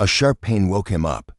A sharp pain woke him up.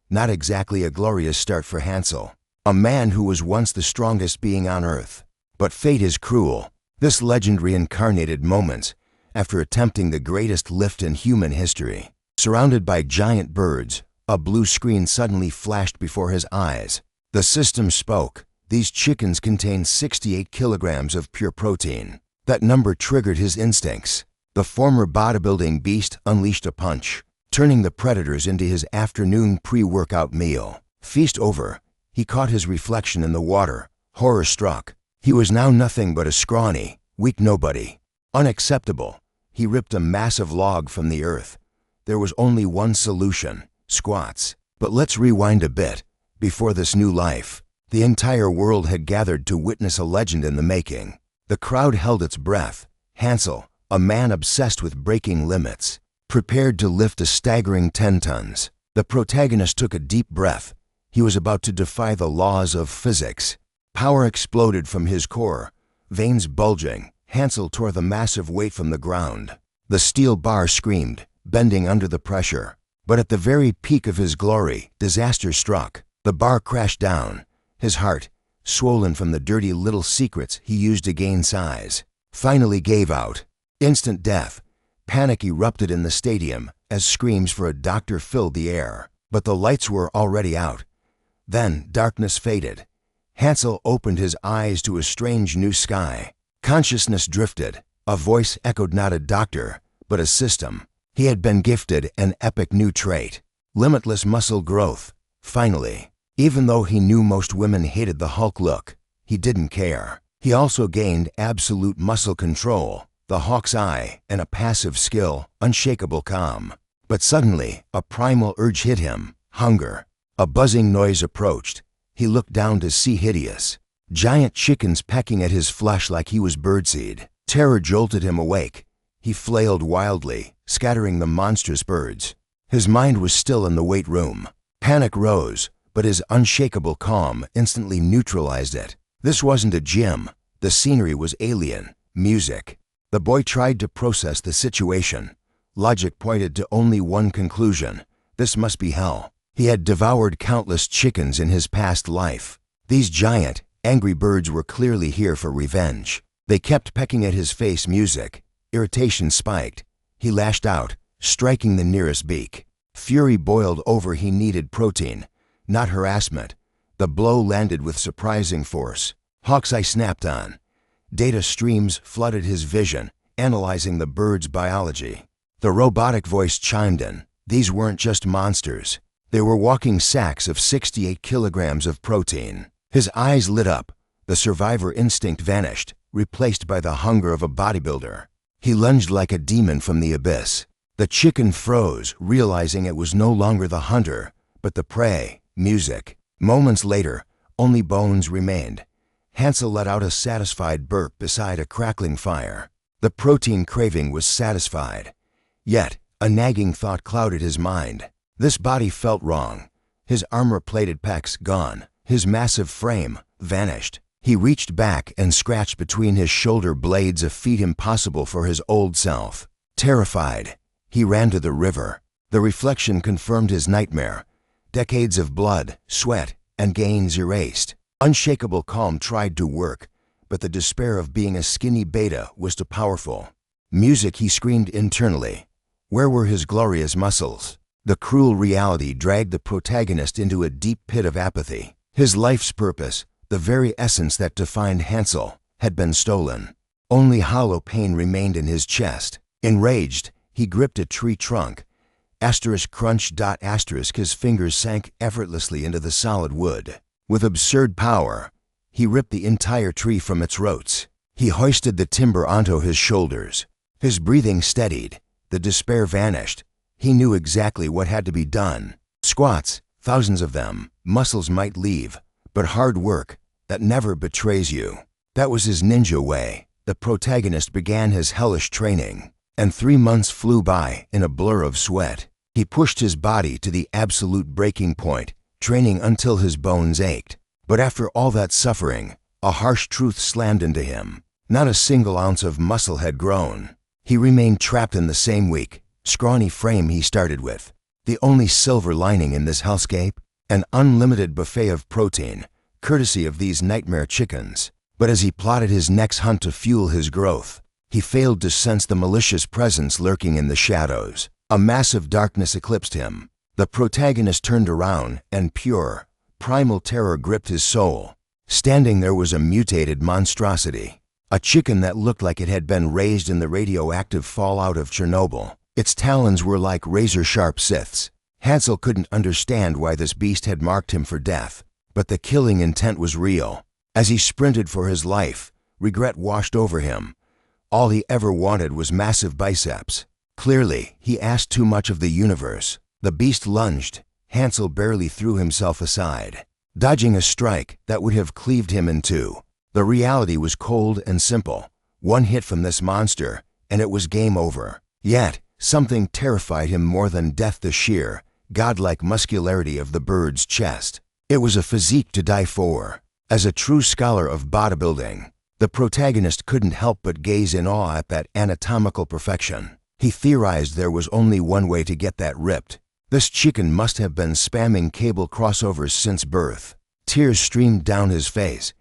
Not exactly a glorious start for Hansel, a man who was once the strongest being on earth. But fate is cruel. This legend reincarnated moments after attempting the greatest lift in human history. Surrounded by giant birds, a blue screen suddenly flashed before his eyes. The system spoke. These chickens contain 68 kilograms of pure protein. That number triggered his instincts. The former bodybuilding beast unleashed a punch, turning the predators into his afternoon pre-workout meal. Feast over, he caught his reflection in the water. Horror struck. He was now nothing but a scrawny, weak nobody. Unacceptable. He ripped a massive log from the earth. There was only one solution: squats. But let's rewind a bit. Before this new life, the entire world had gathered to witness a legend in the making. The crowd held its breath. Hansel, a man obsessed with breaking limits, prepared to lift a staggering 10 tons. The protagonist took a deep breath. He was about to defy the laws of physics. Power exploded from his core, veins bulging. Hansel tore the massive weight from the ground. The steel bar screamed, bending under the pressure. But at the very peak of his glory, disaster struck. The bar crashed down. His heart, swollen from the dirty little secrets he used to gain size, finally gave out. Instant death. Panic erupted in the stadium as screams for a doctor filled the air. But the lights were already out. Then darkness faded. Hansel opened his eyes to a strange new sky. Consciousness drifted. A voice echoed not a doctor, but a system. He had been gifted an epic new trait: limitless muscle growth. Finally. Even though he knew most women hated the Hulk look, he didn't care. He also gained absolute muscle control, the hawk's eye, and a passive skill: unshakable calm. But suddenly, a primal urge hit him: hunger. A buzzing noise approached. He looked down to see hideous, giant chickens pecking at his flesh like he was birdseed. Terror jolted him awake. He flailed wildly, scattering the monstrous birds. His mind was still in the weight room. Panic rose, but his unshakable calm instantly neutralized it. This wasn't a gym. The scenery was alien. Music. The boy tried to process the situation. Logic pointed to only one conclusion: this must be hell. He had devoured countless chickens in his past life. These giant, angry birds were clearly here for revenge. They kept pecking at his face. Music. Irritation spiked. He lashed out, striking the nearest beak. Fury boiled over. He needed protein, not harassment. The blow landed with surprising force. Hawk's eye snapped on. Data streams flooded his vision, analyzing the bird's biology. The robotic voice chimed in. These weren't just monsters. They were walking sacks of 68 kilograms of protein. His eyes lit up. The survivor instinct vanished, replaced by the hunger of a bodybuilder. He lunged like a demon from the abyss. The chicken froze, realizing it was no longer the hunter, but the prey. Music. Moments later, only bones remained. Hansel let out a satisfied burp beside a crackling fire. The protein craving was satisfied. Yet, a nagging thought clouded his mind. This body felt wrong. His armor-plated pecs gone. His massive frame vanished. He reached back and scratched between his shoulder blades, a feat impossible for his old self. Terrified, he ran to the river. The reflection confirmed his nightmare. Decades of blood, sweat, and gains erased. Unshakable calm tried to work, but the despair of being a skinny beta was too powerful. Music, he screamed internally. Where were his glorious muscles? The cruel reality dragged the protagonist into a deep pit of apathy. His life's purpose, the very essence that defined Hansel, had been stolen. Only hollow pain remained in his chest. Enraged, he gripped a tree trunk. Crunch. His fingers sank effortlessly into the solid wood. With absurd power, he ripped the entire tree from its roots. He hoisted the timber onto his shoulders. His breathing steadied. The despair vanished. He knew exactly what had to be done. Squats, thousands of them. Muscles might leave, but hard work, that never betrays you. That was his ninja way. The protagonist began his hellish training, and 3 months flew by in a blur of sweat. He pushed his body to the absolute breaking point, training until his bones ached. But after all that suffering, a harsh truth slammed into him. Not a single ounce of muscle had grown. He remained trapped in the same weak, scrawny frame he started with. The only silver lining in this hellscape? An unlimited buffet of protein, courtesy of these nightmare chickens. But as he plotted his next hunt to fuel his growth, he failed to sense the malicious presence lurking in the shadows. A massive darkness eclipsed him. The protagonist turned around, and pure, primal terror gripped his soul. Standing there was a mutated monstrosity, a chicken that looked like it had been raised in the radioactive fallout of Chernobyl. Its talons were like razor-sharp scythes. Hansel couldn't understand why this beast had marked him for death, but the killing intent was real. As he sprinted for his life, regret washed over him. All he ever wanted was massive biceps. Clearly, he asked too much of the universe. The beast lunged. Hansel barely threw himself aside, dodging a strike that would have cleaved him in two. The reality was cold and simple. One hit from this monster, and it was game over. Yet, something terrified him more than death: the sheer, godlike muscularity of the bird's chest. It was a physique to die for. As a true scholar of bodybuilding, the protagonist couldn't help but gaze in awe at that anatomical perfection. He theorized there was only one way to get that ripped. This chicken must have been spamming cable crossovers since birth. Tears streamed down his face.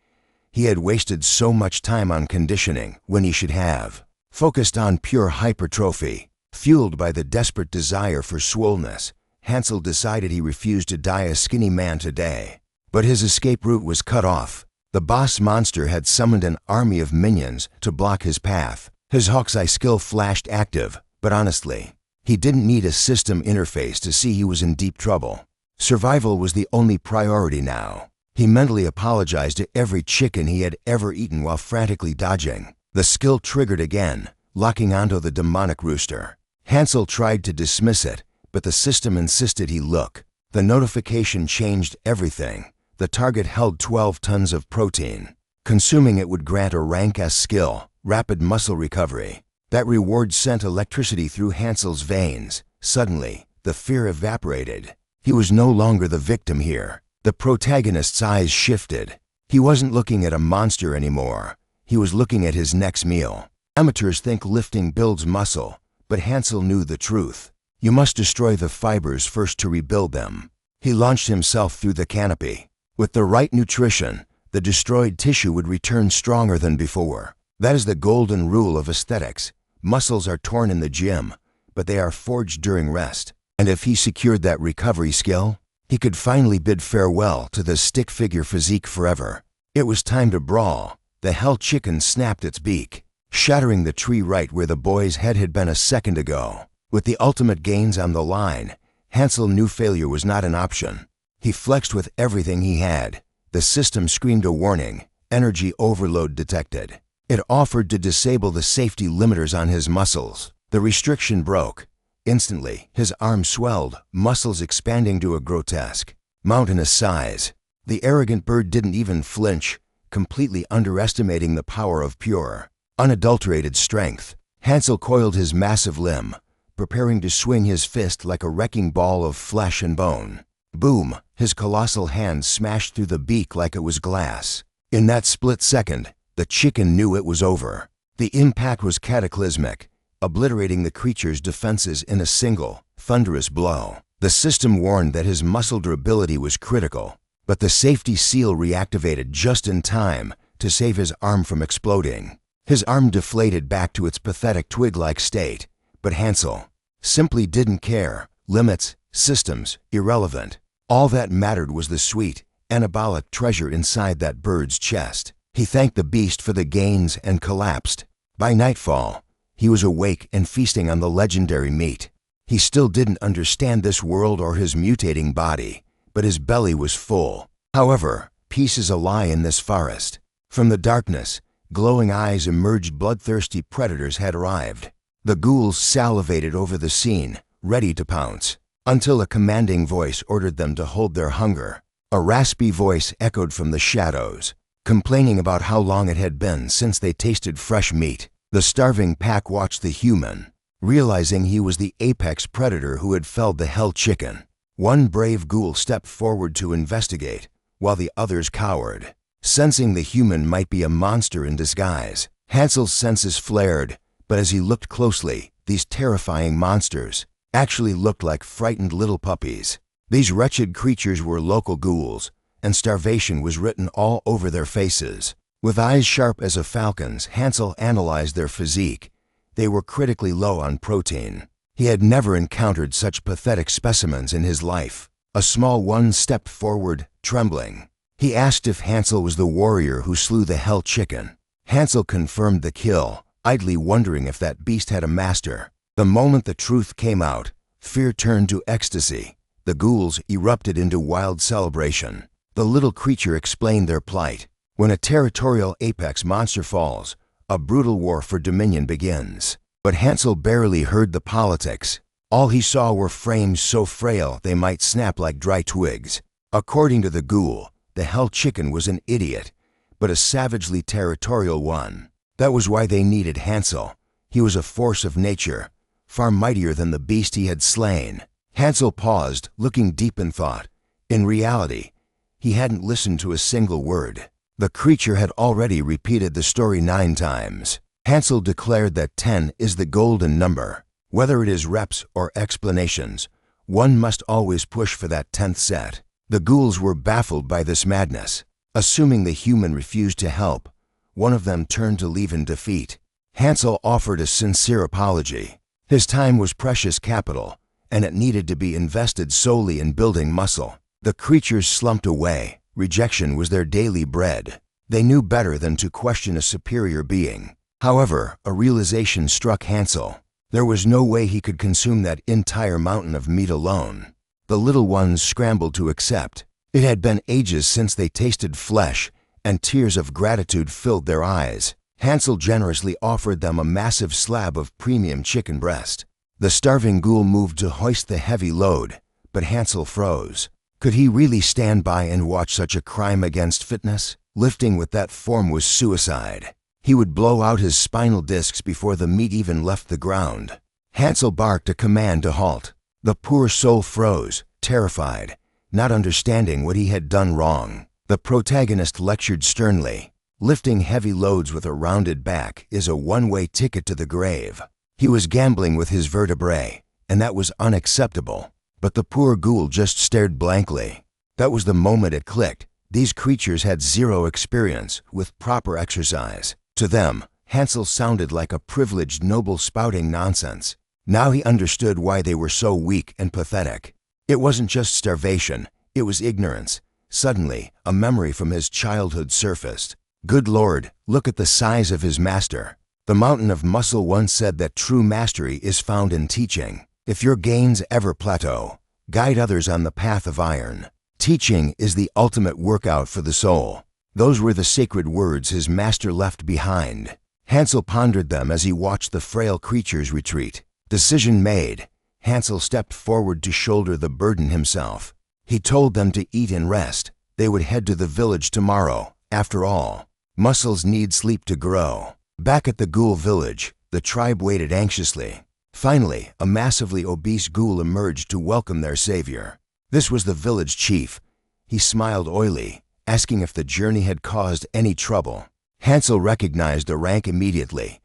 He had wasted so much time on conditioning when he should have focused on pure hypertrophy. Fueled by the desperate desire for swollenness, Hansel decided he refused to die a skinny man today. But his escape route was cut off. The boss monster had summoned an army of minions to block his path. His hawk's eye skill flashed active, but honestly, he didn't need a system interface to see he was in deep trouble. Survival was the only priority now. He mentally apologized to every chicken he had ever eaten while frantically dodging. The skill triggered again, locking onto the demonic rooster. Hansel tried to dismiss it, but the system insisted he look. The notification changed everything. The target held 12 tons of protein. Consuming it would grant a rank S skill, rapid muscle recovery. That reward sent electricity through Hansel's veins. Suddenly, the fear evaporated. He was no longer the victim here. The protagonist's eyes shifted. He wasn't looking at a monster anymore. He was looking at his next meal. Amateurs think lifting builds muscle, but Hansel knew the truth. You must destroy the fibers first to rebuild them. He launched himself through the canopy. With the right nutrition, the destroyed tissue would return stronger than before. That is the golden rule of aesthetics. Muscles are torn in the gym, but they are forged during rest. And if he secured that recovery skill, he could finally bid farewell to the stick figure physique forever. It was time to brawl. The hell chicken snapped its beak, shattering the tree right where the boy's head had been a second ago. With the ultimate gains on the line, Hansel knew failure was not an option. He flexed with everything he had. The system screamed a warning. Energy overload detected. It offered to disable the safety limiters on his muscles. The restriction broke. Instantly, his arm swelled, muscles expanding to a grotesque, mountainous size. The arrogant bird didn't even flinch, completely underestimating the power of pure, unadulterated strength. Hansel coiled his massive limb, preparing to swing his fist like a wrecking ball of flesh and bone. Boom! His colossal hand smashed through the beak like it was glass. In that split second, the chicken knew it was over. The impact was cataclysmic, obliterating the creature's defenses in a single, thunderous blow. The system warned that his muscle durability was critical, but the safety seal reactivated just in time to save his arm from exploding. His arm deflated back to its pathetic twig-like state, but Hansel simply didn't care. Limits, systems, irrelevant. All that mattered was the sweet, anabolic treasure inside that bird's chest. He thanked the beast for the gains and collapsed. By nightfall, he was awake and feasting on the legendary meat. He still didn't understand this world or his mutating body, but his belly was full. However, peace is a lie in this forest. From the darkness, glowing eyes emerged. Bloodthirsty predators had arrived. The ghouls salivated over the scene, ready to pounce, until a commanding voice ordered them to hold their hunger. A raspy voice echoed from the shadows, complaining about how long it had been since they tasted fresh meat. The starving pack watched the human, realizing he was the apex predator who had felled the hell chicken. One brave ghoul stepped forward to investigate, while the others cowered, sensing the human might be a monster in disguise. Hansel's senses flared, but as he looked closely, these terrifying monsters, actually looked like frightened little puppies. These wretched creatures were local ghouls, and starvation was written all over their faces. With eyes sharp as a falcon's, Hansel analyzed their physique. They were critically low on protein. He had never encountered such pathetic specimens in his life. A small one stepped forward, trembling. He asked if Hansel was the warrior who slew the hell chicken. Hansel confirmed the kill, idly wondering if that beast had a master. The moment the truth came out, fear turned to ecstasy. The ghouls erupted into wild celebration. The little creature explained their plight. When a territorial apex monster falls, a brutal war for dominion begins. But Hansel barely heard the politics. All he saw were frames so frail they might snap like dry twigs. According to the ghoul, the hell chicken was an idiot, but a savagely territorial one. That was why they needed Hansel. He was a force of nature, far mightier than the beast he had slain. Hansel paused, looking deep in thought. In reality, he hadn't listened to a single word. The creature had already repeated the story 9 times. Hansel declared that 10 is the golden number. Whether it is reps or explanations, one must always push for that 10th set. The ghouls were baffled by this madness. Assuming the human refused to help, one of them turned to leave in defeat. Hansel offered a sincere apology. His time was precious capital, and it needed to be invested solely in building muscle. The creatures slumped away. Rejection was their daily bread. They knew better than to question a superior being. However, a realization struck Hansel. There was no way he could consume that entire mountain of meat alone. The little ones scrambled to accept. It had been ages since they tasted flesh, and tears of gratitude filled their eyes. Hansel generously offered them a massive slab of premium chicken breast. The starving ghoul moved to hoist the heavy load, but Hansel froze. Could he really stand by and watch such a crime against fitness? Lifting with that form was suicide. He would blow out his spinal discs before the meat even left the ground. Hansel barked a command to halt. The poor soul froze, terrified, not understanding what he had done wrong. The protagonist lectured sternly. Lifting heavy loads with a rounded back is a one-way ticket to the grave. He was gambling with his vertebrae, and that was unacceptable. But the poor ghoul just stared blankly. That was the moment it clicked. These creatures had zero experience with proper exercise. To them, Hansel sounded like a privileged noble spouting nonsense. Now he understood why they were so weak and pathetic. It wasn't just starvation, it was ignorance. Suddenly, a memory from his childhood surfaced. Good Lord, look at the size of his master. The mountain of muscle once said that true mastery is found in teaching. If your gains ever plateau, guide others on the path of iron. Teaching is the ultimate workout for the soul. Those were the sacred words his master left behind. Hansel pondered them as he watched the frail creatures retreat. Decision made, Hansel stepped forward to shoulder the burden himself. He told them to eat and rest. They would head to the village tomorrow. After all, muscles need sleep to grow. Back at the ghoul village, the tribe waited anxiously. Finally, a massively obese ghoul emerged to welcome their savior. This was the village chief. He smiled oily, asking if the journey had caused any trouble. Hansel recognized the rank immediately.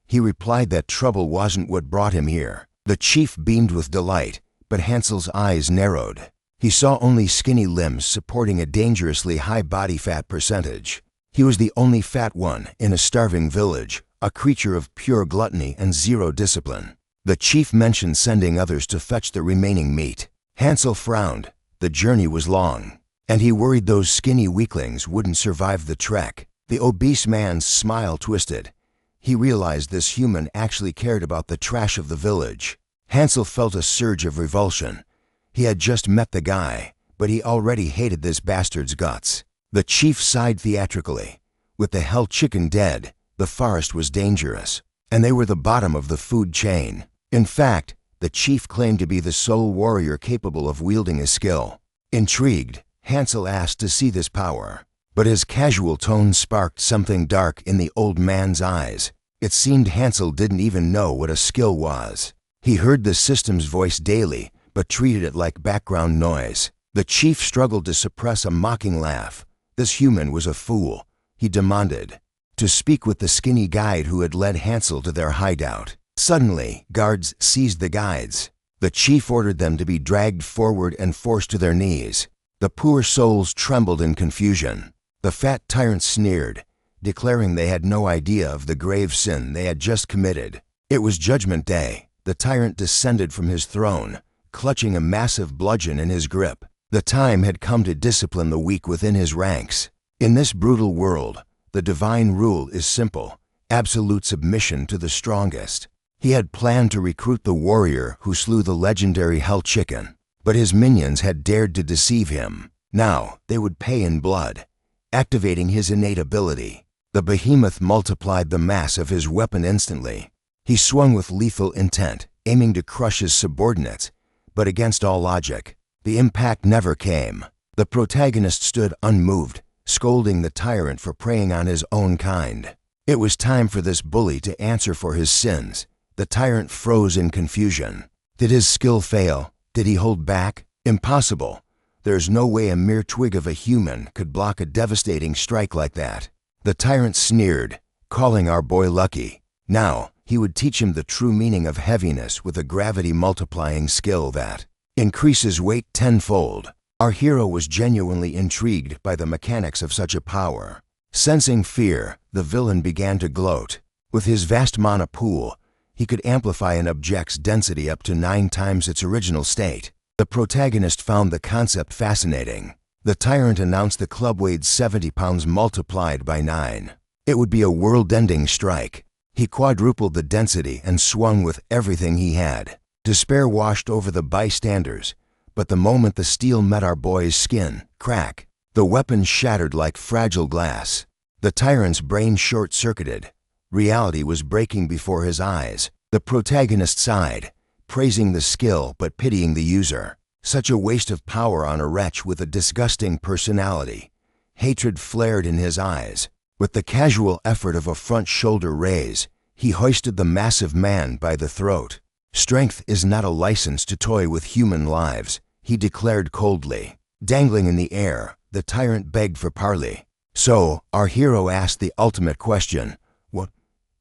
He replied that trouble wasn't what brought him here. The chief beamed with delight, but Hansel's eyes narrowed. He saw only skinny limbs supporting a dangerously high body fat percentage. He was the only fat one in a starving village, a creature of pure gluttony and zero discipline. The chief mentioned sending others to fetch the remaining meat. Hansel frowned. The journey was long, and he worried those skinny weaklings wouldn't survive the trek. The obese man's smile twisted. He realized this human actually cared about the trash of the village. Hansel felt a surge of revulsion. He had just met the guy, but he already hated this bastard's guts. The chief sighed theatrically. With the hell chicken dead, the forest was dangerous, and they were the bottom of the food chain. In fact, the chief claimed to be the sole warrior capable of wielding his skill. Intrigued, Hansel asked to see this power, but his casual tone sparked something dark in the old man's eyes. It seemed Hansel didn't even know what a skill was. He heard the system's voice daily, but treated it like background noise. The chief struggled to suppress a mocking laugh. This human was a fool, he demanded, to speak with the skinny guide who had led Hansel to their hideout. Suddenly, guards seized the guides. The chief ordered them to be dragged forward and forced to their knees. The poor souls trembled in confusion. The fat tyrant sneered, declaring they had no idea of the grave sin they had just committed. It was Judgment Day. The tyrant descended from his throne, clutching a massive bludgeon in his grip. The time had come to discipline the weak within his ranks. In this brutal world, the divine rule is simple: absolute submission to the strongest. He had planned to recruit the warrior who slew the legendary Hell Chicken, but his minions had dared to deceive him. Now they would pay in blood, activating his innate ability. The behemoth multiplied the mass of his weapon instantly. He swung with lethal intent, aiming to crush his subordinates, but against all logic, the impact never came. The protagonist stood unmoved, scolding the tyrant for preying on his own kind. It was time for this bully to answer for his sins. The tyrant froze in confusion. Did his skill fail? Did he hold back? Impossible. There's no way a mere twig of a human could block a devastating strike like that. The tyrant sneered, calling our boy lucky. Now, he would teach him the true meaning of heaviness with a gravity-multiplying skill that increases weight tenfold. Our hero was genuinely intrigued by the mechanics of such a power. Sensing fear, the villain began to gloat. With his vast mana pool, he could amplify an object's density up to 9 times its original state. The protagonist found the concept fascinating. The tyrant announced the club weighed 70 pounds multiplied by 9. It would be a world-ending strike. He quadrupled the density and swung with everything he had. Despair washed over the bystanders, but the moment the steel met our boy's skin, crack, the weapon shattered like fragile glass. The tyrant's brain short-circuited. Reality was breaking before his eyes. The protagonist sighed, praising the skill but pitying the user. Such a waste of power on a wretch with a disgusting personality. Hatred flared in his eyes. With the casual effort of a front shoulder raise, he hoisted the massive man by the throat. Strength is not a license to toy with human lives, he declared coldly. Dangling in the air, the tyrant begged for parley. So, our hero asked the ultimate question: what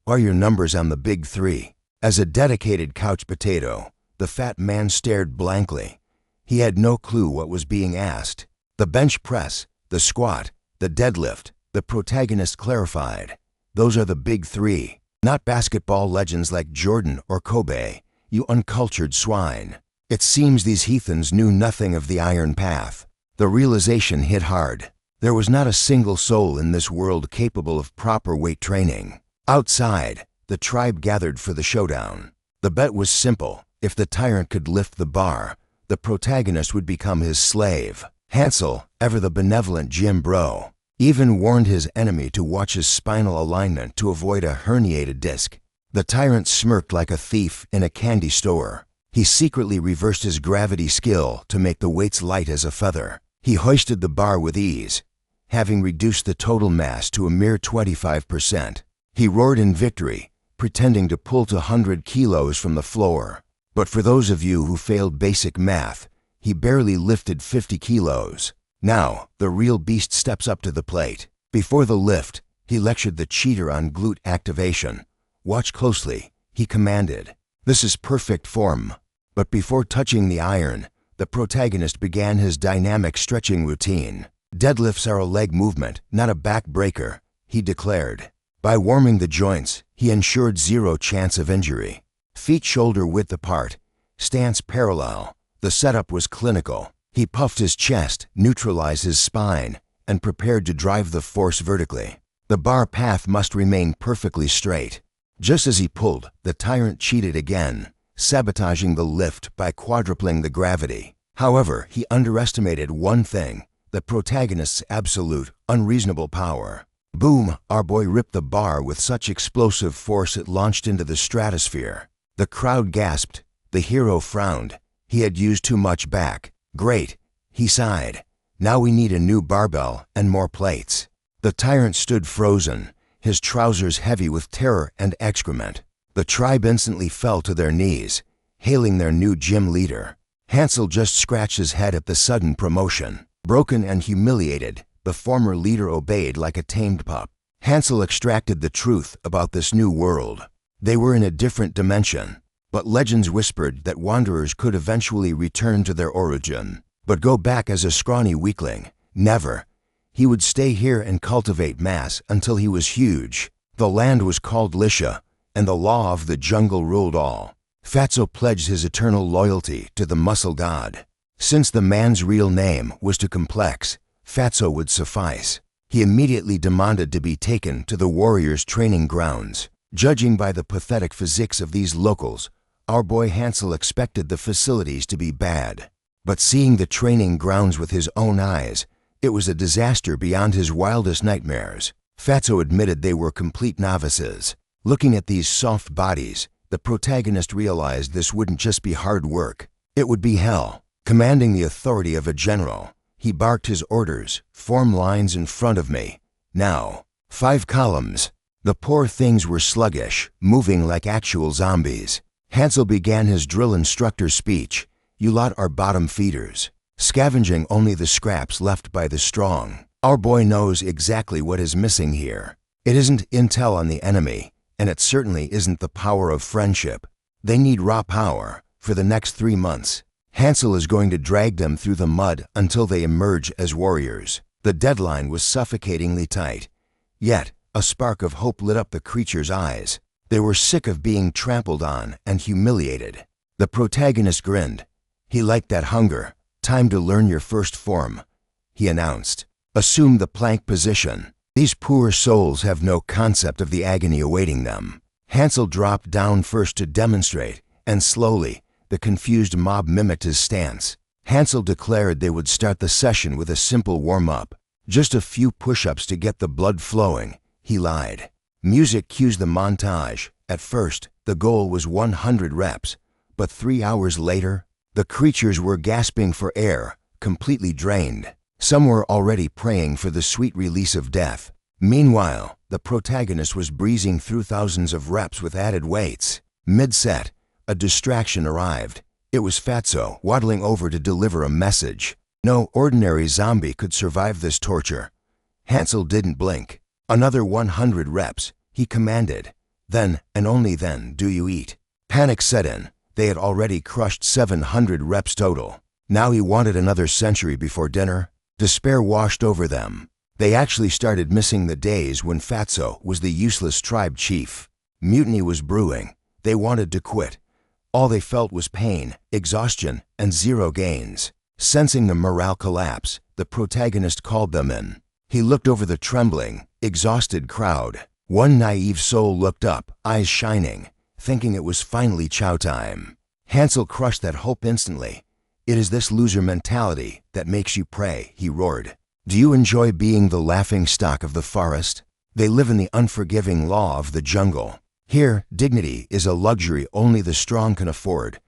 are your numbers on the big 3? As a dedicated couch potato, the fat man stared blankly. He had no clue what was being asked. The bench press, the squat, the deadlift, the protagonist clarified. Those are the big 3, not basketball legends like Jordan or Kobe, you uncultured swine. It seems these heathens knew nothing of the iron path. The realization hit hard. There was not a single soul in this world capable of proper weight training. Outside, the tribe gathered for the showdown. The bet was simple. If the tyrant could lift the bar, the protagonist would become his slave. Hansel, ever the benevolent gym bro, even warned his enemy to watch his spinal alignment to avoid a herniated disc. The tyrant smirked like a thief in a candy store. He secretly reversed his gravity skill to make the weights light as a feather. He hoisted the bar with ease, having reduced the total mass to a mere 25%. He roared in victory, pretending to pull to 100 kilos from the floor. But for those of you who failed basic math, he barely lifted 50 kilos. Now, the real beast steps up to the plate. Before the lift, he lectured the cheater on glute activation. Watch closely, he commanded. This is perfect form. But before touching the iron, the protagonist began his dynamic stretching routine. Deadlifts are a leg movement, not a back breaker, he declared. By warming the joints, he ensured 0 chance of injury. Feet shoulder width apart, stance parallel. The setup was clinical. He puffed his chest, neutralized his spine, and prepared to drive the force vertically. The bar path must remain perfectly straight. Just as he pulled, the tyrant cheated again, sabotaging the lift by quadrupling the gravity. However, he underestimated one thing: the protagonist's absolute, unreasonable power. Boom! Our boy ripped the bar with such explosive force it launched into the stratosphere. The crowd gasped. The hero frowned. He had used too much back. Great, he sighed. Now we need a new barbell and more plates. The tyrant stood frozen, his trousers heavy with terror and excrement. The tribe instantly fell to their knees, hailing their new gym leader. Hansel just scratched his head at the sudden promotion. Broken and humiliated, the former leader obeyed like a tamed pup. Hansel extracted the truth about this new world. They were in a different dimension. but legends whispered that wanderers could eventually return to their origin. But go back as a scrawny weakling? Never. He would stay here and cultivate mass until he was huge. The land was called Lisha, and the law of the jungle ruled all. Fatso pledged his eternal loyalty to the muscle god. Since the man's real name was too complex, Fatso would suffice. He immediately demanded to be taken to the warriors' training grounds. Judging by the pathetic physiques of these locals, our boy Hansel expected the facilities to be bad. But seeing the training grounds with his own eyes, it was a disaster beyond his wildest nightmares. Fatso admitted they were complete novices. Looking at these soft bodies, the protagonist realized this wouldn't just be hard work. It would be hell. Commanding the authority of a general, he barked his orders: "Form lines in front of me. Now." 5 columns. The poor things were sluggish, moving like actual zombies. Hansel began his drill instructor's speech. "You lot are bottom feeders, scavenging only the scraps left by the strong. Our boy knows exactly what is missing here. It isn't intel on the enemy, and it certainly isn't the power of friendship. They need raw power for the next 3 months. Hansel is going to drag them through the mud until they emerge as warriors." The deadline was suffocatingly tight. Yet, a spark of hope lit up the creatures' eyes. They were sick of being trampled on and humiliated. The protagonist grinned. He liked that hunger. "Time to learn your first form," he announced. "Assume the plank position." These poor souls have no concept of the agony awaiting them. Hansel dropped down first to demonstrate, and slowly, the confused mob mimicked his stance. Hansel declared they would start the session with a simple warm-up. "Just a few push-ups to get the blood flowing," he lied. Music cues the montage. At first, the goal was 100 reps, but 3 hours later, the creatures were gasping for air, completely drained. Some were already praying for the sweet release of death. Meanwhile, the protagonist was breezing through thousands of reps with added weights. Mid-set, a distraction arrived. It was Fatso waddling over to deliver a message. No ordinary zombie could survive this torture. Hansel didn't blink. "Another 100 reps, he commanded. "Then, and only then, do you eat." Panic set in. They had already crushed 700 reps total. Now he wanted another century before dinner. Despair washed over them. They actually started missing the days when Fatso was the useless tribe chief. Mutiny was brewing. They wanted to quit. All they felt was pain, exhaustion, and zero gains. Sensing the morale collapse, the protagonist called them in. He looked over the trembling, exhausted crowd. One naive soul looked up, eyes shining, thinking it was finally chow time. Hansel crushed that hope instantly. "It is this loser mentality that makes you pray," he roared. "Do you enjoy being the laughing stock of the forest? They live in the unforgiving law of the jungle. Here, dignity is a luxury only the strong can afford."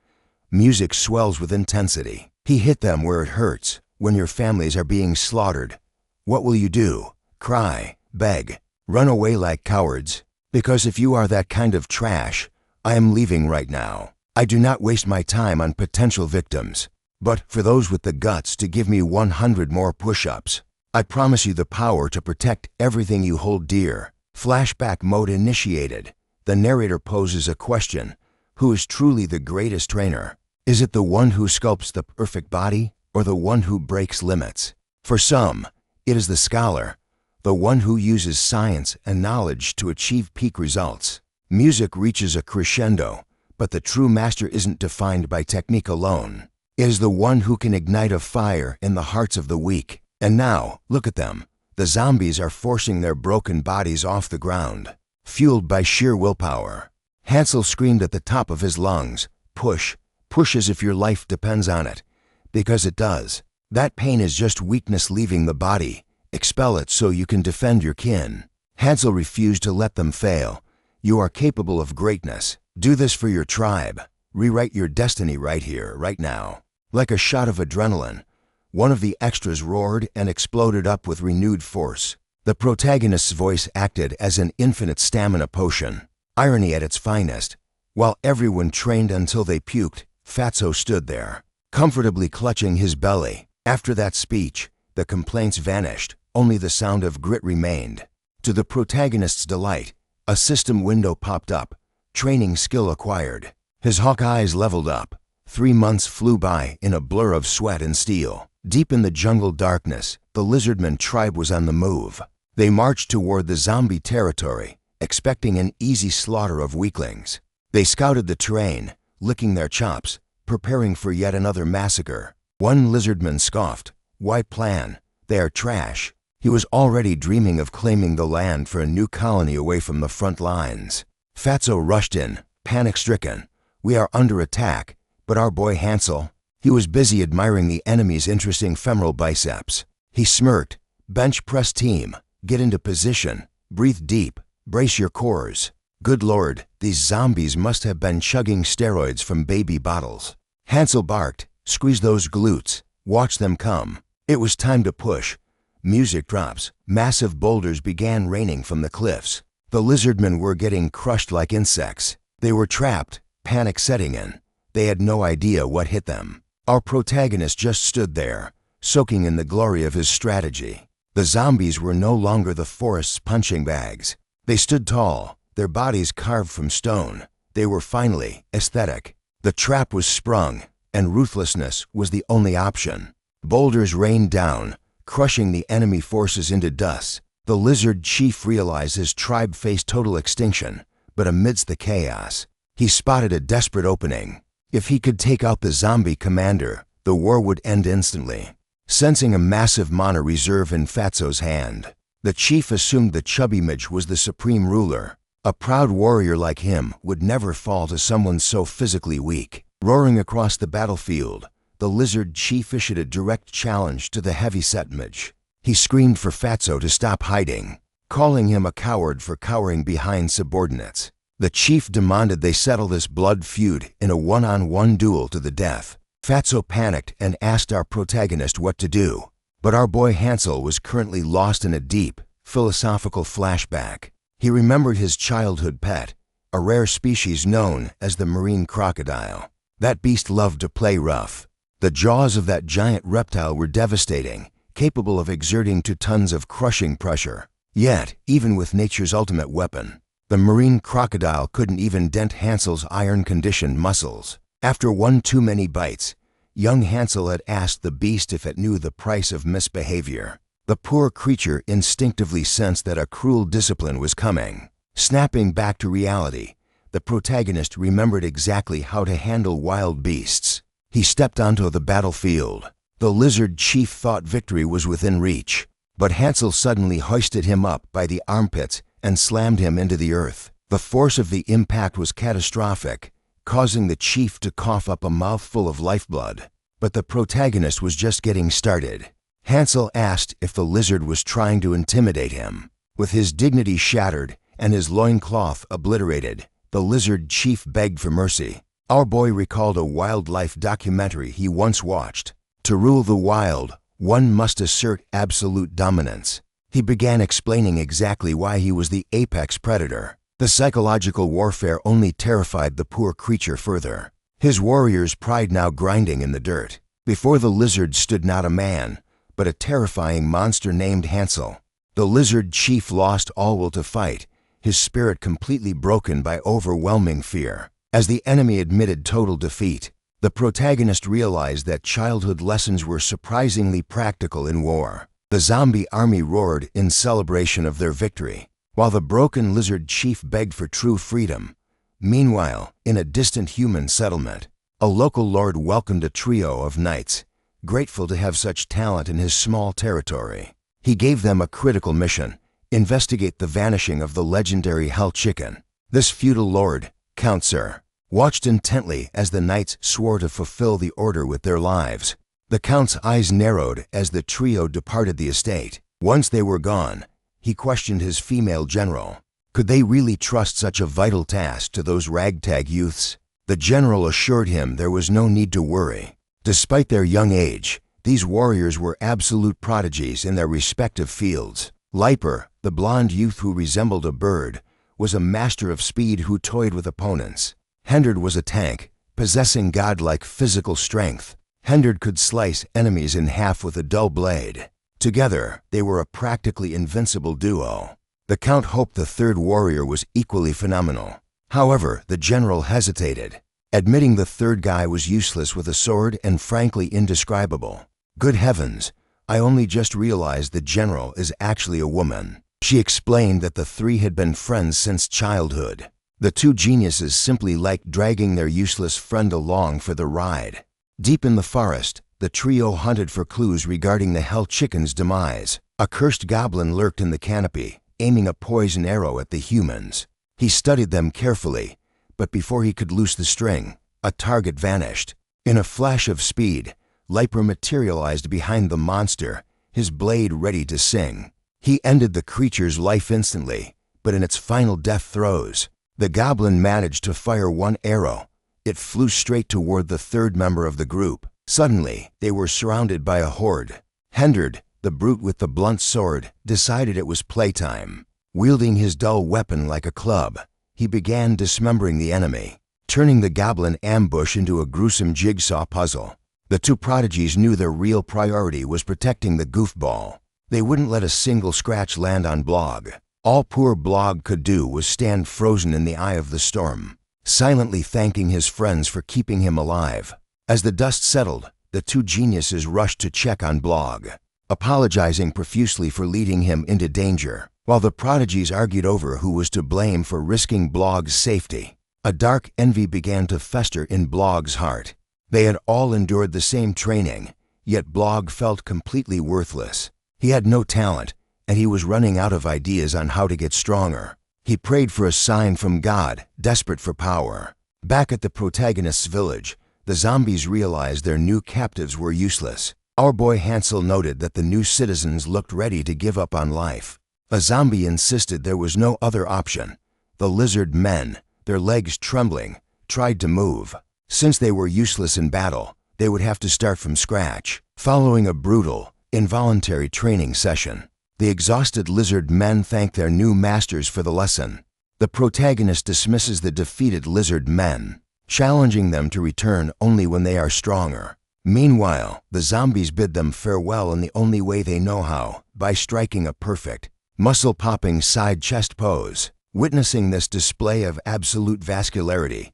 Music swells with intensity. He hit them where it hurts. When your families are being slaughtered, what will you do? Cry, beg, run away like cowards? Because if you are that kind of trash, I am leaving right now. I do not waste my time on potential victims. But for those with the guts to give me 100 more push-ups, I promise you the power to protect everything you hold dear. Flashback mode initiated. The narrator poses a question. Who is truly the greatest trainer? Is it the one who sculpts the perfect body, or the one who breaks limits? For some, it is the scholar, the one who uses science and knowledge to achieve peak results. Music reaches a crescendo, but the true master isn't defined by technique alone. It is the one who can ignite a fire in the hearts of the weak. And now, look at them. The zombies are forcing their broken bodies off the ground, fueled by sheer willpower. Hansel screamed at the top of his lungs, "Push, push as if your life depends on it." Because it does. That pain is just weakness leaving the body. Expel it so you can defend your kin. Hansel refused to let them fail. "You are capable of greatness. Do this for your tribe. Rewrite your destiny right here, right now." Like a shot of adrenaline, one of the extras roared and exploded up with renewed force. The protagonist's voice acted as an infinite stamina potion. Irony at its finest. While everyone trained until they puked, Fatso stood there, comfortably clutching his belly. After that speech, the complaints vanished. Only the sound of grit remained. To the protagonist's delight, a system window popped up. Training skill acquired. His hawk eyes leveled up. 3 months flew by in a blur of sweat and steel. Deep in the jungle darkness, the lizardman tribe was on the move. They marched toward the zombie territory, expecting an easy slaughter of weaklings. They scouted the terrain, licking their chops, preparing for yet another massacre. One lizardman scoffed. "Why plan? They are trash." He was already dreaming of claiming the land for a new colony away from the front lines. Fatso rushed in, panic-stricken. "We are under attack, but our boy Hansel..." He was busy admiring the enemy's interesting femoral biceps. He smirked. "Bench press team, get into position, breathe deep, brace your cores." Good Lord, these zombies must have been chugging steroids from baby bottles. Hansel barked, "Squeeze those glutes, watch them come." It was time to push. Music drops. Massive boulders began raining from the cliffs. The lizardmen were getting crushed like insects. They were trapped, panic setting in. They had no idea what hit them. Our protagonist just stood there, soaking in the glory of his strategy. The zombies were no longer the forest's punching bags. They stood tall, their bodies carved from stone. They were finally aesthetic. The trap was sprung, and ruthlessness was the only option. Boulders rained down, crushing the enemy forces into dust. The lizard chief realized his tribe faced total extinction, but amidst the chaos, he spotted a desperate opening. If he could take out the zombie commander, the war would end instantly. Sensing a massive mana reserve in Fatso's hand, the chief assumed the chubby midge was the supreme ruler. A proud warrior like him would never fall to someone so physically weak. Roaring across the battlefield, the lizard chief issued a direct challenge to the heavy-set midge. He screamed for Fatso to stop hiding, calling him a coward for cowering behind subordinates. The chief demanded they settle this blood feud in a one-on-one duel to the death. Fatso panicked and asked our protagonist what to do. But our boy Hansel was currently lost in a deep, philosophical flashback. He remembered his childhood pet, a rare species known as the marine crocodile. That beast loved to play rough. The jaws of that giant reptile were devastating, capable of exerting 2 tons of crushing pressure. Yet, even with nature's ultimate weapon, the marine crocodile couldn't even dent Hansel's iron-conditioned muscles. After one too many bites, young Hansel had asked the beast if it knew the price of misbehavior. The poor creature instinctively sensed that a cruel discipline was coming. Snapping back to reality, the protagonist remembered exactly how to handle wild beasts. He stepped onto the battlefield. The lizard chief thought victory was within reach, but Hansel suddenly hoisted him up by the armpits and slammed him into the earth. The force of the impact was catastrophic, causing the chief to cough up a mouthful of lifeblood. But the protagonist was just getting started. Hansel asked if the lizard was trying to intimidate him. With his dignity shattered and his loincloth obliterated, the lizard chief begged for mercy. Our boy recalled a wildlife documentary he once watched. To rule the wild, one must assert absolute dominance. He began explaining exactly why he was the apex predator. The psychological warfare only terrified the poor creature further. His warrior's pride now grinding in the dirt. Before the lizard stood not a man, but a terrifying monster named Hansel. The lizard chief lost all will to fight, his spirit completely broken by overwhelming fear. As the enemy admitted total defeat, the protagonist realized that childhood lessons were surprisingly practical in war. The zombie army roared in celebration of their victory, while the broken lizard chief begged for true freedom. Meanwhile, in a distant human settlement, a local lord welcomed a trio of knights, grateful to have such talent in his small territory. He gave them a critical mission: investigate the vanishing of the legendary Hell Chicken. This feudal lord, Count Sir, watched intently as the knights swore to fulfill the order with their lives. The Count's eyes narrowed as the trio departed the estate. Once they were gone, he questioned his female general. Could they really trust such a vital task to those ragtag youths? The general assured him there was no need to worry. Despite their young age, these warriors were absolute prodigies in their respective fields. Liper, the blond youth who resembled a bird, was a master of speed who toyed with opponents. Hendard was a tank, possessing godlike physical strength. Hendard could slice enemies in half with a dull blade. Together, they were a practically invincible duo. The Count hoped the third warrior was equally phenomenal. However, the general hesitated. admitting the third guy was useless with a sword and frankly indescribable. "Good heavens, I only just realized the general is actually a woman." She explained that the three had been friends since childhood. The two geniuses simply liked dragging their useless friend along for the ride. Deep in the forest, the trio hunted for clues regarding the hell chicken's demise. A cursed goblin lurked in the canopy, aiming a poison arrow at the humans. He studied them carefully, but before he could loose the string, a target vanished. In a flash of speed, Liper materialized behind the monster, his blade ready to sing. He ended the creature's life instantly, but in its final death throes, the goblin managed to fire one arrow. It flew straight toward the third member of the group. Suddenly, they were surrounded by a horde. Hendard, the brute with the blunt sword, decided it was playtime. Wielding his dull weapon like a club, he began dismembering the enemy, turning the goblin ambush into a gruesome jigsaw puzzle. The two prodigies knew their real priority was protecting the goofball. They wouldn't let a single scratch land on Blog. All poor Blog could do was stand frozen in the eye of the storm, silently thanking his friends for keeping him alive. As the dust settled, the two geniuses rushed to check on Blog, apologizing profusely for leading him into danger, while the prodigies argued over who was to blame for risking Blog's safety. A dark envy began to fester in Blog's heart. They had all endured the same training, yet Blog felt completely worthless. He had no talent, and he was running out of ideas on how to get stronger. He prayed for a sign from God, desperate for power. Back at the protagonist's village, the zombies realized their new captives were useless. Our boy Hansel noted that the new citizens looked ready to give up on life. A zombie insisted there was no other option. The lizard men, their legs trembling, tried to move. Since they were useless in battle, they would have to start from scratch. Following a brutal, involuntary training session, the exhausted lizard men thank their new masters for the lesson. The protagonist dismisses the defeated lizard men, challenging them to return only when they are stronger. Meanwhile, the zombies bid them farewell in the only way they know how, by striking a perfect, muscle-popping side chest pose. Witnessing this display of absolute vascularity,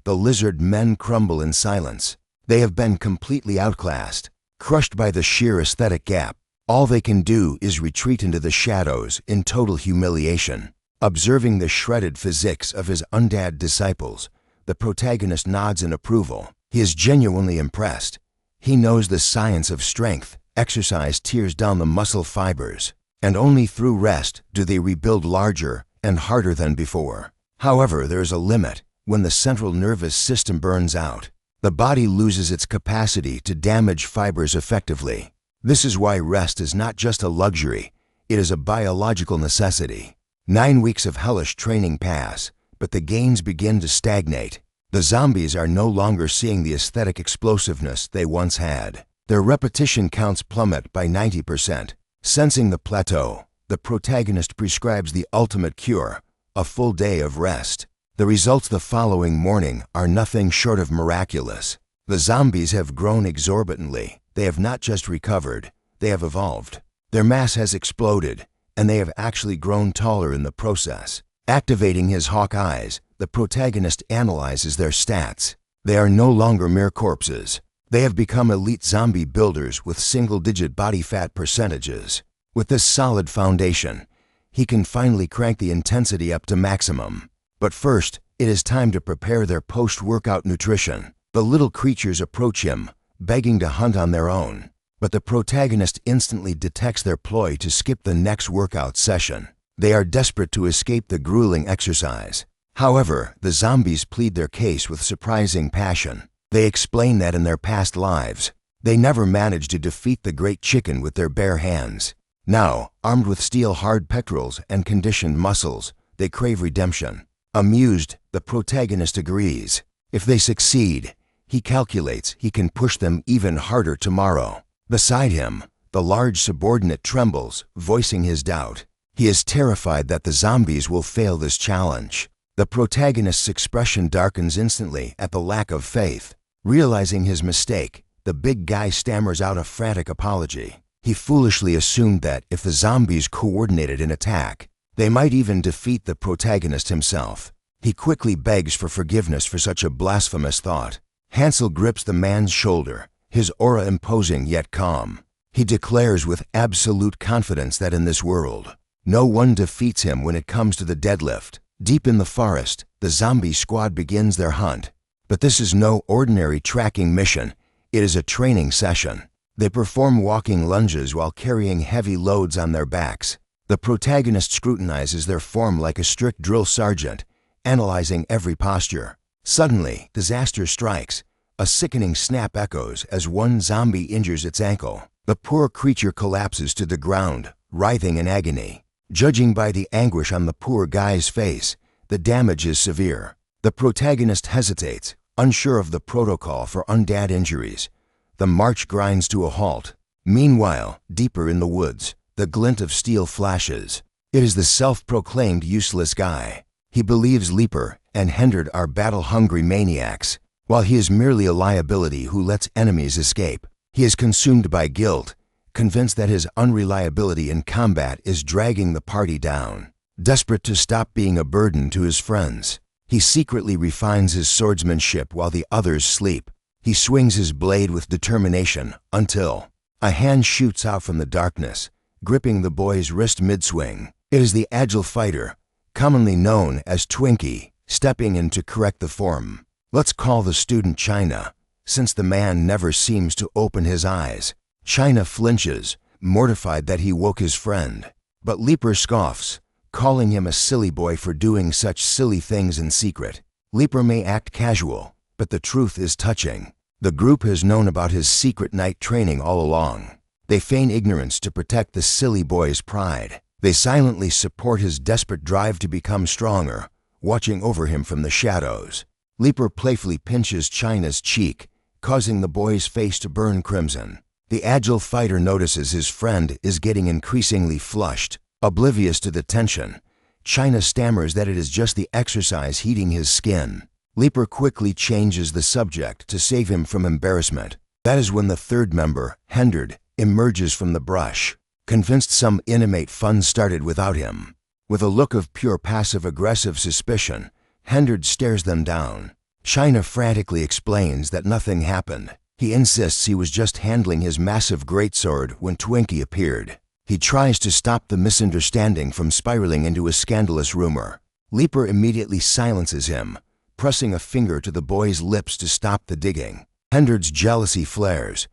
the lizard men crumble in silence. They have been completely outclassed, crushed by the sheer aesthetic gap. All they can do is retreat into the shadows in total humiliation. Observing the shredded physiques of his undead disciples, the protagonist nods in approval. He is genuinely impressed. He knows the science of strength. Exercise tears down the muscle fibers, and only through rest do they rebuild larger and harder than before. However, there is a limit. When the central nervous system burns out, the body loses its capacity to damage fibers effectively. This is why rest is not just a luxury, it is a biological necessity. 9 weeks of hellish training pass, but the gains begin to stagnate. The zombies are no longer seeing the aesthetic explosiveness they once had. Their repetition counts plummet by 90%. Sensing the plateau, the protagonist prescribes the ultimate cure, a full day of rest. The results the following morning are nothing short of miraculous. The zombies have grown exorbitantly. They have not just recovered, they have evolved. Their mass has exploded, and they have actually grown taller in the process. Activating his hawk eyes, the protagonist analyzes their stats. They are no longer mere corpses. They have become elite zombie builders with single-digit body fat percentages. With this solid foundation, he can finally crank the intensity up to maximum. But first, it is time to prepare their post-workout nutrition. The little creatures approach him, begging to hunt on their own. But the protagonist instantly detects their ploy to skip the next workout session. They are desperate to escape the grueling exercise. However, the zombies plead their case with surprising passion. They explain that in their past lives, they never managed to defeat the great chicken with their bare hands. Now, armed with steel-hard pectorals and conditioned muscles, they crave redemption. Amused, the protagonist agrees. If they succeed, he calculates he can push them even harder tomorrow. Beside him, the large subordinate trembles, voicing his doubt. He is terrified that the zombies will fail this challenge. The protagonist's expression darkens instantly at the lack of faith. Realizing his mistake, the big guy stammers out a frantic apology. He foolishly assumed that if the zombies coordinated an attack, they might even defeat the protagonist himself. He quickly begs for forgiveness for such a blasphemous thought. Hansel grips the man's shoulder, his aura imposing yet calm. He declares with absolute confidence that in this world, no one defeats him when it comes to the deadlift. Deep in the forest, the zombie squad begins their hunt. But this is no ordinary tracking mission. It is a training session. They perform walking lunges while carrying heavy loads on their backs. The protagonist scrutinizes their form like a strict drill sergeant, analyzing every posture. Suddenly, disaster strikes. A sickening snap echoes as one zombie injures its ankle. The poor creature collapses to the ground, writhing in agony. Judging by the anguish on the poor guy's face, the damage is severe. The protagonist hesitates, unsure of the protocol for undead injuries. The march grinds to a halt. Meanwhile, deeper in the woods, the glint of steel flashes. It is the self-proclaimed useless guy. He believes Leaper and Hendred are battle-hungry maniacs, while he is merely a liability who lets enemies escape. He is consumed by guilt, convinced that his unreliability in combat is dragging the party down. Desperate to stop being a burden to his friends, he secretly refines his swordsmanship while the others sleep. He swings his blade with determination until a hand shoots out from the darkness, gripping the boy's wrist mid-swing. It is the agile fighter, commonly known as Twinkie, stepping in to correct the form. Let's call the student China, since the man never seems to open his eyes. China flinches, mortified that he woke his friend. But Leaper scoffs, calling him a silly boy for doing such silly things in secret. Leaper may act casual, but the truth is touching. The group has known about his secret night training all along. They feign ignorance to protect the silly boy's pride. They silently support his desperate drive to become stronger, watching over him from the shadows. Leaper playfully pinches China's cheek, causing the boy's face to burn crimson. The agile fighter notices his friend is getting increasingly flushed. Oblivious to the tension, China stammers that it is just the exercise heating his skin. Leaper quickly changes the subject to save him from embarrassment. That is when the third member, Hendred, emerges from the brush, convinced some intimate fun started without him. With a look of pure passive-aggressive suspicion, Hendred stares them down. China frantically explains that nothing happened. He insists he was just handling his massive greatsword when Twinkie appeared. He tries to stop the misunderstanding from spiraling into a scandalous rumor. Leaper immediately silences him, pressing a finger to the boy's lips to stop the digging. Hendred's jealousy flares.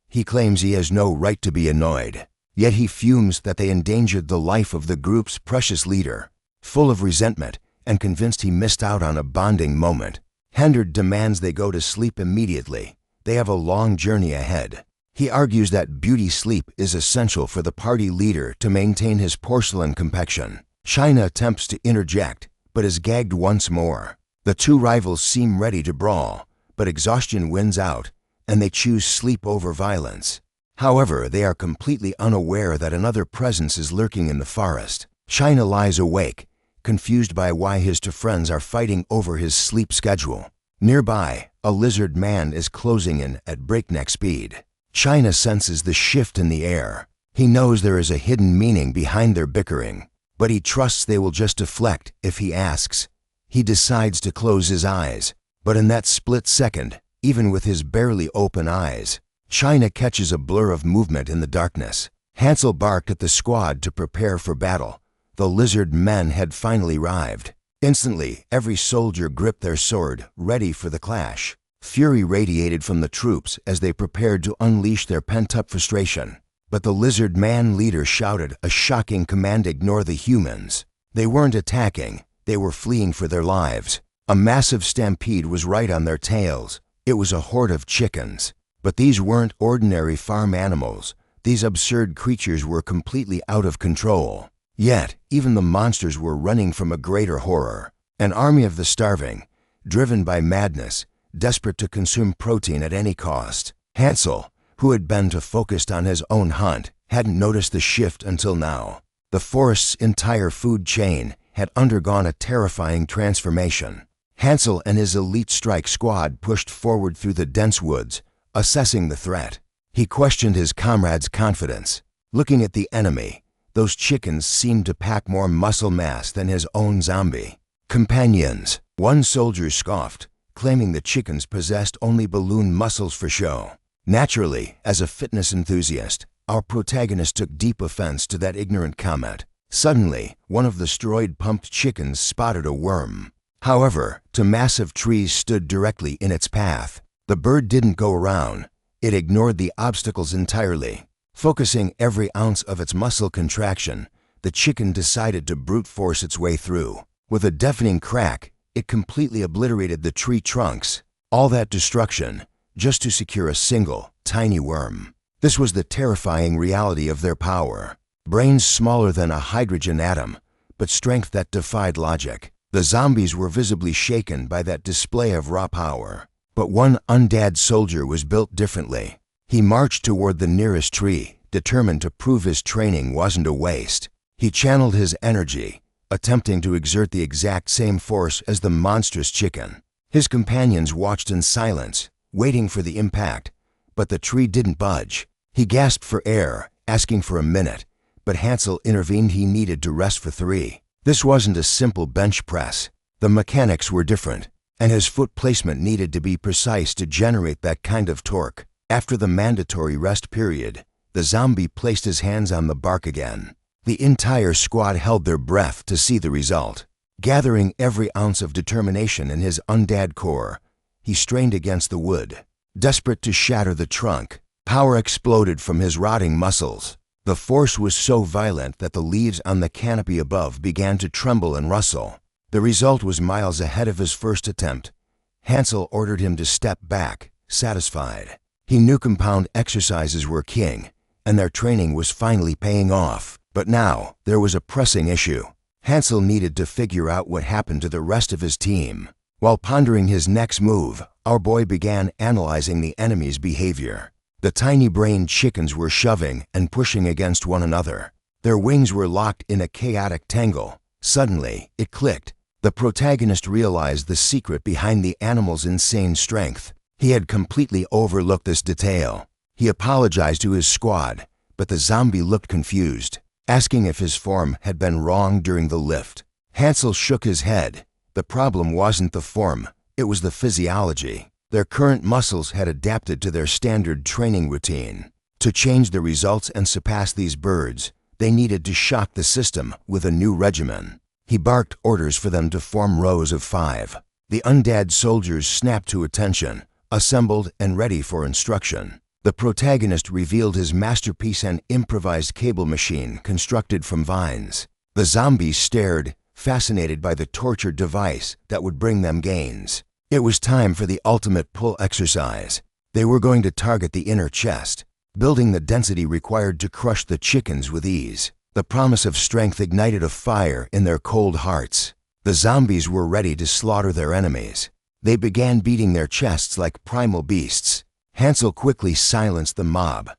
He claims he has no right to be annoyed, yet he fumes that they endangered the life of the group's precious leader. Full of resentment and convinced he missed out on a bonding moment, Hendred demands they go to sleep immediately. They have a long journey ahead. He argues that beauty sleep is essential for the party leader to maintain his porcelain complexion. China attempts to interject, but is gagged once more. The two rivals seem ready to brawl, but exhaustion wins out, and they choose sleep over violence. However, they are completely unaware that another presence is lurking in the forest. China lies awake, confused by why his two friends are fighting over his sleep schedule. Nearby, a lizard man is closing in at breakneck speed. China senses the shift in the air. He knows there is a hidden meaning behind their bickering, but he trusts they will just deflect if he asks. He decides to close his eyes, but in that split second, even with his barely open eyes, China catches a blur of movement in the darkness. Hansel barked at the squad to prepare for battle. The lizard men had finally arrived. Instantly, every soldier gripped their sword, ready for the clash. Fury radiated from the troops as they prepared to unleash their pent-up frustration. But the lizard man leader shouted a shocking command: ignore the humans. They weren't attacking, they were fleeing for their lives. A massive stampede was right on their tails. It was a horde of chickens. But these weren't ordinary farm animals. These absurd creatures were completely out of control. Yet, even the monsters were running from a greater horror. An army of the starving, driven by madness, desperate to consume protein at any cost. Hansel, who had been too focused on his own hunt, hadn't noticed the shift until now. The forest's entire food chain had undergone a terrifying transformation. Hansel and his elite strike squad pushed forward through the dense woods, assessing the threat. He questioned his comrades' confidence. Looking at the enemy, those chickens seemed to pack more muscle mass than his own zombie. Companions. One soldier scoffed, claiming the chickens possessed only balloon muscles for show. Naturally, as a fitness enthusiast, our protagonist took deep offense to that ignorant comment. Suddenly, one of the steroid-pumped chickens spotted a worm. However, two massive trees stood directly in its path. The bird didn't go around. It ignored the obstacles entirely. Focusing every ounce of its muscle contraction, the chicken decided to brute force its way through. With a deafening crack, it completely obliterated the tree trunks. All that destruction, just to secure a single, tiny worm. This was the terrifying reality of their power. Brains smaller than a hydrogen atom, but strength that defied logic. The zombies were visibly shaken by that display of raw power. But one undead soldier was built differently. He marched toward the nearest tree, determined to prove his training wasn't a waste. He channeled his energy, attempting to exert the exact same force as the monstrous chicken. His companions watched in silence, waiting for the impact, but the tree didn't budge. He gasped for air, asking for a minute, but Hansel intervened. He needed to rest for 3. This wasn't a simple bench press. The mechanics were different, and his foot placement needed to be precise to generate that kind of torque. After the mandatory rest period, the zombie placed his hands on the bark again. The entire squad held their breath to see the result. Gathering every ounce of determination in his undead core, he strained against the wood. Desperate to shatter the trunk, power exploded from his rotting muscles. The force was so violent that the leaves on the canopy above began to tremble and rustle. The result was miles ahead of his first attempt. Hansel ordered him to step back, satisfied. He knew compound exercises were king, and their training was finally paying off. But now, there was a pressing issue. Hansel needed to figure out what happened to the rest of his team. While pondering his next move, our boy began analyzing the enemy's behavior. The tiny-brained chickens were shoving and pushing against one another. Their wings were locked in a chaotic tangle. Suddenly, it clicked. The protagonist realized the secret behind the animal's insane strength. He had completely overlooked this detail. He apologized to his squad, but the zombie looked confused, asking if his form had been wrong during the lift. Hansel shook his head. The problem wasn't the form, it was the physiology. Their current muscles had adapted to their standard training routine. To change the results and surpass these birds, they needed to shock the system with a new regimen. He barked orders for them to form rows of 5. The undead soldiers snapped to attention, assembled and ready for instruction. The protagonist revealed his masterpiece, an improvised cable machine constructed from vines. The zombies stared, fascinated by the tortured device that would bring them gains. It was time for the ultimate pull exercise. They were going to target the inner chest, building the density required to crush the chickens with ease. The promise of strength ignited a fire in their cold hearts. The zombies were ready to slaughter their enemies. They began beating their chests like primal beasts. Hansel quickly silenced the mob.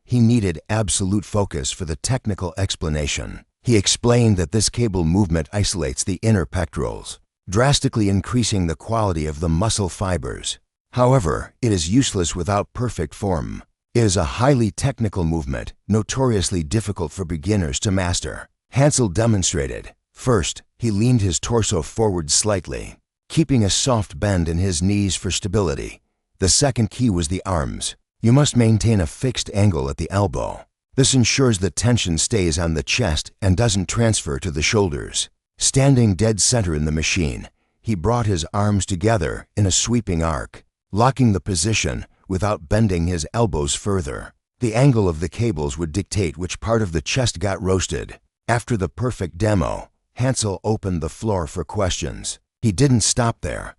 He needed absolute focus for the technical explanation. He explained that this cable movement isolates the inner pectorals, drastically increasing the quality of the muscle fibers. However, it is useless without perfect form. It is a highly technical movement, notoriously difficult for beginners to master. Hansel demonstrated. First, he leaned his torso forward slightly, keeping a soft bend in his knees for stability. The second key was the arms. You must maintain a fixed angle at the elbow. This ensures the tension stays on the chest and doesn't transfer to the shoulders. Standing dead center in the machine, he brought his arms together in a sweeping arc, locking the position without bending his elbows further. The angle of the cables would dictate which part of the chest got roasted. After the perfect demo, Hansel opened the floor for questions. He didn't stop there.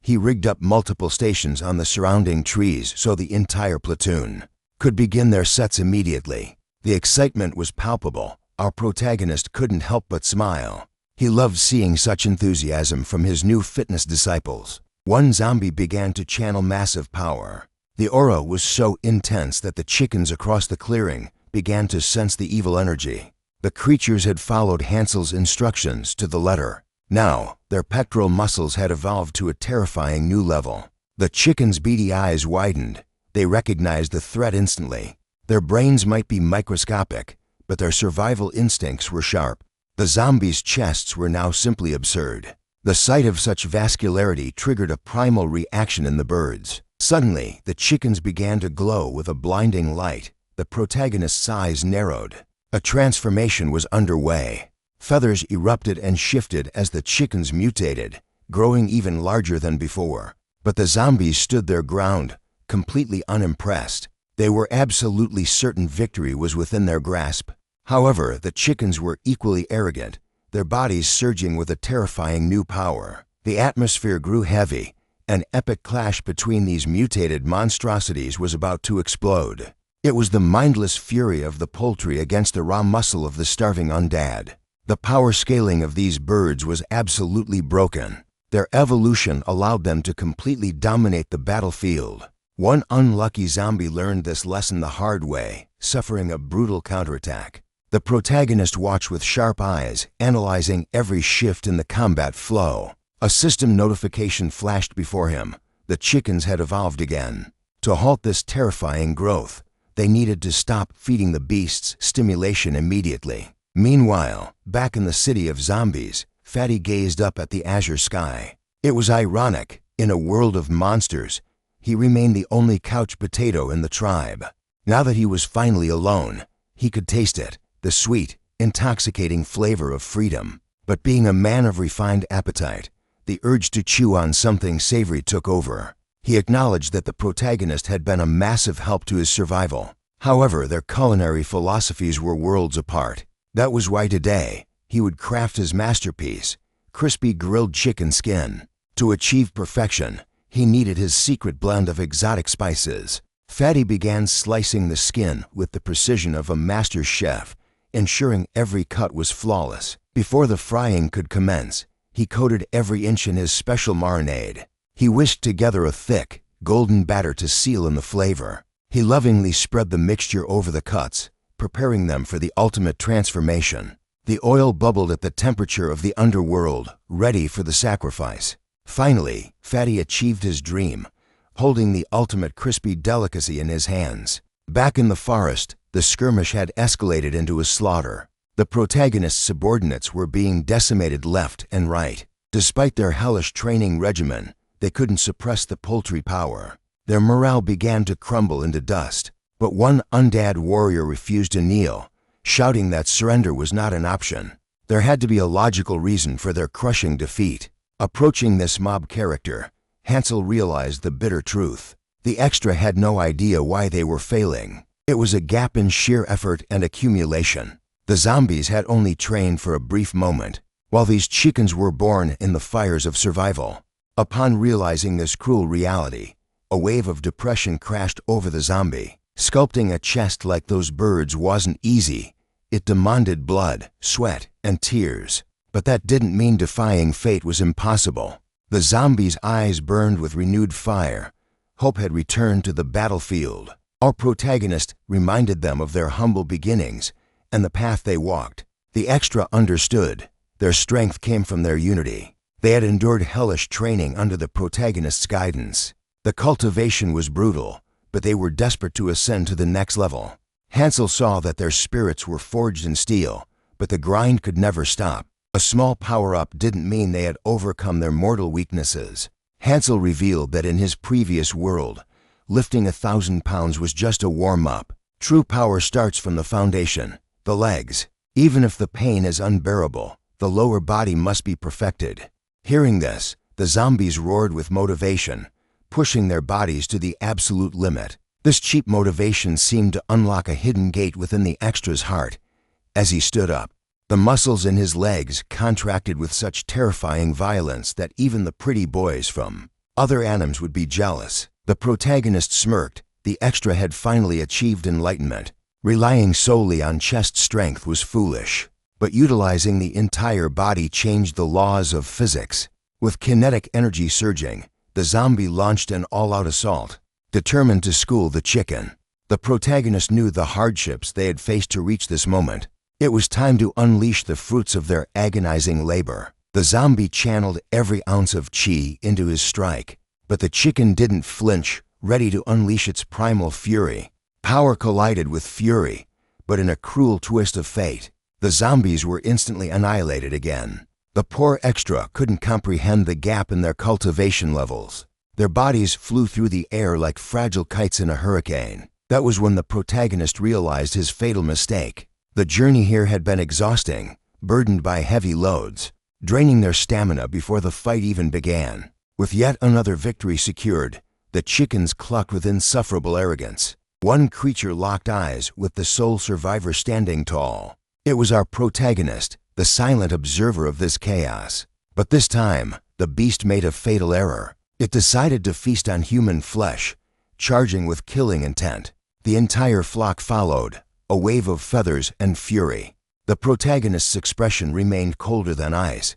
He rigged up multiple stations on the surrounding trees so the entire platoon could begin their sets immediately. The excitement was palpable. Our protagonist couldn't help but smile. He loved seeing such enthusiasm from his new fitness disciples. One zombie began to channel massive power. The aura was so intense that the chickens across the clearing began to sense the evil energy. The creatures had followed Hansel's instructions to the letter. Now, their pectoral muscles had evolved to a terrifying new level. The chickens' beady eyes widened. They recognized the threat instantly. Their brains might be microscopic, but their survival instincts were sharp. The zombies' chests were now simply absurd. The sight of such vascularity triggered a primal reaction in the birds. Suddenly, the chickens began to glow with a blinding light. The protagonist's eyes narrowed. A transformation was underway. Feathers erupted and shifted as the chickens mutated, growing even larger than before. But the zombies stood their ground, completely unimpressed. They were absolutely certain victory was within their grasp. However, the chickens were equally arrogant, their bodies surging with a terrifying new power. The atmosphere grew heavy. An epic clash between these mutated monstrosities was about to explode. It was the mindless fury of the poultry against the raw muscle of the starving undead. The power scaling of these birds was absolutely broken. Their evolution allowed them to completely dominate the battlefield. One unlucky zombie learned this lesson the hard way, suffering a brutal counterattack. The protagonist watched with sharp eyes, analyzing every shift in the combat flow. A system notification flashed before him. The chickens had evolved again. To halt this terrifying growth, they needed to stop feeding the beasts stimulation immediately. Meanwhile, back in the city of zombies, Fatty gazed up at the azure sky. It was ironic. In a world of monsters, he remained the only couch potato in the tribe. Now that he was finally alone, he could taste it, the sweet, intoxicating flavor of freedom. But being a man of refined appetite, the urge to chew on something savory took over. He acknowledged that the protagonist had been a massive help to his survival. However, their culinary philosophies were worlds apart. That was why today, he would craft his masterpiece, crispy grilled chicken skin. To achieve perfection, he needed his secret blend of exotic spices. Fatty began slicing the skin with the precision of a master chef, ensuring every cut was flawless. Before the frying could commence, he coated every inch in his special marinade. He whisked together a thick, golden batter to seal in the flavor. He lovingly spread the mixture over the cuts, preparing them for the ultimate transformation. The oil bubbled at the temperature of the underworld, ready for the sacrifice. Finally, Fatty achieved his dream, holding the ultimate crispy delicacy in his hands. Back in the forest, the skirmish had escalated into a slaughter. The protagonist's subordinates were being decimated left and right. Despite their hellish training regimen, they couldn't suppress the poultry power. Their morale began to crumble into dust. But one undead warrior refused to kneel, shouting that surrender was not an option. There had to be a logical reason for their crushing defeat. Approaching this mob character, Hansel realized the bitter truth. The extra had no idea why they were failing. It was a gap in sheer effort and accumulation. The zombies had only trained for a brief moment, while these chickens were born in the fires of survival. Upon realizing this cruel reality, a wave of depression crashed over the zombie. Sculpting a chest like those birds wasn't easy. It demanded blood, sweat, and tears. But that didn't mean defying fate was impossible. The zombies' eyes burned with renewed fire. Hope had returned to the battlefield. Our protagonist reminded them of their humble beginnings and the path they walked. The extra understood. Their strength came from their unity. They had endured hellish training under the protagonist's guidance. The cultivation was brutal, but they were desperate to ascend to the next level. Hansel saw that their spirits were forged in steel, but the grind could never stop. A small power-up didn't mean they had overcome their mortal weaknesses. Hansel revealed that in his previous world, lifting 1,000 pounds was just a warm-up. True power starts from the foundation, the legs. Even if the pain is unbearable, the lower body must be perfected. Hearing this, the zombies roared with motivation, pushing their bodies to the absolute limit. This cheap motivation seemed to unlock a hidden gate within the extra's heart. As he stood up, the muscles in his legs contracted with such terrifying violence that even the pretty boys from other animes would be jealous. The protagonist smirked. The extra had finally achieved enlightenment. Relying solely on chest strength was foolish, but utilizing the entire body changed the laws of physics. With kinetic energy surging, the zombie launched an all-out assault, determined to school the chicken. The protagonist knew the hardships they had faced to reach this moment. It was time to unleash the fruits of their agonizing labor. The zombie channeled every ounce of chi into his strike, but the chicken didn't flinch, ready to unleash its primal fury. Power collided with fury, but in a cruel twist of fate, the zombies were instantly annihilated again. The poor extra couldn't comprehend the gap in their cultivation levels. Their bodies flew through the air like fragile kites in a hurricane. That was when the protagonist realized his fatal mistake. The journey here had been exhausting, burdened by heavy loads, draining their stamina before the fight even began. With yet another victory secured, the chickens clucked with insufferable arrogance. One creature locked eyes with the sole survivor standing tall. It was our protagonist, the silent observer of this chaos. But this time, the beast made a fatal error. It decided to feast on human flesh, charging with killing intent. The entire flock followed, a wave of feathers and fury. The protagonist's expression remained colder than ice.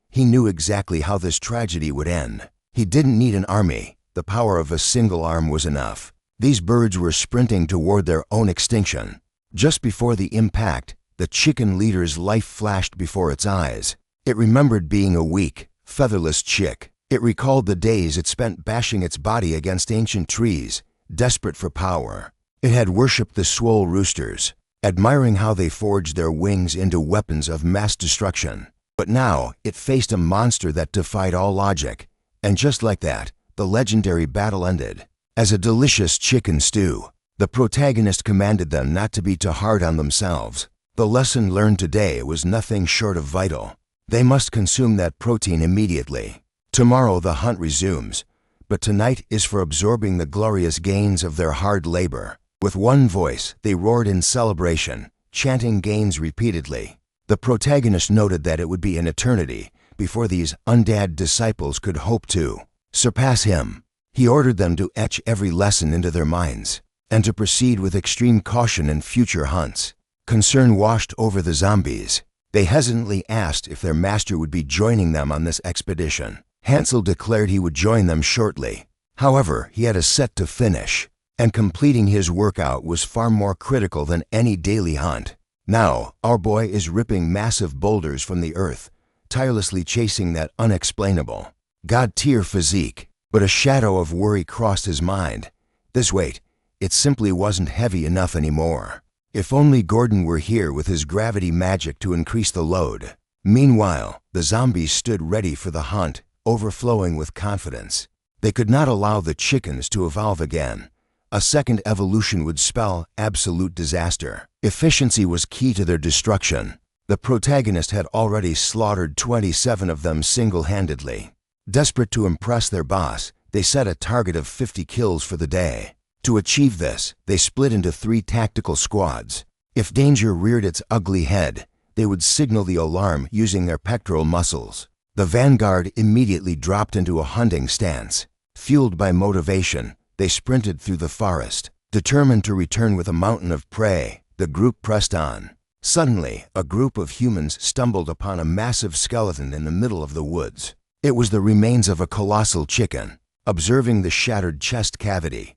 He knew exactly how this tragedy would end. He didn't need an army. The power of a single arm was enough. These birds were sprinting toward their own extinction. Just before the impact, the chicken leader's life flashed before its eyes. It remembered being a weak, featherless chick. It recalled the days it spent bashing its body against ancient trees, desperate for power. It had worshipped the swole roosters, admiring how they forged their wings into weapons of mass destruction. But now it faced a monster that defied all logic. And just like that, the legendary battle ended. As a delicious chicken stew, the protagonist commanded them not to be too hard on themselves. The lesson learned today was nothing short of vital. They must consume that protein immediately. Tomorrow the hunt resumes, but tonight is for absorbing the glorious gains of their hard labor. With one voice, they roared in celebration, chanting gains repeatedly. The protagonist noted that it would be an eternity before these undead disciples could hope to surpass him. He ordered them to etch every lesson into their minds and to proceed with extreme caution in future hunts. Concern washed over the zombies. They hesitantly asked if their master would be joining them on this expedition. Hansel declared he would join them shortly. However, he had a set to finish, and completing his workout was far more critical than any daily hunt. Now, our boy is ripping massive boulders from the earth, tirelessly chasing that unexplainable, god-tier physique. But a shadow of worry crossed his mind. This weight, it simply wasn't heavy enough anymore. If only Gordon were here with his gravity magic to increase the load. Meanwhile, the zombies stood ready for the hunt, overflowing with confidence. They could not allow the chickens to evolve again. A second evolution would spell absolute disaster. Efficiency was key to their destruction. The protagonist had already slaughtered 27 of them single-handedly. Desperate to impress their boss, they set a target of 50 kills for the day. To achieve this, they split into 3 tactical squads. If danger reared its ugly head, they would signal the alarm using their pectoral muscles. The vanguard immediately dropped into a hunting stance. Fueled by motivation, they sprinted through the forest. Determined to return with a mountain of prey, the group pressed on. Suddenly, a group of humans stumbled upon a massive skeleton in the middle of the woods. It was the remains of a colossal chicken. Observing the shattered chest cavity,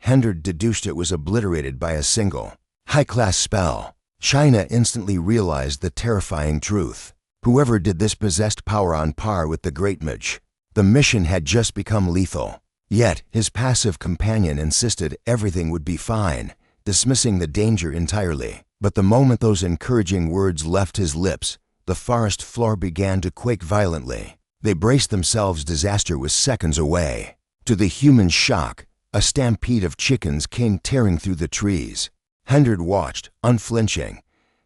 Hendard deduced it was obliterated by a single, high-class spell. China instantly realized the terrifying truth. Whoever did this possessed power on par with the Great Mage. The mission had just become lethal. Yet, his passive companion insisted everything would be fine, dismissing the danger entirely. But the moment those encouraging words left his lips, the forest floor began to quake violently. They braced themselves. Disaster was seconds away. To the human shock, a stampede of chickens came tearing through the trees. Hendard watched, unflinching,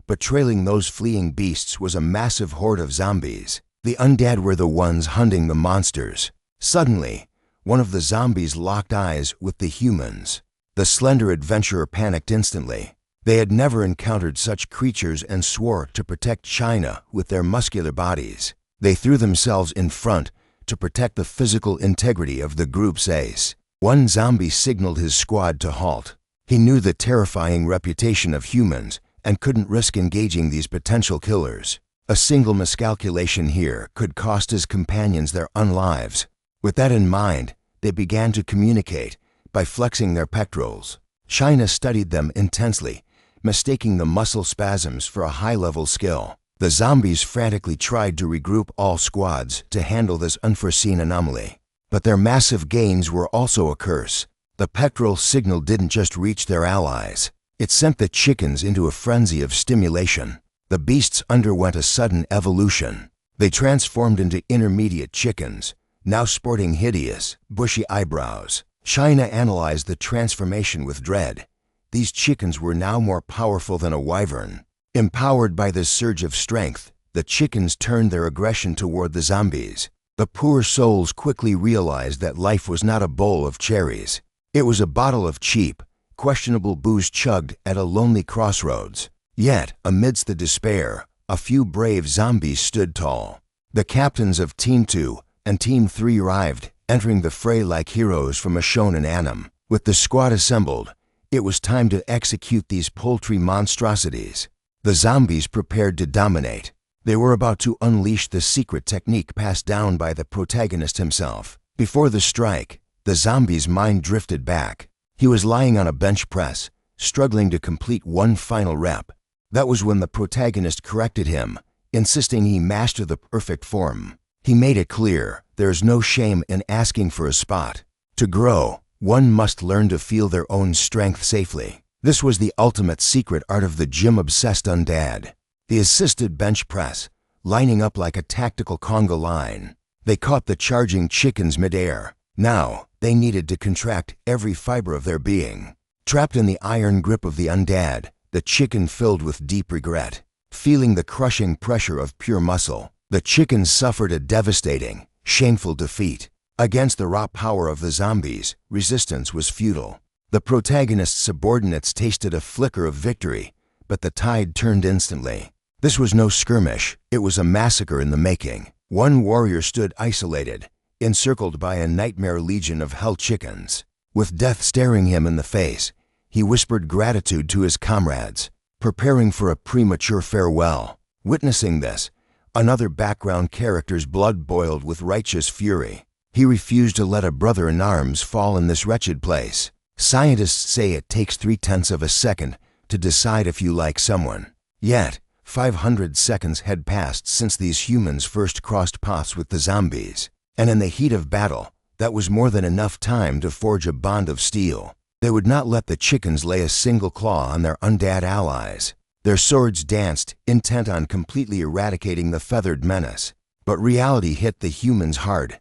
but trailing those fleeing beasts was a massive horde of zombies. The undead were the ones hunting the monsters. Suddenly, one of the zombies locked eyes with the humans. The slender adventurer panicked instantly. They had never encountered such creatures and swore to protect China with their muscular bodies. They threw themselves in front to protect the physical integrity of the group's ace. One zombie signaled his squad to halt. He knew the terrifying reputation of humans and couldn't risk engaging these potential killers. A single miscalculation here could cost his companions their unlives. With that in mind, they began to communicate by flexing their pectorals. China studied them intensely, mistaking the muscle spasms for a high-level skill. The zombies frantically tried to regroup all squads to handle this unforeseen anomaly. But their massive gains were also a curse. The pectoral signal didn't just reach their allies. It sent the chickens into a frenzy of stimulation. The beasts underwent a sudden evolution. They transformed into intermediate chickens, now sporting hideous, bushy eyebrows. China analyzed the transformation with dread. These chickens were now more powerful than a wyvern. Empowered by this surge of strength, the chickens turned their aggression toward the zombies. The poor souls quickly realized that life was not a bowl of cherries. It was a bottle of cheap, questionable booze chugged at a lonely crossroads. Yet, amidst the despair, a few brave zombies stood tall. The captains of Team 2 and Team 3 arrived, entering the fray like heroes from a shonen anime. With the squad assembled, it was time to execute these poultry monstrosities. The zombies prepared to dominate. They were about to unleash the secret technique passed down by the protagonist himself. Before the strike, the zombie's mind drifted back. He was lying on a bench press, struggling to complete one final rep. That was when the protagonist corrected him, insisting he master the perfect form. He made it clear there's no shame in asking for a spot. To grow, one must learn to feel their own strength safely. This was the ultimate secret art of the gym-obsessed undad. The assisted bench press, lining up like a tactical conga line. They caught the charging chickens midair. Now, they needed to contract every fiber of their being. Trapped in the iron grip of the undad, the chicken filled with deep regret. Feeling the crushing pressure of pure muscle, the chickens suffered a devastating, shameful defeat. Against the raw power of the zombies, resistance was futile. The protagonist's subordinates tasted a flicker of victory, but the tide turned instantly. This was no skirmish, it was a massacre in the making. One warrior stood isolated, encircled by a nightmare legion of hell chickens. With death staring him in the face, he whispered gratitude to his comrades, preparing for a premature farewell. Witnessing this, another background character's blood boiled with righteous fury. He refused to let a brother-in-arms fall in this wretched place. Scientists say it takes 0.3 of a second to decide if you like someone. Yet, 500 seconds had passed since these humans first crossed paths with the zombies. And in the heat of battle, that was more than enough time to forge a bond of steel. They would not let the chickens lay a single claw on their undad allies. Their swords danced, intent on completely eradicating the feathered menace. But reality hit the humans hard.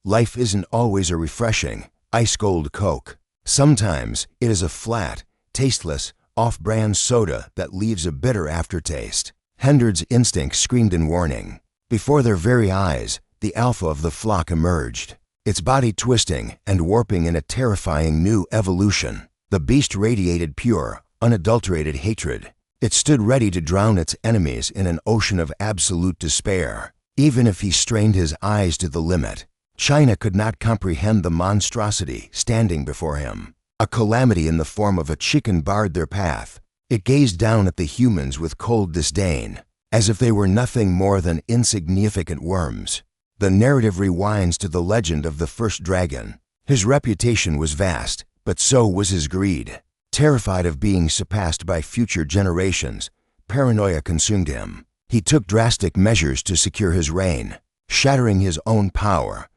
Life isn't always a refreshing, ice-cold Coke. Sometimes it is a flat, tasteless, off-brand soda that leaves a bitter aftertaste. Hendard's instinct screamed in warning. Before their very eyes, the alpha of the flock emerged, its body twisting and warping in a terrifying new evolution. The beast radiated pure, unadulterated hatred. It stood ready to drown its enemies in an ocean of absolute despair, even if he strained his eyes to the limit. China could not comprehend the monstrosity standing before him. A calamity in the form of a chicken barred their path. It gazed down at the humans with cold disdain, as if they were nothing more than insignificant worms. The narrative rewinds to the legend of the first dragon. His reputation was vast, but so was his greed. Terrified of being surpassed by future generations, paranoia consumed him. He took drastic measures to secure his reign. Shattering his own power,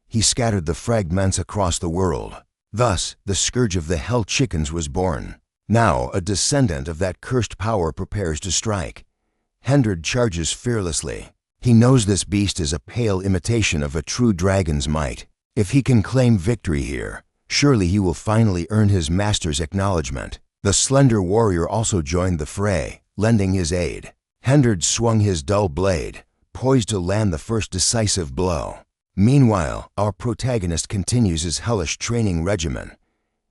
he scattered the fragments across the world. Thus, the scourge of the hell chickens was born. Now, a descendant of that cursed power prepares to strike. Hendard charges fearlessly. He knows this beast is a pale imitation of a true dragon's might. If he can claim victory here, surely he will finally earn his master's acknowledgement. The slender warrior also joined the fray, lending his aid. Hendard swung his dull blade, poised to land the first decisive blow. Meanwhile, our protagonist continues his hellish training regimen.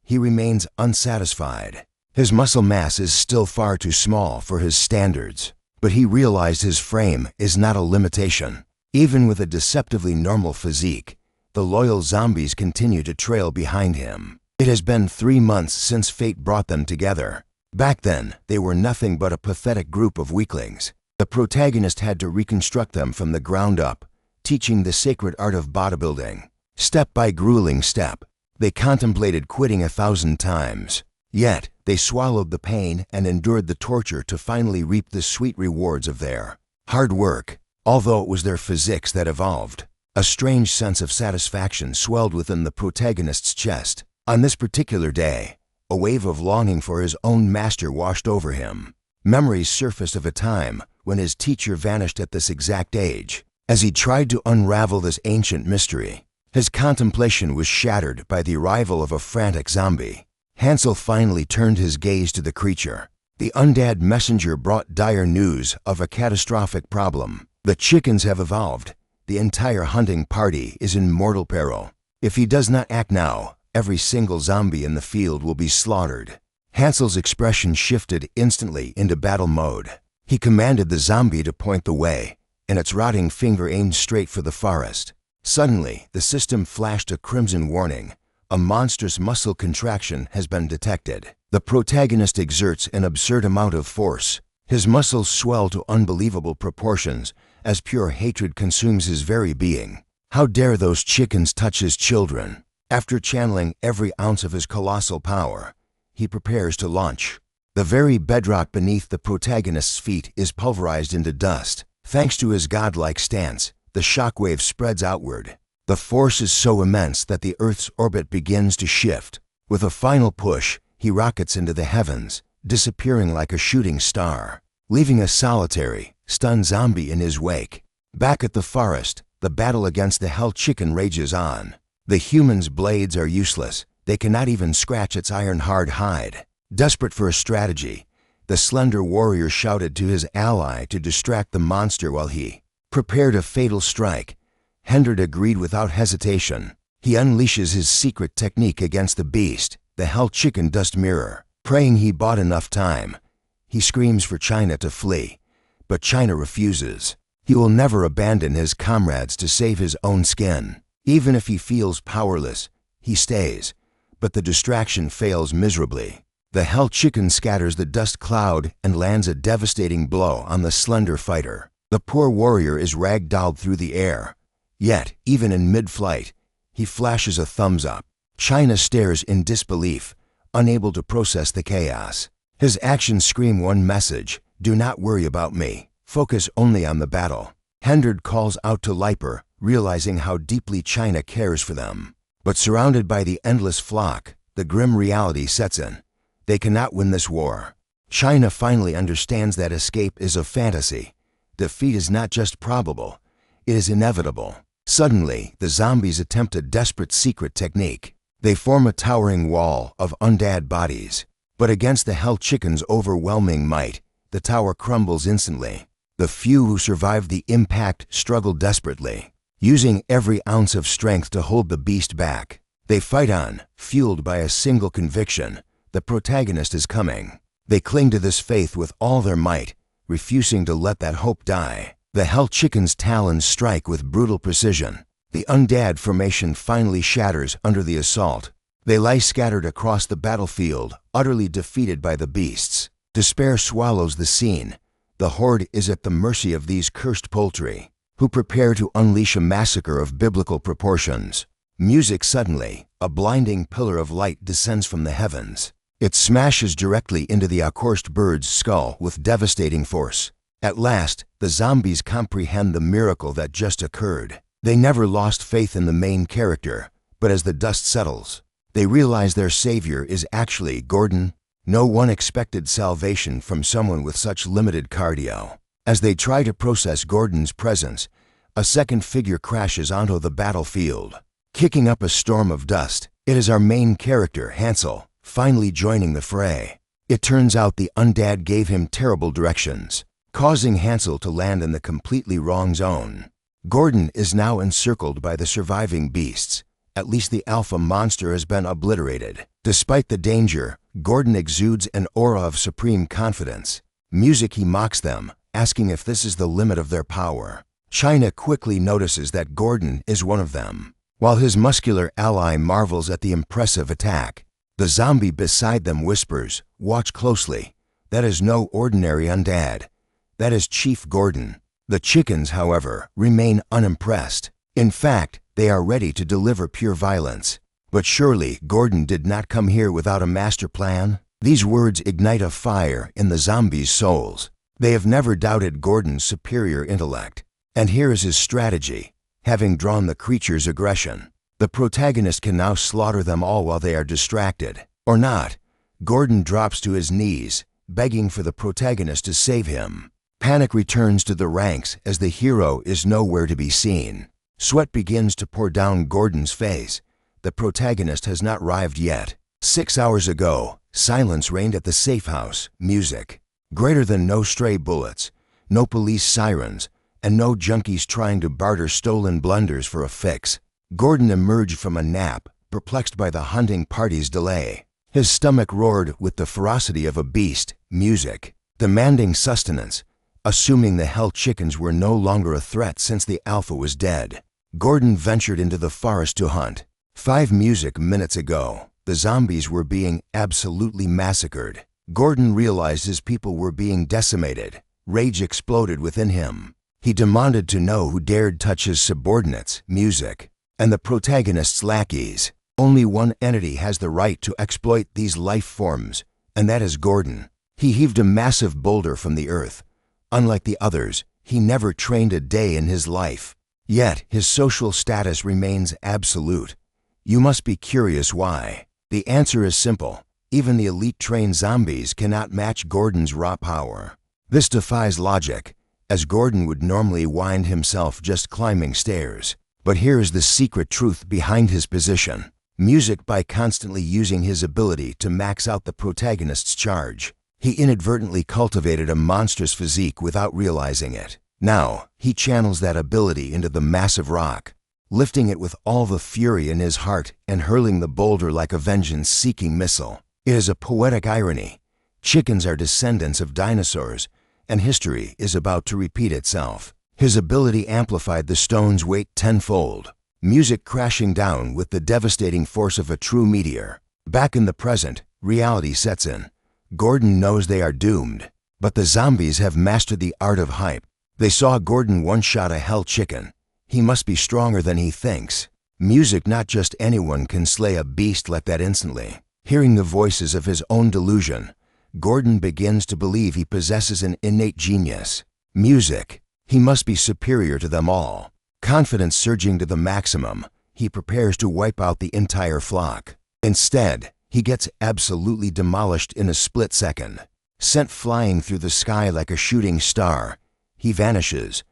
He remains unsatisfied. His muscle mass is still far too small for his standards, but he realized his frame is not a limitation. Even with a deceptively normal physique, the loyal zombies continue to trail behind him. It has been 3 months since fate brought them together. Back then, they were nothing but a pathetic group of weaklings. The protagonist had to reconstruct them from the ground up, teaching the sacred art of bodybuilding. Step by grueling step, they contemplated quitting 1,000 times. Yet, they swallowed the pain and endured the torture to finally reap the sweet rewards of their hard work. Although it was their physiques that evolved, a strange sense of satisfaction swelled within the protagonist's chest. On this particular day, a wave of longing for his own master washed over him. Memories surfaced of a time when his teacher vanished at this exact age, As he tried to unravel this ancient mystery, his contemplation was shattered by the arrival of a frantic zombie. Hansel finally turned his gaze to the creature. The undead messenger brought dire news of a catastrophic problem. The chickens have evolved. The entire hunting party is in mortal peril. If he does not act now, every single zombie in the field will be slaughtered. Hansel's expression shifted instantly into battle mode. He commanded the zombie to point the way, and its rotting finger aimed straight for the forest. Suddenly, the system flashed a crimson warning. A monstrous muscle contraction has been detected. The protagonist exerts an absurd amount of force. His muscles swell to unbelievable proportions as pure hatred consumes his very being. How dare those chickens touch his children? After channeling every ounce of his colossal power, he prepares to launch. The very bedrock beneath the protagonist's feet is pulverized into dust. Thanks to his godlike stance, the shockwave spreads outward. The force is so immense that the Earth's orbit begins to shift. With a final push, he rockets into the heavens, disappearing like a shooting star, leaving a solitary, stunned zombie in his wake. Back at the forest, the battle against the hell chicken rages on. The human's blades are useless. They cannot even scratch its iron-hard hide. Desperate for a strategy, the slender warrior shouted to his ally to distract the monster while he prepared a fatal strike. Hendred agreed without hesitation. He unleashes his secret technique against the beast, the hell chicken dust mirror. Praying he bought enough time, he screams for China to flee, but China refuses. He will never abandon his comrades to save his own skin. Even if he feels powerless, he stays, but the distraction fails miserably. The hell chicken scatters the dust cloud and lands a devastating blow on the slender fighter. The poor warrior is ragdolled through the air. Yet, even in mid-flight, he flashes a thumbs up. China stares in disbelief, unable to process the chaos. His actions scream one message: do not worry about me. Focus only on the battle. Hendred calls out to Liper, realizing how deeply China cares for them. But surrounded by the endless flock, the grim reality sets in. They cannot win this war. China finally understands that escape is a fantasy. Defeat is not just probable, it is inevitable. Suddenly, the zombies attempt a desperate secret technique. They form a towering wall of undead bodies. But against the hell chicken's overwhelming might, the tower crumbles instantly. The few who survive the impact struggle desperately, using every ounce of strength to hold the beast back. They fight on, fueled by a single conviction: the protagonist is coming. They cling to this faith with all their might, refusing to let that hope die. The hell chicken's talons strike with brutal precision. The undead formation finally shatters under the assault. They lie scattered across the battlefield, utterly defeated by the beasts. Despair swallows the scene. The horde is at the mercy of these cursed poultry, who prepare to unleash a massacre of biblical proportions. Music suddenly, a blinding pillar of light descends from the heavens. It smashes directly into the accursed bird's skull with devastating force. At last, the zombies comprehend the miracle that just occurred. They never lost faith in the main character, but as the dust settles, they realize their savior is actually Gordon. No one expected salvation from someone with such limited cardio. As they try to process Gordon's presence, a second figure crashes onto the battlefield. Kicking up a storm of dust, it is our main character, Hansel, finally joining the fray. It turns out the undead gave him terrible directions, causing Hansel to land in the completely wrong zone. Gordon is now encircled by the surviving beasts. At least the alpha monster has been obliterated. Despite the danger, Gordon exudes an aura of supreme confidence. Music he mocks them, asking if this is the limit of their power. China quickly notices that Gordon is one of them. While his muscular ally marvels at the impressive attack, the zombie beside them whispers, "Watch closely. That is no ordinary undead. That is Chief Gordon." The chickens, however, remain unimpressed. In fact, they are ready to deliver pure violence. But surely Gordon did not come here without a master plan? These words ignite a fire in the zombies' souls. They have never doubted Gordon's superior intellect. And here is his strategy. Having drawn the creature's aggression, the protagonist can now slaughter them all while they are distracted. Or not. Gordon drops to his knees, begging for the protagonist to save him. Panic returns to the ranks as the hero is nowhere to be seen. Sweat begins to pour down Gordon's face. The protagonist has not arrived yet. 6 hours ago, silence reigned at the safe house. Music. Greater than no stray bullets, no police sirens, and no junkies trying to barter stolen blunders for a fix. Gordon emerged from a nap, perplexed by the hunting party's delay. His stomach roared with the ferocity of a beast. Music. Demanding sustenance. Assuming the hell chickens were no longer a threat since the alpha was dead, Gordon ventured into the forest to hunt. 5 minutes ago, the zombies were being absolutely massacred. Gordon realized his people were being decimated. Rage exploded within him. He demanded to know who dared touch his subordinates, music, and the protagonist's lackeys. Only one entity has the right to exploit these life forms, and that is Gordon. He heaved a massive boulder from the earth. Unlike the others, he never trained a day in his life. Yet, his social status remains absolute. You must be curious why. The answer is simple. Even the elite-trained zombies cannot match Gordon's raw power. This defies logic, as Gordon would normally wind himself just climbing stairs. But here is the secret truth behind his position. Music by constantly using his ability to max out the protagonist's charge. He inadvertently cultivated a monstrous physique without realizing it. Now, he channels that ability into the massive rock, lifting it with all the fury in his heart and hurling the boulder like a vengeance-seeking missile. It is a poetic irony. Chickens are descendants of dinosaurs, and history is about to repeat itself. His ability amplified the stone's weight tenfold, music crashing down with the devastating force of a true meteor. Back in the present, reality sets in. Gordon knows they are doomed, but the zombies have mastered the art of hype. They saw Gordon one-shot a hell chicken. He must be stronger than he thinks. Music, not just anyone can slay a beast like that instantly. Hearing the voices of his own delusion, Gordon begins to believe he possesses an innate genius. Music. He must be superior to them all. Confidence surging to the maximum, he prepares to wipe out the entire flock. Instead, he gets absolutely demolished in a split second. Sent flying through the sky like a shooting star, he vanishes.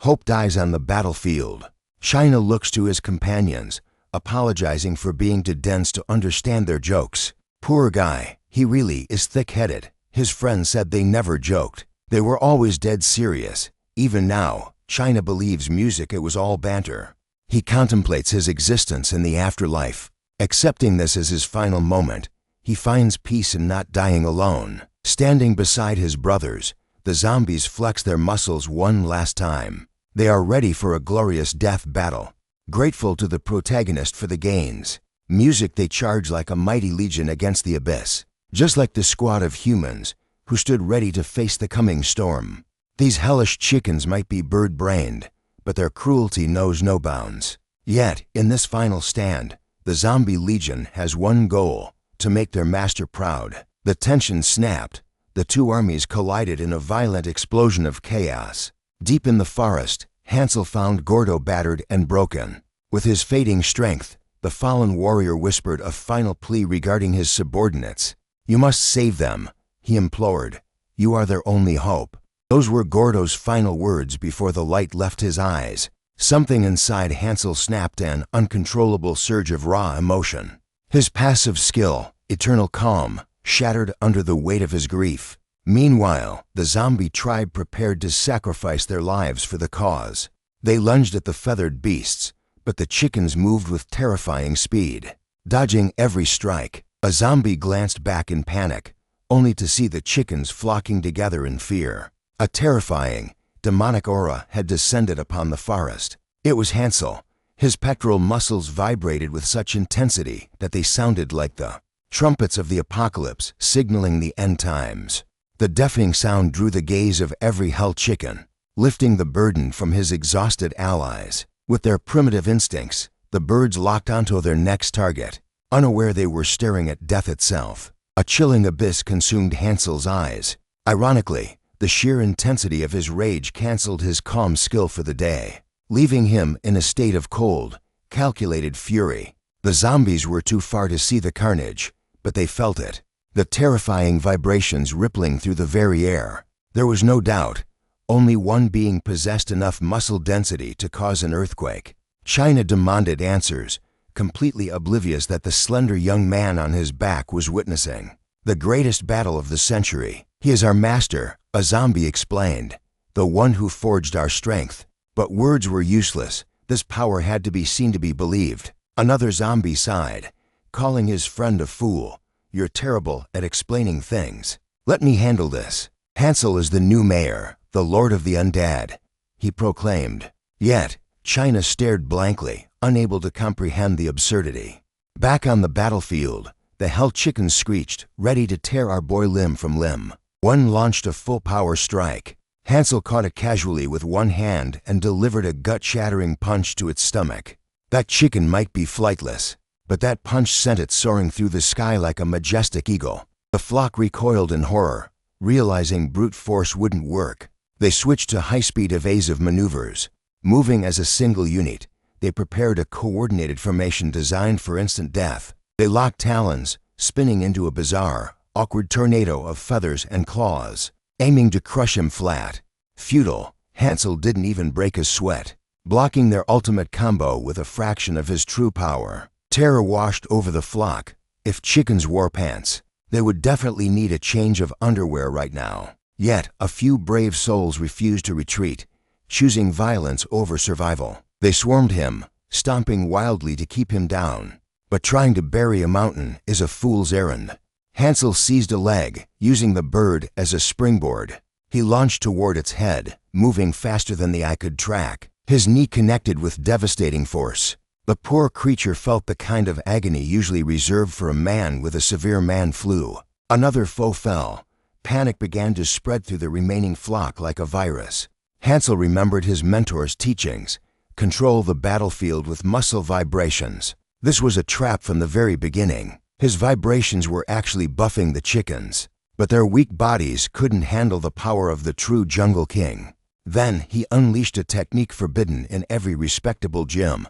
Hope dies on the battlefield. China looks to his companions, apologizing for being too dense to understand their jokes. Poor guy, he really is thick-headed. His friends said they never joked. They were always dead serious. Even now, China believes music it was all banter. He contemplates his existence in the afterlife. Accepting this as his final moment, he finds peace in not dying alone. Standing beside his brothers, the zombies flex their muscles one last time. They are ready for a glorious death battle. Grateful to the protagonist for the gains, music they charge like a mighty legion against the abyss, just like the squad of humans who stood ready to face the coming storm. These hellish chickens might be bird-brained, but their cruelty knows no bounds. Yet, in this final stand, the zombie legion has one goal: to make their master proud. The tension snapped. The two armies collided in a violent explosion of chaos. Deep in the forest, Hansel found Gordo battered and broken. With his fading strength, the fallen warrior whispered a final plea regarding his subordinates. "You must save them," he implored. "You are their only hope." Those were Gordo's final words before the light left his eyes. Something inside Hansel snapped, an uncontrollable surge of raw emotion. His passive skill, eternal calm, shattered under the weight of his grief. Meanwhile, the zombie tribe prepared to sacrifice their lives for the cause. They lunged at the feathered beasts, but the chickens moved with terrifying speed. Dodging every strike, a zombie glanced back in panic, only to see the chickens flocking together in fear. A terrifying, demonic aura had descended upon the forest. It was Hansel. His pectoral muscles vibrated with such intensity that they sounded like the trumpets of the apocalypse, signaling the end times. The deafening sound drew the gaze of every hell chicken, lifting the burden from his exhausted allies. With their primitive instincts, the birds locked onto their next target, unaware they were staring at death itself. A chilling abyss consumed Hansel's eyes. Ironically, the sheer intensity of his rage canceled his calm skill for the day, leaving him in a state of cold, calculated fury. The zombies were too far to see the carnage, but they felt it, the terrifying vibrations rippling through the very air. There was no doubt. Only one being possessed enough muscle density to cause an earthquake. China demanded answers, completely oblivious that the slender young man on his back was witnessing the greatest battle of the century. He is our master, a zombie explained, the one who forged our strength. But words were useless. This power had to be seen to be believed. Another zombie sighed, calling his friend a fool. You're terrible at explaining things. Let me handle this. Hansel is the new mayor, the lord of the undead, he proclaimed. Yet, China stared blankly, unable to comprehend the absurdity. Back on the battlefield, the hell chickens screeched, ready to tear our boy limb from limb. One launched a full-power strike. Hansel caught it casually with one hand and delivered a gut-shattering punch to its stomach. That chicken might be flightless, but that punch sent it soaring through the sky like a majestic eagle. The flock recoiled in horror, realizing brute force wouldn't work. They switched to high-speed evasive maneuvers. Moving as a single unit, they prepared a coordinated formation designed for instant death. They locked talons, spinning into a bizarre, awkward tornado of feathers and claws, aiming to crush him flat. Futile. Hansel didn't even break a sweat, blocking their ultimate combo with a fraction of his true power. Terror washed over the flock. If chickens wore pants, they would definitely need a change of underwear right now. Yet, a few brave souls refused to retreat, choosing violence over survival. They swarmed him, stomping wildly to keep him down. But trying to bury a mountain is a fool's errand. Hansel seized a leg, using the bird as a springboard. He launched toward its head, moving faster than the eye could track. His knee connected with devastating force. The poor creature felt the kind of agony usually reserved for a man with a severe man flu. Another foe fell. Panic began to spread through the remaining flock like a virus. Hansel remembered his mentor's teachings. Control the battlefield with muscle vibrations. This was a trap from the very beginning. His vibrations were actually buffing the chickens, but their weak bodies couldn't handle the power of the true jungle king. Then he unleashed a technique forbidden in every respectable gym.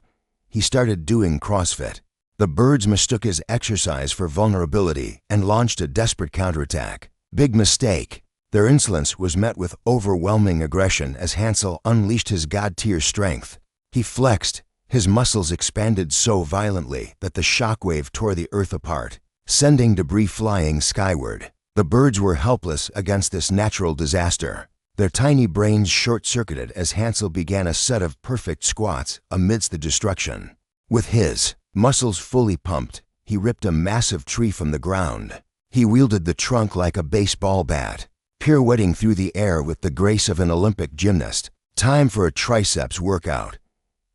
He started doing CrossFit. The birds mistook his exercise for vulnerability and launched a desperate counterattack. Big mistake. Their insolence was met with overwhelming aggression as Hansel unleashed his god-tier strength. He flexed. His muscles expanded so violently that the shockwave tore the earth apart, sending debris flying skyward. The birds were helpless against this natural disaster. Their tiny brains short-circuited as Hansel began a set of perfect squats amidst the destruction. With his muscles fully pumped, he ripped a massive tree from the ground. He wielded the trunk like a baseball bat, pirouetting through the air with the grace of an Olympic gymnast. Time for a triceps workout.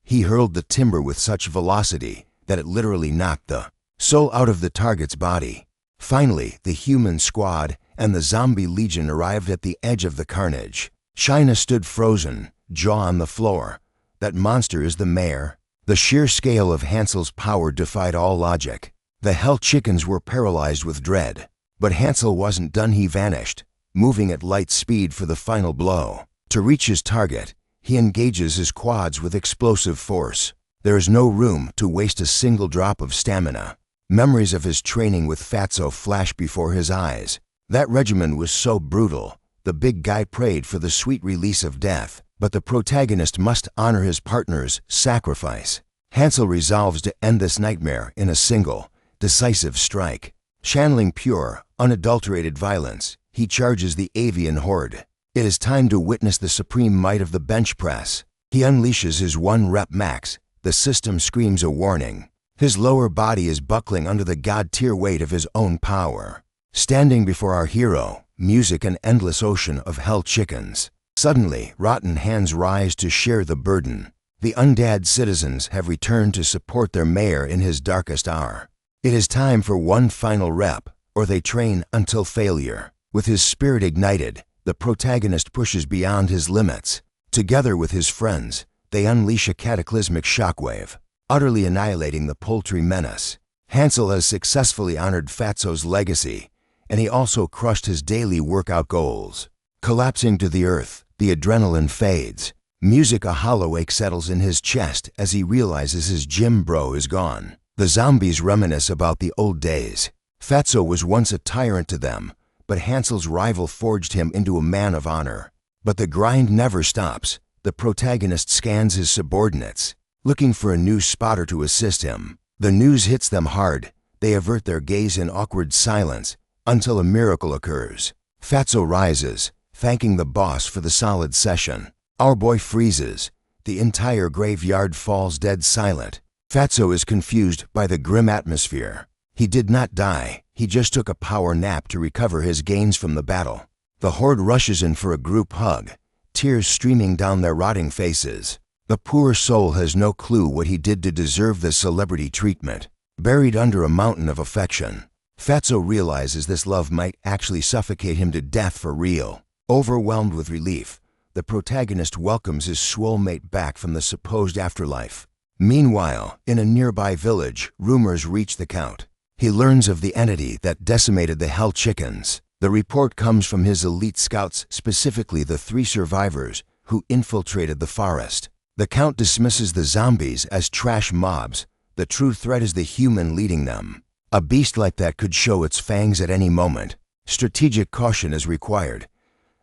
He hurled the timber with such velocity that it literally knocked the soul out of the target's body. Finally, the human squad and the zombie legion arrived at the edge of the carnage. China stood frozen, jaw on the floor. That monster is the mayor. The sheer scale of Hansel's power defied all logic. The hell chickens were paralyzed with dread. But Hansel wasn't done. He vanished, moving at light speed for the final blow. To reach his target, he engages his quads with explosive force. There is no room to waste a single drop of stamina. Memories of his training with Fatso flash before his eyes. That regimen was so brutal. The big guy prayed for the sweet release of death, but the protagonist must honor his partner's sacrifice. Hansel resolves to end this nightmare in a single, decisive strike. Channeling pure, unadulterated violence, he charges the avian horde. It is time to witness the supreme might of the bench press. He unleashes his 1-rep max. The system screams a warning. His lower body is buckling under the god-tier weight of his own power. Standing before our hero, music an endless ocean of hell chickens. Suddenly, rotten hands rise to share the burden. The undead citizens have returned to support their mayor in his darkest hour. It is time for one final rep, or they train until failure. With his spirit ignited, the protagonist pushes beyond his limits. Together with his friends, they unleash a cataclysmic shockwave, utterly annihilating the poultry menace. Hansel has successfully honored Fatso's legacy, and he also crushed his daily workout goals. Collapsing to the earth, the adrenaline fades. Music a hollow ache settles in his chest as he realizes his gym bro is gone. The zombies reminisce about the old days. Fatso was once a tyrant to them, but Hansel's rival forged him into a man of honor. But the grind never stops. The protagonist scans his subordinates, looking for a new spotter to assist him. The news hits them hard. They avert their gaze in awkward silence until a miracle occurs. Fatso rises, thanking the boss for the solid session. Our boy freezes. The entire graveyard falls dead silent. Fatso is confused by the grim atmosphere. He did not die. He just took a power nap to recover his gains from the battle. The horde rushes in for a group hug, tears streaming down their rotting faces. The poor soul has no clue what he did to deserve this celebrity treatment. Buried under a mountain of affection, Fatso realizes this love might actually suffocate him to death for real. Overwhelmed with relief, the protagonist welcomes his swole mate back from the supposed afterlife. Meanwhile, in a nearby village, rumors reach the Count. He learns of the entity that decimated the Hell Chickens. The report comes from his elite scouts, specifically the 3 survivors who infiltrated the forest. The Count dismisses the zombies as trash mobs. The true threat is the human leading them. A beast like that could show its fangs at any moment. Strategic caution is required.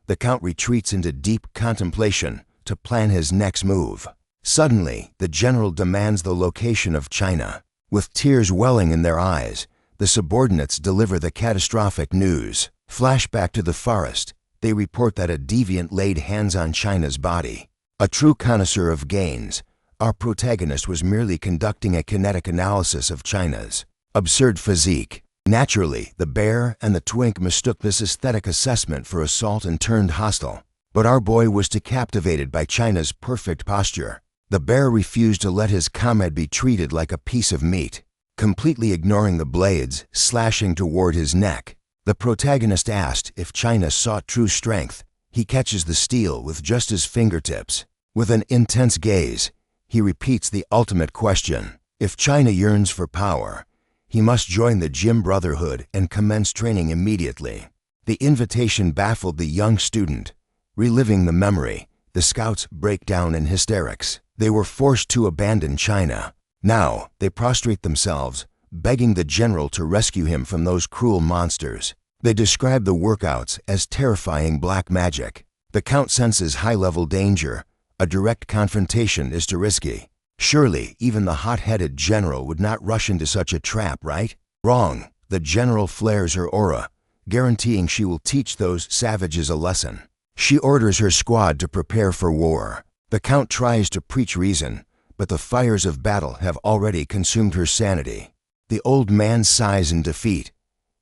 The Count retreats into deep contemplation to plan his next move. Suddenly, the general demands the location of China. With tears welling in their eyes, the subordinates deliver the catastrophic news. Flashback to the forest. They report that a deviant laid hands on China's body. A true connoisseur of gains, our protagonist was merely conducting a kinetic analysis of China's absurd physique. Naturally, the bear and the twink mistook this aesthetic assessment for assault and turned hostile. But our boy was too captivated by China's perfect posture. The bear refused to let his comrade be treated like a piece of meat, completely ignoring the blades slashing toward his neck. The protagonist asked if China sought true strength. He catches the steel with just his fingertips. With an intense gaze, he repeats the ultimate question. If China yearns for power, he must join the Gym Brotherhood and commence training immediately. The invitation baffled the young student. Reliving the memory, the scouts break down in hysterics. They were forced to abandon China. Now, they prostrate themselves, begging the general to rescue him from those cruel monsters. They describe the workouts as terrifying black magic. The Count senses high-level danger. A direct confrontation is too risky. Surely, even the hot-headed general would not rush into such a trap, right? Wrong. The general flares her aura, guaranteeing she will teach those savages a lesson. She orders her squad to prepare for war. The Count tries to preach reason, but the fires of battle have already consumed her sanity. The old man sighs in defeat.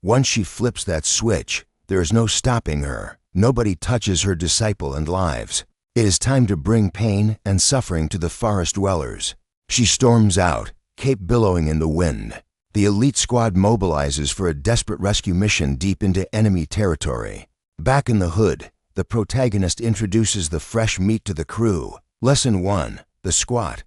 Once she flips that switch, there is no stopping her. Nobody touches her disciple and lives. It is time to bring pain and suffering to the forest dwellers. She storms out, cape billowing in the wind. The elite squad mobilizes for a desperate rescue mission deep into enemy territory. Back in the hood, the protagonist introduces the fresh meat to the crew. Lesson 1. The squat.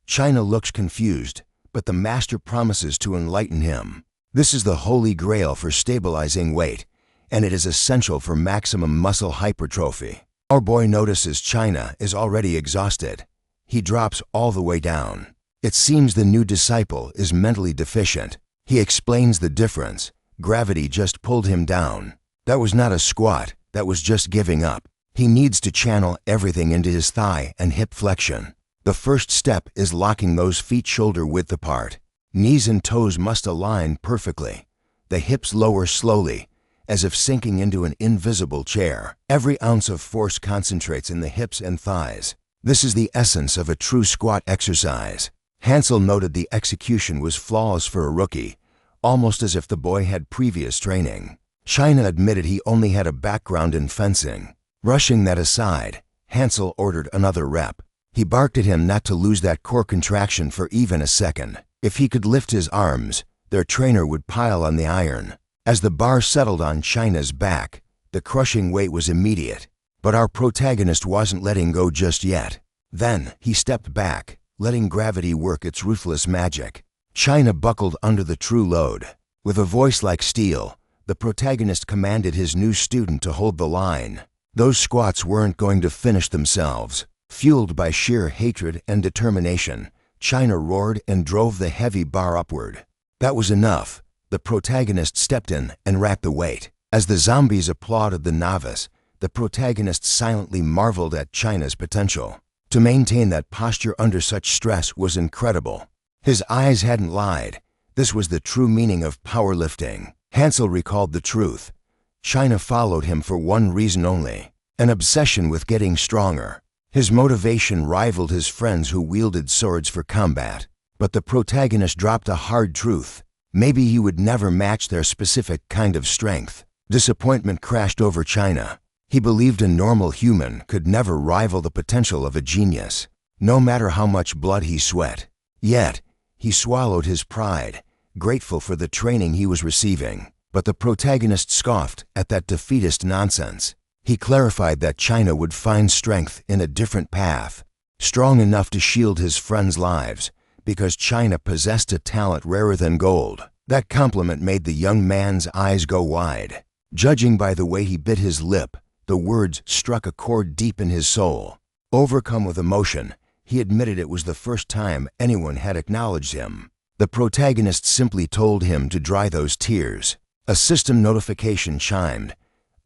China looks confused, but the master promises to enlighten him. This is the holy grail for stabilizing weight, and it is essential for maximum muscle hypertrophy. Our boy notices China is already exhausted. He drops all the way down. It seems the new disciple is mentally deficient. He explains the difference. Gravity just pulled him down. That was not a squat, that was just giving up. He needs to channel everything into his thigh and hip flexion. The first step is locking those feet shoulder width apart. Knees and toes must align perfectly. The hips lower slowly, as if sinking into an invisible chair. Every ounce of force concentrates in the hips and thighs. This is the essence of a true squat exercise. Hansel noted the execution was flawless for a rookie, almost as if the boy had previous training. China admitted he only had a background in fencing. Brushing that aside, Hansel ordered another rep. He barked at him not to lose that core contraction for even a second. If he could lift his arms, their trainer would pile on the iron. As the bar settled on China's back, the crushing weight was immediate. But our protagonist wasn't letting go just yet. Then he stepped back, letting gravity work its ruthless magic. China buckled under the true load. With a voice like steel, the protagonist commanded his new student to hold the line. Those squats weren't going to finish themselves. Fueled by sheer hatred and determination, China roared and drove the heavy bar upward. That was enough. The protagonist stepped in and racked the weight. As the zombies applauded the novice, the protagonist silently marveled at China's potential. To maintain that posture under such stress was incredible. His eyes hadn't lied. This was the true meaning of powerlifting. Hansel recalled the truth. China followed him for one reason only: an obsession with getting stronger. His motivation rivaled his friends who wielded swords for combat. But the protagonist dropped a hard truth. Maybe he would never match their specific kind of strength. Disappointment crashed over China. He believed a normal human could never rival the potential of a genius, no matter how much blood he sweat. Yet, he swallowed his pride, grateful for the training he was receiving. But the protagonist scoffed at that defeatist nonsense. He clarified that China would find strength in a different path, strong enough to shield his friends' lives, because China possessed a talent rarer than gold. That compliment made the young man's eyes go wide. Judging by the way he bit his lip, the words struck a chord deep in his soul. Overcome with emotion, he admitted it was the first time anyone had acknowledged him. The protagonist simply told him to dry those tears. A system notification chimed.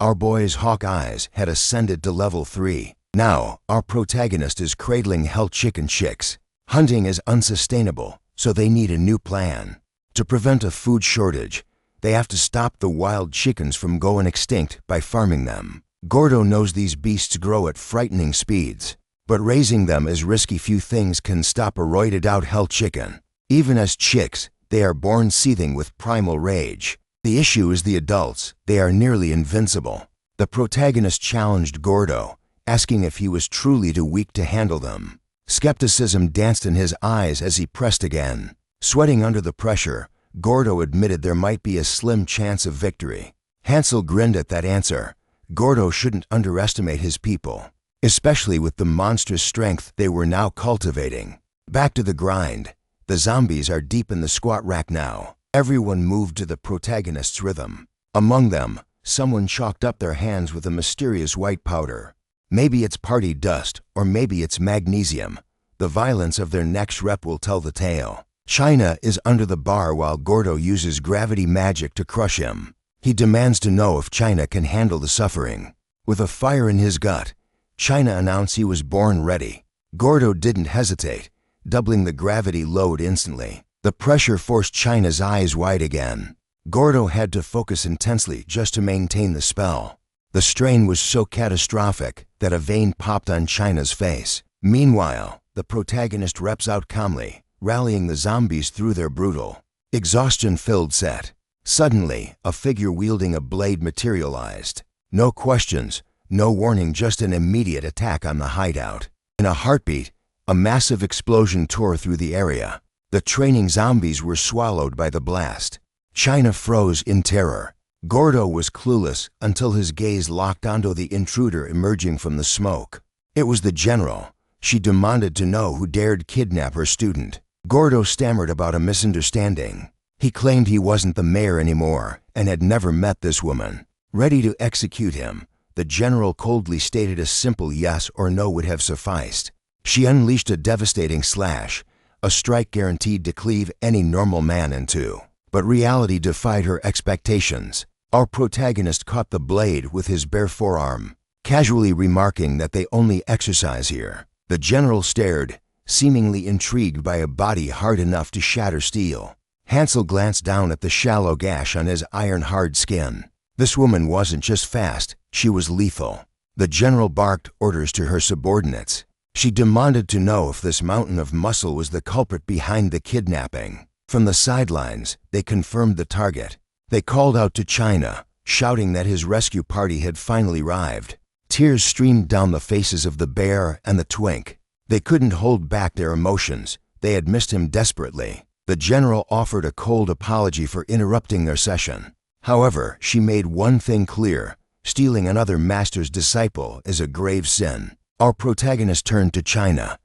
Our boy's hawk eyes had ascended to level 3. Now, our protagonist is cradling hell chicken chicks. Hunting is unsustainable, so they need a new plan. To prevent a food shortage, they have to stop the wild chickens from going extinct by farming them. Gordo knows these beasts grow at frightening speeds, but raising them is risky. Few things can stop a roided-out hell chicken. Even as chicks, they are born seething with primal rage. The issue is the adults. They are nearly invincible. The protagonist challenged Gordo, asking if he was truly too weak to handle them. Skepticism danced in his eyes as he pressed again. Sweating under the pressure, Gordo admitted there might be a slim chance of victory. Hansel grinned at that answer. Gordo shouldn't underestimate his people, especially with the monstrous strength they were now cultivating. Back to the grind. The zombies are deep in the squat rack now. Everyone moved to the protagonist's rhythm. Among them, someone chalked up their hands with a mysterious white powder. Maybe it's party dust, or maybe it's magnesium. The violence of their next rep will tell the tale. China is under the bar while Gordo uses gravity magic to crush him. He demands to know if China can handle the suffering. With a fire in his gut, China announced he was born ready. Gordo didn't hesitate, doubling the gravity load instantly. The pressure forced China's eyes wide again. Gordo had to focus intensely just to maintain the spell. The strain was so catastrophic that a vein popped on China's face. Meanwhile, the protagonist reps out calmly, rallying the zombies through their brutal, exhaustion-filled set. Suddenly, a figure wielding a blade materialized. No questions, no warning, just an immediate attack on the hideout. In a heartbeat, a massive explosion tore through the area. The training zombies were swallowed by the blast. China froze in terror. Gordo was clueless until his gaze locked onto the intruder emerging from the smoke. It was the general. She demanded to know who dared kidnap her student. Gordo stammered about a misunderstanding. He claimed he wasn't the mayor anymore and had never met this woman. Ready to execute him, the general coldly stated a simple yes or no would have sufficed. She unleashed a devastating slash, a strike guaranteed to cleave any normal man in two. But reality defied her expectations. Our protagonist caught the blade with his bare forearm, casually remarking that they only exercise here. The general stared, seemingly intrigued by a body hard enough to shatter steel. Hansel glanced down at the shallow gash on his iron-hard skin. This woman wasn't just fast, she was lethal. The general barked orders to her subordinates. She demanded to know if this mountain of muscle was the culprit behind the kidnapping. From the sidelines, they confirmed the target. They called out to China, shouting that his rescue party had finally arrived. Tears streamed down the faces of the bear and the twink. They couldn't hold back their emotions. They had missed him desperately. The general offered a cold apology for interrupting their session. However, she made one thing clear: stealing another master's disciple is a grave sin. Our protagonist turned to China.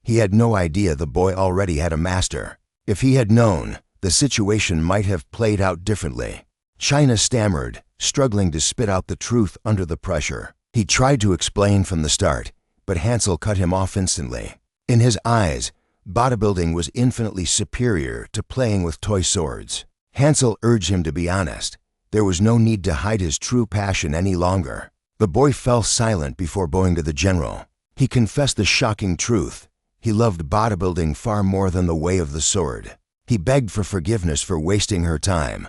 He had no idea the boy already had a master. If he had known, the situation might have played out differently. China stammered, struggling to spit out the truth under the pressure. He tried to explain from the start, but Hansel cut him off instantly. In his eyes, bodybuilding was infinitely superior to playing with toy swords. Hansel urged him to be honest. There was no need to hide his true passion any longer. The boy fell silent before bowing to the general. He confessed the shocking truth. He loved bodybuilding far more than the way of the sword. He begged for forgiveness for wasting her time.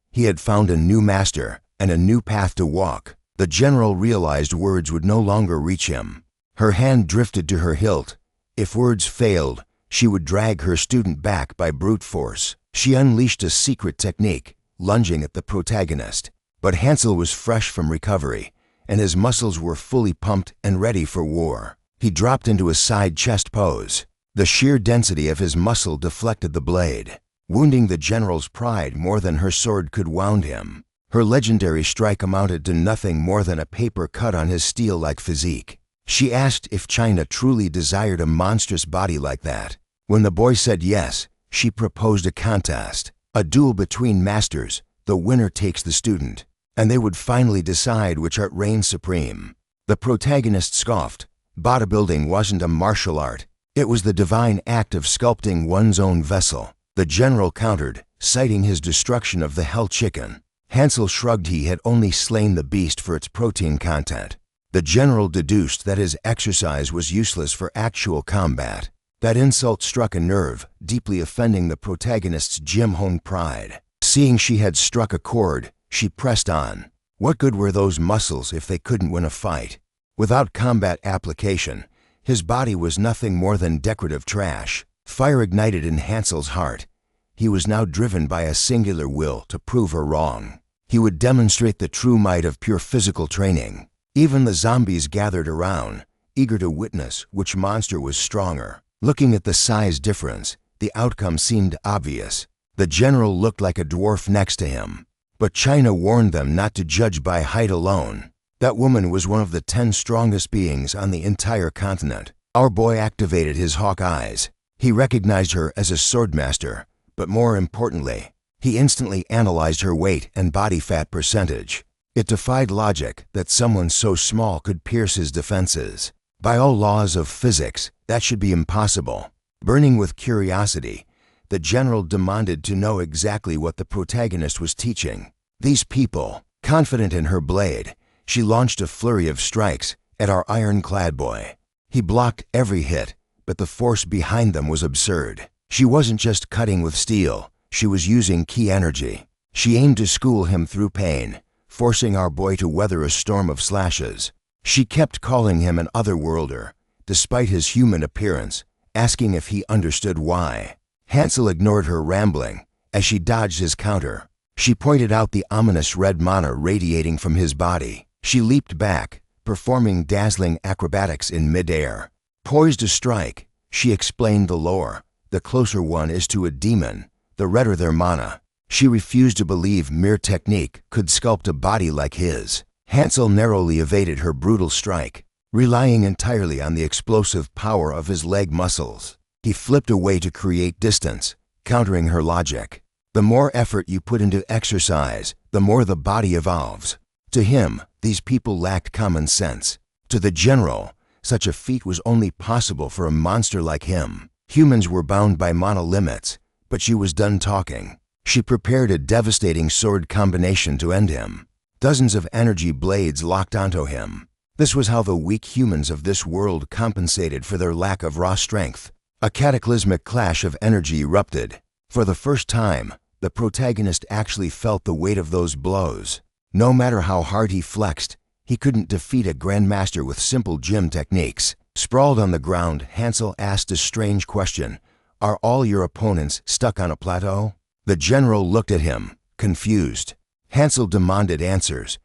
He had found a new master and a new path to walk. The general realized words would no longer reach him. Her hand drifted to her hilt. If words failed, she would drag her student back by brute force. She unleashed a secret technique, lunging at the protagonist. But Hansel was fresh from recovery, and his muscles were fully pumped and ready for war. He dropped into a side chest pose. The sheer density of his muscle deflected the blade, wounding the general's pride more than her sword could wound him. Her legendary strike amounted to nothing more than a paper cut on his steel-like physique. She asked if China truly desired a monstrous body like that. When the boy said yes, she proposed a contest, a duel between masters. The winner takes the student, and they would finally decide which art reigned supreme. The protagonist scoffed. Bodybuilding wasn't a martial art. It was the divine act of sculpting one's own vessel. The general countered, citing his destruction of the hell chicken. Hansel shrugged. He had only slain the beast for its protein content. The general deduced that his exercise was useless for actual combat. That insult struck a nerve, deeply offending the protagonist's gym-honed pride. Seeing she had struck a chord, she pressed on. What good were those muscles if they couldn't win a fight? Without combat application, his body was nothing more than decorative trash. Fire ignited in Hansel's heart. He was now driven by a singular will to prove her wrong. He would demonstrate the true might of pure physical training. Even the zombies gathered around, eager to witness which monster was stronger. Looking at the size difference, the outcome seemed obvious. The general looked like a dwarf next to him. But China warned them not to judge by height alone. That woman was one of the 10 strongest beings on the entire continent. Our boy activated his hawk eyes. He recognized her as a swordmaster, but more importantly, he instantly analyzed her weight and body fat percentage. It defied logic that someone so small could pierce his defenses. By all laws of physics, that should be impossible. Burning with curiosity, the general demanded to know exactly what the protagonist was teaching. These people, confident in her blade, she launched a flurry of strikes at our ironclad boy. He blocked every hit, but the force behind them was absurd. She wasn't just cutting with steel, she was using key energy. She aimed to school him through pain, forcing our boy to weather a storm of slashes. She kept calling him an otherworlder, despite his human appearance, asking if he understood why. Hansel ignored her rambling as she dodged his counter. She pointed out the ominous red mana radiating from his body. She leaped back, performing dazzling acrobatics in midair. Poised to strike, she explained the lore. The closer one is to a demon, the redder their mana. She refused to believe mere technique could sculpt a body like his. Hansel narrowly evaded her brutal strike, relying entirely on the explosive power of his leg muscles. He flipped away to create distance, countering her logic. The more effort you put into exercise, the more the body evolves. To him, these people lacked common sense. To the general, such a feat was only possible for a monster like him. Humans were bound by mana limits, but she was done talking. She prepared a devastating sword combination to end him. Dozens of energy blades locked onto him. This was how the weak humans of this world compensated for their lack of raw strength. A cataclysmic clash of energy erupted. For the first time, the protagonist actually felt the weight of those blows. No matter how hard he flexed, he couldn't defeat a grandmaster with simple gym techniques. Sprawled on the ground, Hansel asked a strange question. Are all your opponents stuck on a plateau? The general looked at him, confused. Hansel demanded answers.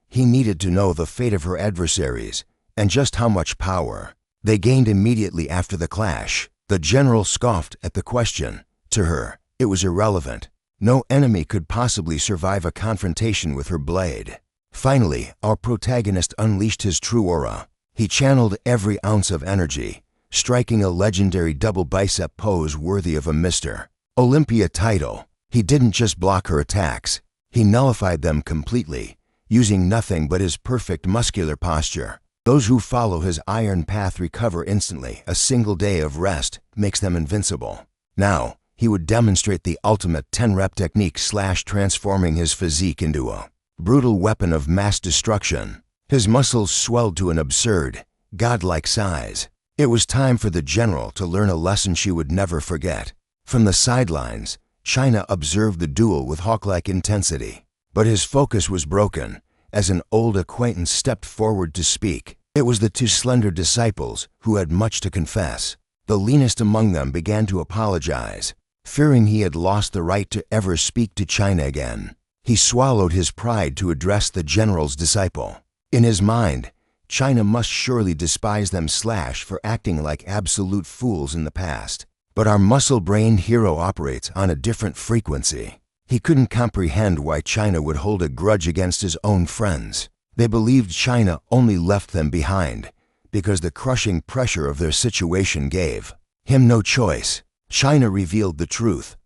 He needed to know the fate of her adversaries and just how much power they gained immediately after the clash. The general scoffed at the question. To her, it was irrelevant. No enemy could possibly survive a confrontation with her blade. Finally, our protagonist unleashed his true aura. He channeled every ounce of energy, striking a legendary double bicep pose worthy of a Mr. Olympia title. He didn't just block her attacks, he nullified them completely, using nothing but his perfect muscular posture. Those who follow his iron path recover instantly. A single day of rest makes them invincible. Now, he would demonstrate the ultimate 10-rep technique, transforming his physique into a brutal weapon of mass destruction. His muscles swelled to an absurd, godlike size. It was time for the general to learn a lesson she would never forget. From the sidelines, China observed the duel with hawk-like intensity. But his focus was broken as an old acquaintance stepped forward to speak. It was the two slender disciples who had much to confess. The leanest among them began to apologize, fearing he had lost the right to ever speak to China again. He swallowed his pride to address the general's disciple. In his mind, China must surely despise them for acting like absolute fools in the past. But our muscle-brained hero operates on a different frequency. He couldn't comprehend why China would hold a grudge against his own friends. They believed China only left them behind because the crushing pressure of their situation gave him no choice. China revealed the truth.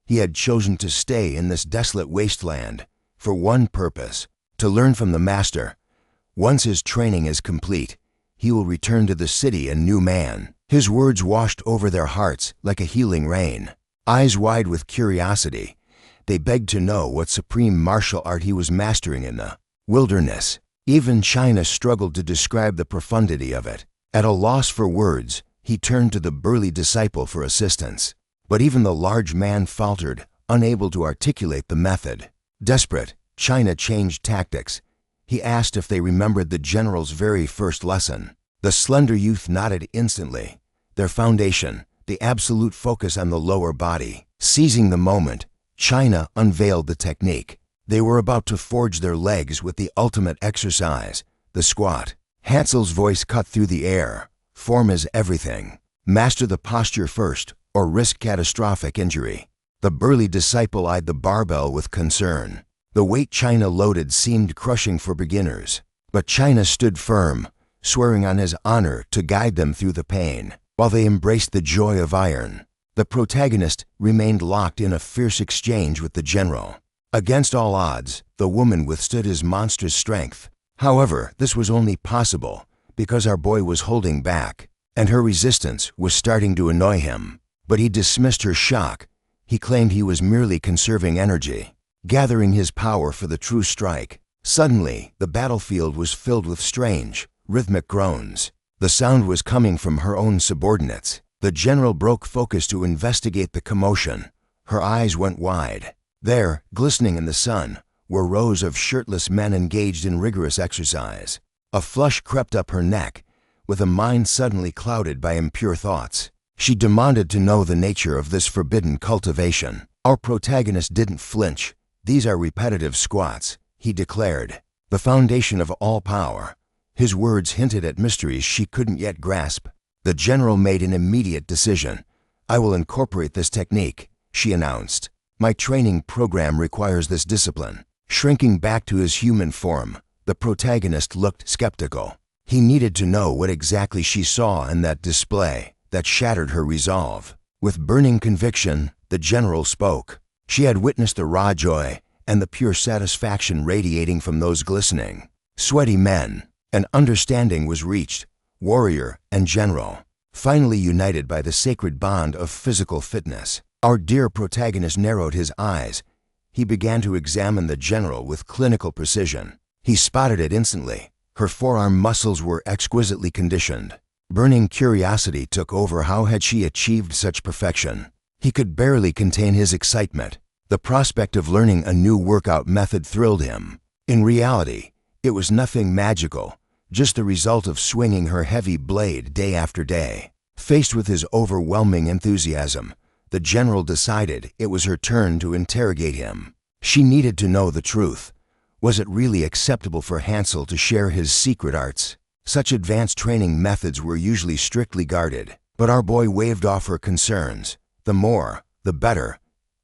He had chosen to stay in this desolate wasteland for one purpose: to learn from the master. Once his training is complete, he will return to the city a new man. His words washed over their hearts like a healing rain. Eyes wide with curiosity, they begged to know what supreme martial art he was mastering in the wilderness. Even China struggled to describe the profundity of it. At a loss for words, he turned to the burly disciple for assistance. But even the large man faltered, unable to articulate the method. Desperate, China changed tactics. He asked if they remembered the general's very first lesson. The slender youth nodded instantly. Their foundation, the absolute focus on the lower body. Seizing the moment, China unveiled the technique. They were about to forge their legs with the ultimate exercise, the squat. Hansel's voice cut through the air. Form is everything. Master the posture first, or risk catastrophic injury. The burly disciple eyed the barbell with concern. The weight China loaded seemed crushing for beginners. But China stood firm, swearing on his honor to guide them through the pain, while they embraced the joy of iron. The protagonist remained locked in a fierce exchange with the general. Against all odds, the woman withstood his monstrous strength. However, this was only possible because our boy was holding back, and her resistance was starting to annoy him. But he dismissed her shock. He claimed he was merely conserving energy, gathering his power for the true strike. Suddenly, the battlefield was filled with strange, rhythmic groans. The sound was coming from her own subordinates. The general broke focus to investigate the commotion. Her eyes went wide. There, glistening in the sun, were rows of shirtless men engaged in rigorous exercise. A flush crept up her neck, with a mind suddenly clouded by impure thoughts. She demanded to know the nature of this forbidden cultivation. Our protagonist didn't flinch. "These are repetitive squats," he declared, "the foundation of all power." His words hinted at mysteries she couldn't yet grasp. The general made an immediate decision. "I will incorporate this technique," she announced. "My training program requires this discipline." Shrinking back to his human form, the protagonist looked skeptical. He needed to know what exactly she saw in that display that shattered her resolve. With burning conviction, the general spoke. She had witnessed the raw joy and the pure satisfaction radiating from those glistening, sweaty men. An understanding was reached. Warrior and general, finally united by the sacred bond of physical fitness. Our dear protagonist narrowed his eyes. He began to examine the general with clinical precision. He spotted it instantly. Her forearm muscles were exquisitely conditioned. Burning curiosity took over. How had she achieved such perfection? He could barely contain his excitement. The prospect of learning a new workout method thrilled him. In reality, it was nothing magical, just the result of swinging her heavy blade day after day. Faced with his overwhelming enthusiasm, the general decided it was her turn to interrogate him. She needed to know the truth. Was it really acceptable for Hansel to share his secret arts? Such advanced training methods were usually strictly guarded, but our boy waved off her concerns. The more, the better.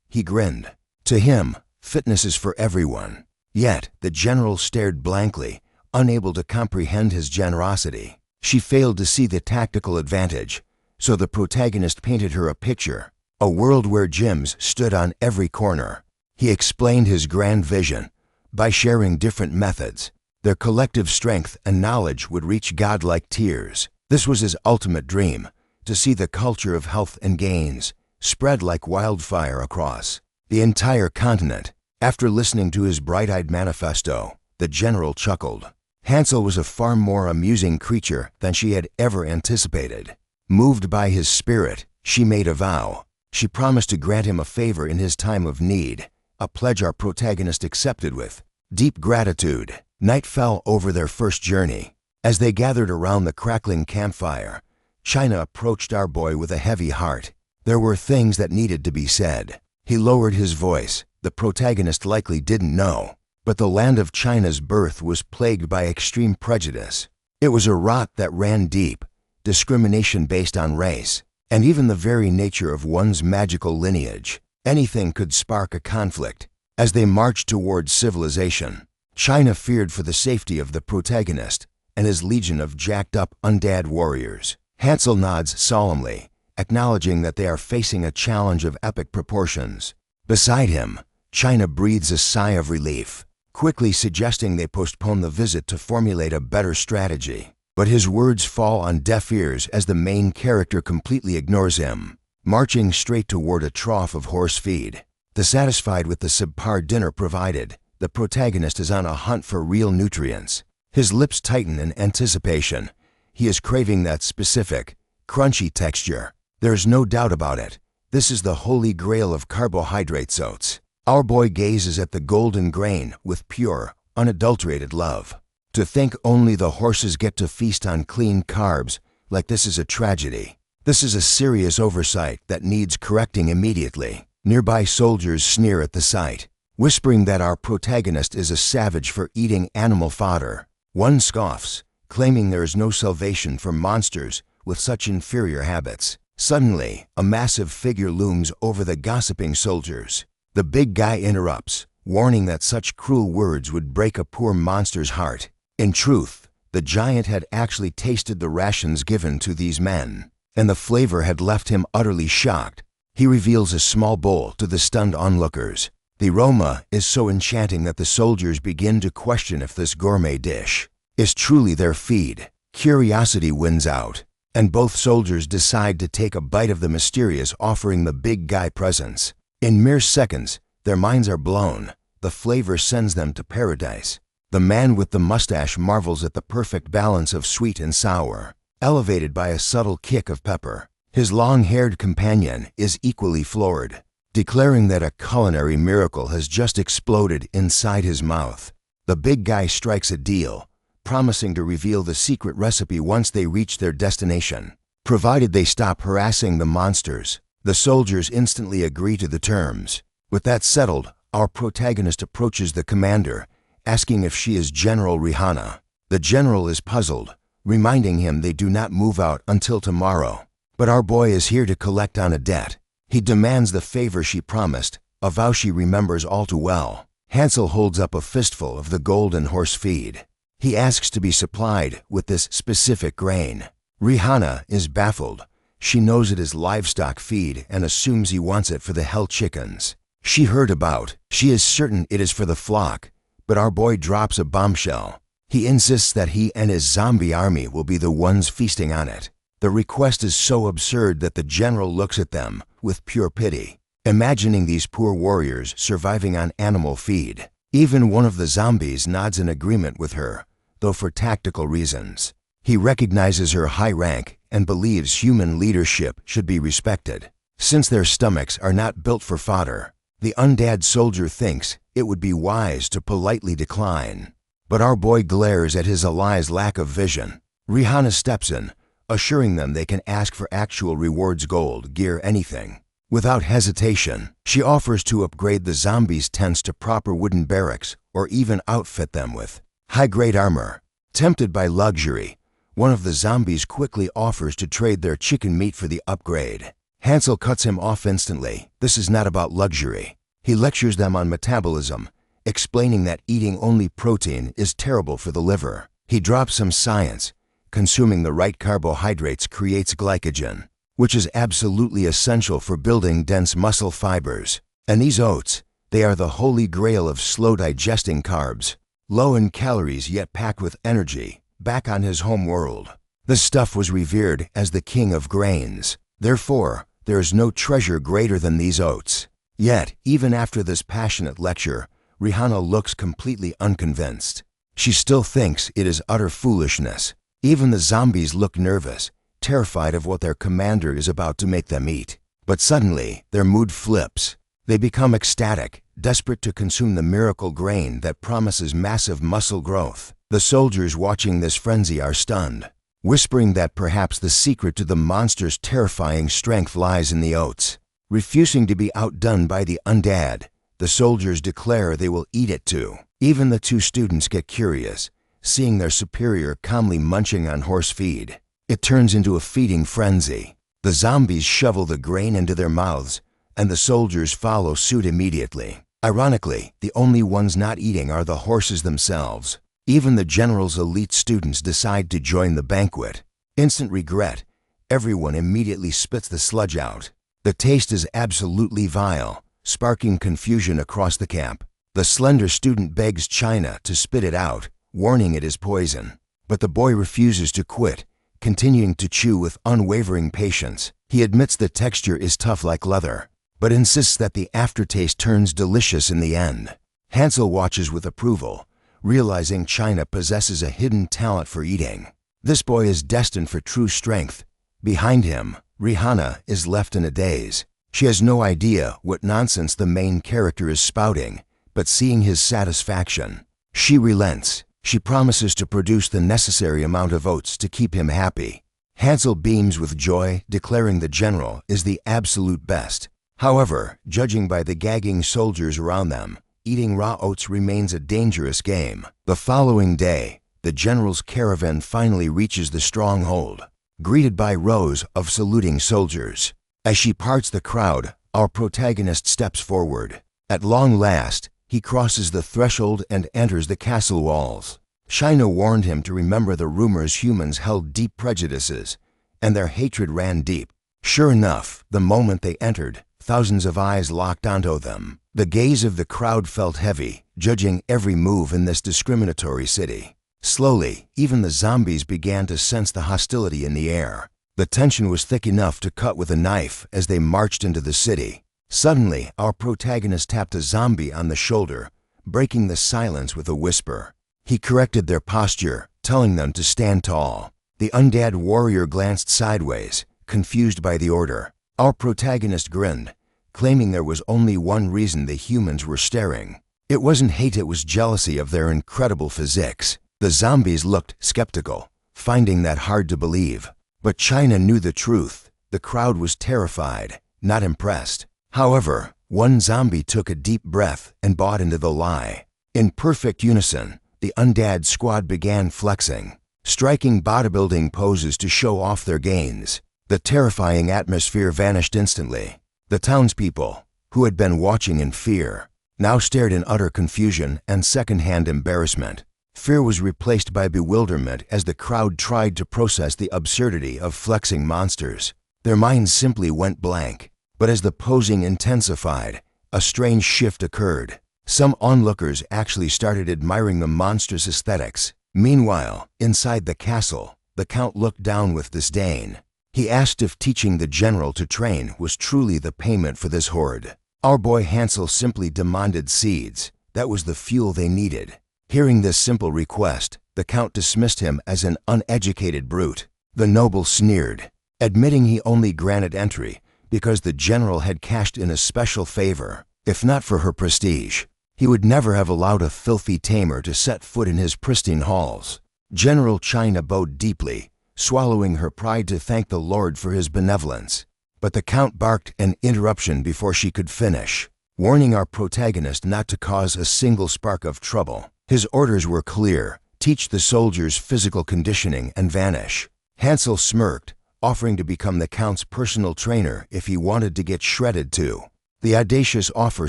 He grinned. To him, fitness is for everyone. Yet, the general stared blankly, unable to comprehend his generosity. She failed to see the tactical advantage, so the protagonist painted her a picture. A world where gyms stood on every corner. He explained his grand vision. By sharing different methods, their collective strength and knowledge would reach godlike tiers. This was his ultimate dream, to see the culture of health and gains spread like wildfire across the entire continent. After listening to his bright-eyed manifesto, the general chuckled. Hansel was a far more amusing creature than she had ever anticipated. Moved by his spirit, she made a vow. She promised to grant him a favor in his time of need, a pledge our protagonist accepted with deep gratitude. Night fell over their first journey. As they gathered around the crackling campfire, China approached our boy with a heavy heart. There were things that needed to be said. He lowered his voice. The protagonist likely didn't know, but the land of China's birth was plagued by extreme prejudice. It was a rot that ran deep, discrimination based on race, and even the very nature of one's magical lineage. Anything could spark a conflict. As they marched towards civilization, China feared for the safety of the protagonist and his legion of jacked-up undead warriors. Hansel nods solemnly, acknowledging that they are facing a challenge of epic proportions. Beside him, China breathes a sigh of relief, quickly suggesting they postpone the visit to formulate a better strategy. But his words fall on deaf ears as the main character completely ignores him, marching straight toward a trough of horse feed. Dissatisfied with the subpar dinner provided, the protagonist is on a hunt for real nutrients. His lips tighten in anticipation. He is craving that specific, crunchy texture. There's no doubt about it. This is the holy grail of carbohydrate oats. Our boy gazes at the golden grain with pure, unadulterated love. To think only the horses get to feast on clean carbs like this is a tragedy. This is a serious oversight that needs correcting immediately. Nearby soldiers sneer at the sight, whispering that our protagonist is a savage for eating animal fodder. One scoffs, claiming there is no salvation for monsters with such inferior habits. Suddenly, a massive figure looms over the gossiping soldiers. The big guy interrupts, warning that such cruel words would break a poor monster's heart. In truth, the giant had actually tasted the rations given to these men, and the flavor had left him utterly shocked. He reveals a small bowl to the stunned onlookers. The aroma is so enchanting that the soldiers begin to question if this gourmet dish is truly their feed. Curiosity wins out, and both soldiers decide to take a bite of the mysterious offering the big guy presents. In mere seconds, their minds are blown. The flavor sends them to paradise. The man with the mustache marvels at the perfect balance of sweet and sour, elevated by a subtle kick of pepper. His long-haired companion is equally floored, declaring that a culinary miracle has just exploded inside his mouth. The big guy strikes a deal, promising to reveal the secret recipe once they reach their destination, provided they stop harassing the monsters. The soldiers instantly agree to the terms. With that settled, our protagonist approaches the commander, asking if she is General Rihanna. The general is puzzled, reminding him they do not move out until tomorrow. But our boy is here to collect on a debt. He demands the favor she promised, a vow she remembers all too well. Hansel holds up a fistful of the golden horse feed. He asks to be supplied with this specific grain. Rihanna is baffled. She knows it is livestock feed and assumes he wants it for the hell chickens she heard about. She is certain it is for the flock, but our boy drops a bombshell. He insists that he and his zombie army will be the ones feasting on it. The request is so absurd that the general looks at them with pure pity, imagining these poor warriors surviving on animal feed. Even one of the zombies nods in agreement with her, though for tactical reasons. He recognizes her high rank and believes human leadership should be respected. Since their stomachs are not built for fodder, the undead soldier thinks it would be wise to politely decline. But our boy glares at his ally's lack of vision. Rihanna steps in, assuring them they can ask for actual rewards, gold, gear, anything. Without hesitation, she offers to upgrade the zombies' tents to proper wooden barracks or even outfit them with high-grade armor. Tempted by luxury, one of the zombies quickly offers to trade their chicken meat for the upgrade. Hansel cuts him off instantly. This is not about luxury. He lectures them on metabolism, explaining that eating only protein is terrible for the liver. He drops some science. Consuming the right carbohydrates creates glycogen, which is absolutely essential for building dense muscle fibers. And these oats, they are the holy grail of slow-digesting carbs, low in calories yet packed with energy. Back on his home world, the stuff was revered as the king of grains. Therefore, there is no treasure greater than these oats. Yet, even after this passionate lecture, Rihanna looks completely unconvinced. She still thinks it is utter foolishness. Even the zombies look nervous, terrified of what their commander is about to make them eat. But suddenly, their mood flips. They become ecstatic, desperate to consume the miracle grain that promises massive muscle growth. The soldiers watching this frenzy are stunned, whispering that perhaps the secret to the monster's terrifying strength lies in the oats. Refusing to be outdone by the undead, the soldiers declare they will eat it too. Even the two students get curious, seeing their superior calmly munching on horse feed. It turns into a feeding frenzy. The zombies shovel the grain into their mouths, and the soldiers follow suit immediately. Ironically, the only ones not eating are the horses themselves. Even the general's elite students decide to join the banquet. Instant regret. Everyone immediately spits the sludge out. The taste is absolutely vile, sparking confusion across the camp. The slender student begs China to spit it out, warning it is poison. But the boy refuses to quit, continuing to chew with unwavering patience. He admits the texture is tough like leather, but insists that the aftertaste turns delicious in the end. Hansel watches with approval, realizing China possesses a hidden talent for eating. This boy is destined for true strength. Behind him, Rihanna is left in a daze. She has no idea what nonsense the main character is spouting, but seeing his satisfaction, she relents. She promises to produce the necessary amount of oats to keep him happy. Hansel beams with joy, declaring the general is the absolute best. However, judging by the gagging soldiers around them, eating raw oats remains a dangerous game. The following day, the general's caravan finally reaches the stronghold, greeted by rows of saluting soldiers. As she parts the crowd, our protagonist steps forward. At long last, he crosses the threshold and enters the castle walls. China warned him to remember the rumors humans held deep prejudices, and their hatred ran deep. Sure enough, the moment they entered, thousands of eyes locked onto them. The gaze of the crowd felt heavy, judging every move in this discriminatory city. Slowly, even the zombies began to sense the hostility in the air. The tension was thick enough to cut with a knife as they marched into the city. Suddenly, our protagonist tapped a zombie on the shoulder, breaking the silence with a whisper. He corrected their posture, telling them to stand tall. The undead warrior glanced sideways, confused by the order. Our protagonist grinned, claiming there was only one reason the humans were staring. It wasn't hate, it was jealousy of their incredible physiques. The zombies looked skeptical, finding that hard to believe. But China knew the truth. The crowd was terrified, not impressed. However, one zombie took a deep breath and bought into the lie. In perfect unison, the undead squad began flexing, striking bodybuilding poses to show off their gains. The terrifying atmosphere vanished instantly. The townspeople, who had been watching in fear, now stared in utter confusion and second-hand embarrassment. Fear was replaced by bewilderment as the crowd tried to process the absurdity of flexing monsters. Their minds simply went blank. But as the posing intensified, a strange shift occurred. Some onlookers actually started admiring the monster's aesthetics. Meanwhile, inside the castle, the count looked down with disdain. He asked if teaching the general to train was truly the payment for this horde. Our boy Hansel simply demanded seeds. That was the fuel they needed. Hearing this simple request, the count dismissed him as an uneducated brute. The noble sneered, admitting he only granted entry because the general had cashed in a special favor. If not for her prestige, he would never have allowed a filthy tamer to set foot in his pristine halls. General China bowed deeply, swallowing her pride to thank the Lord for his benevolence. But the count barked an interruption before she could finish, warning our protagonist not to cause a single spark of trouble. His orders were clear: teach the soldiers physical conditioning and vanish. Hansel smirked, offering to become the count's personal trainer if he wanted to get shredded too. The audacious offer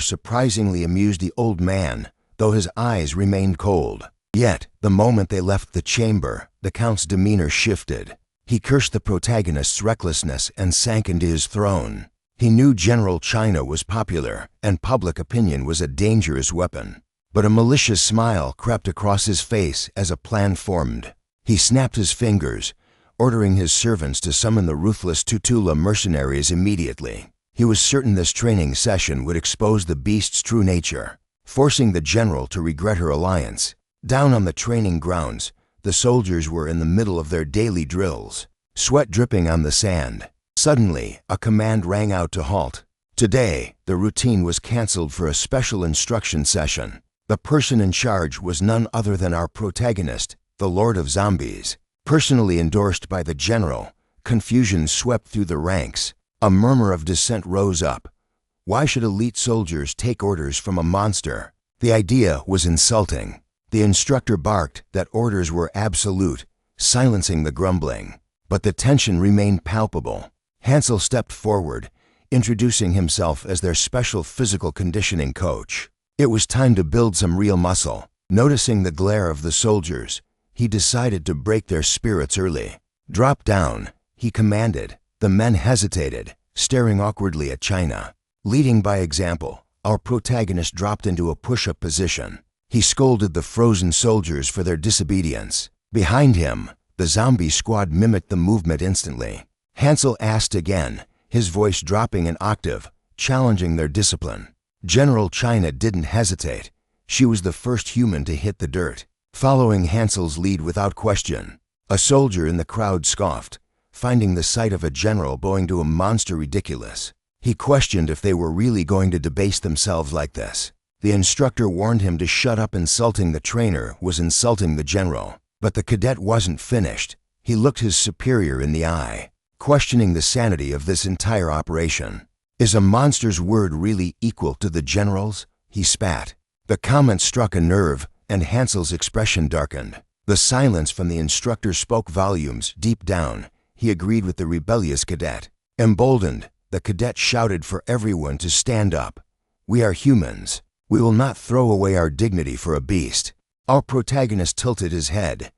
surprisingly amused the old man, though his eyes remained cold. Yet, the moment they left the chamber, the count's demeanor shifted. He cursed the protagonist's recklessness and sank into his throne. He knew General China was popular, and public opinion was a dangerous weapon. But a malicious smile crept across his face as a plan formed. He snapped his fingers, ordering his servants to summon the ruthless Tutula mercenaries immediately. He was certain this training session would expose the beast's true nature, forcing the general to regret her alliance. Down on the training grounds, the soldiers were in the middle of their daily drills, sweat dripping on the sand. Suddenly, a command rang out to halt. Today, the routine was cancelled for a special instruction session. The person in charge was none other than our protagonist, the Lord of Zombies. Personally endorsed by the general, confusion swept through the ranks. A murmur of dissent rose up. Why should elite soldiers take orders from a monster? The idea was insulting. The instructor barked that orders were absolute, silencing the grumbling. But the tension remained palpable. Hansel stepped forward, introducing himself as their special physical conditioning coach. It was time to build some real muscle. Noticing the glare of the soldiers, he decided to break their spirits early. "Drop down," he commanded. The men hesitated, staring awkwardly at China. Leading by example, our protagonist dropped into a push-up position. He scolded the frozen soldiers for their disobedience. Behind him, the zombie squad mimicked the movement instantly. Hansel asked again, his voice dropping an octave, challenging their discipline. General China didn't hesitate. She was the first human to hit the dirt, following Hansel's lead without question. A soldier in the crowd scoffed, finding the sight of a general bowing to a monster ridiculous. He questioned if they were really going to debase themselves like this. The instructor warned him to shut up. Insulting the trainer was insulting the general. But the cadet wasn't finished. He looked his superior in the eye, questioning the sanity of this entire operation. "Is a monster's word really equal to the general's?" he spat. The comment struck a nerve, and Hansel's expression darkened. The silence from the instructor spoke volumes. Deep down, he agreed with the rebellious cadet. Emboldened, the cadet shouted for everyone to stand up. "We are humans. We will not throw away our dignity for a beast." Our protagonist tilted his head,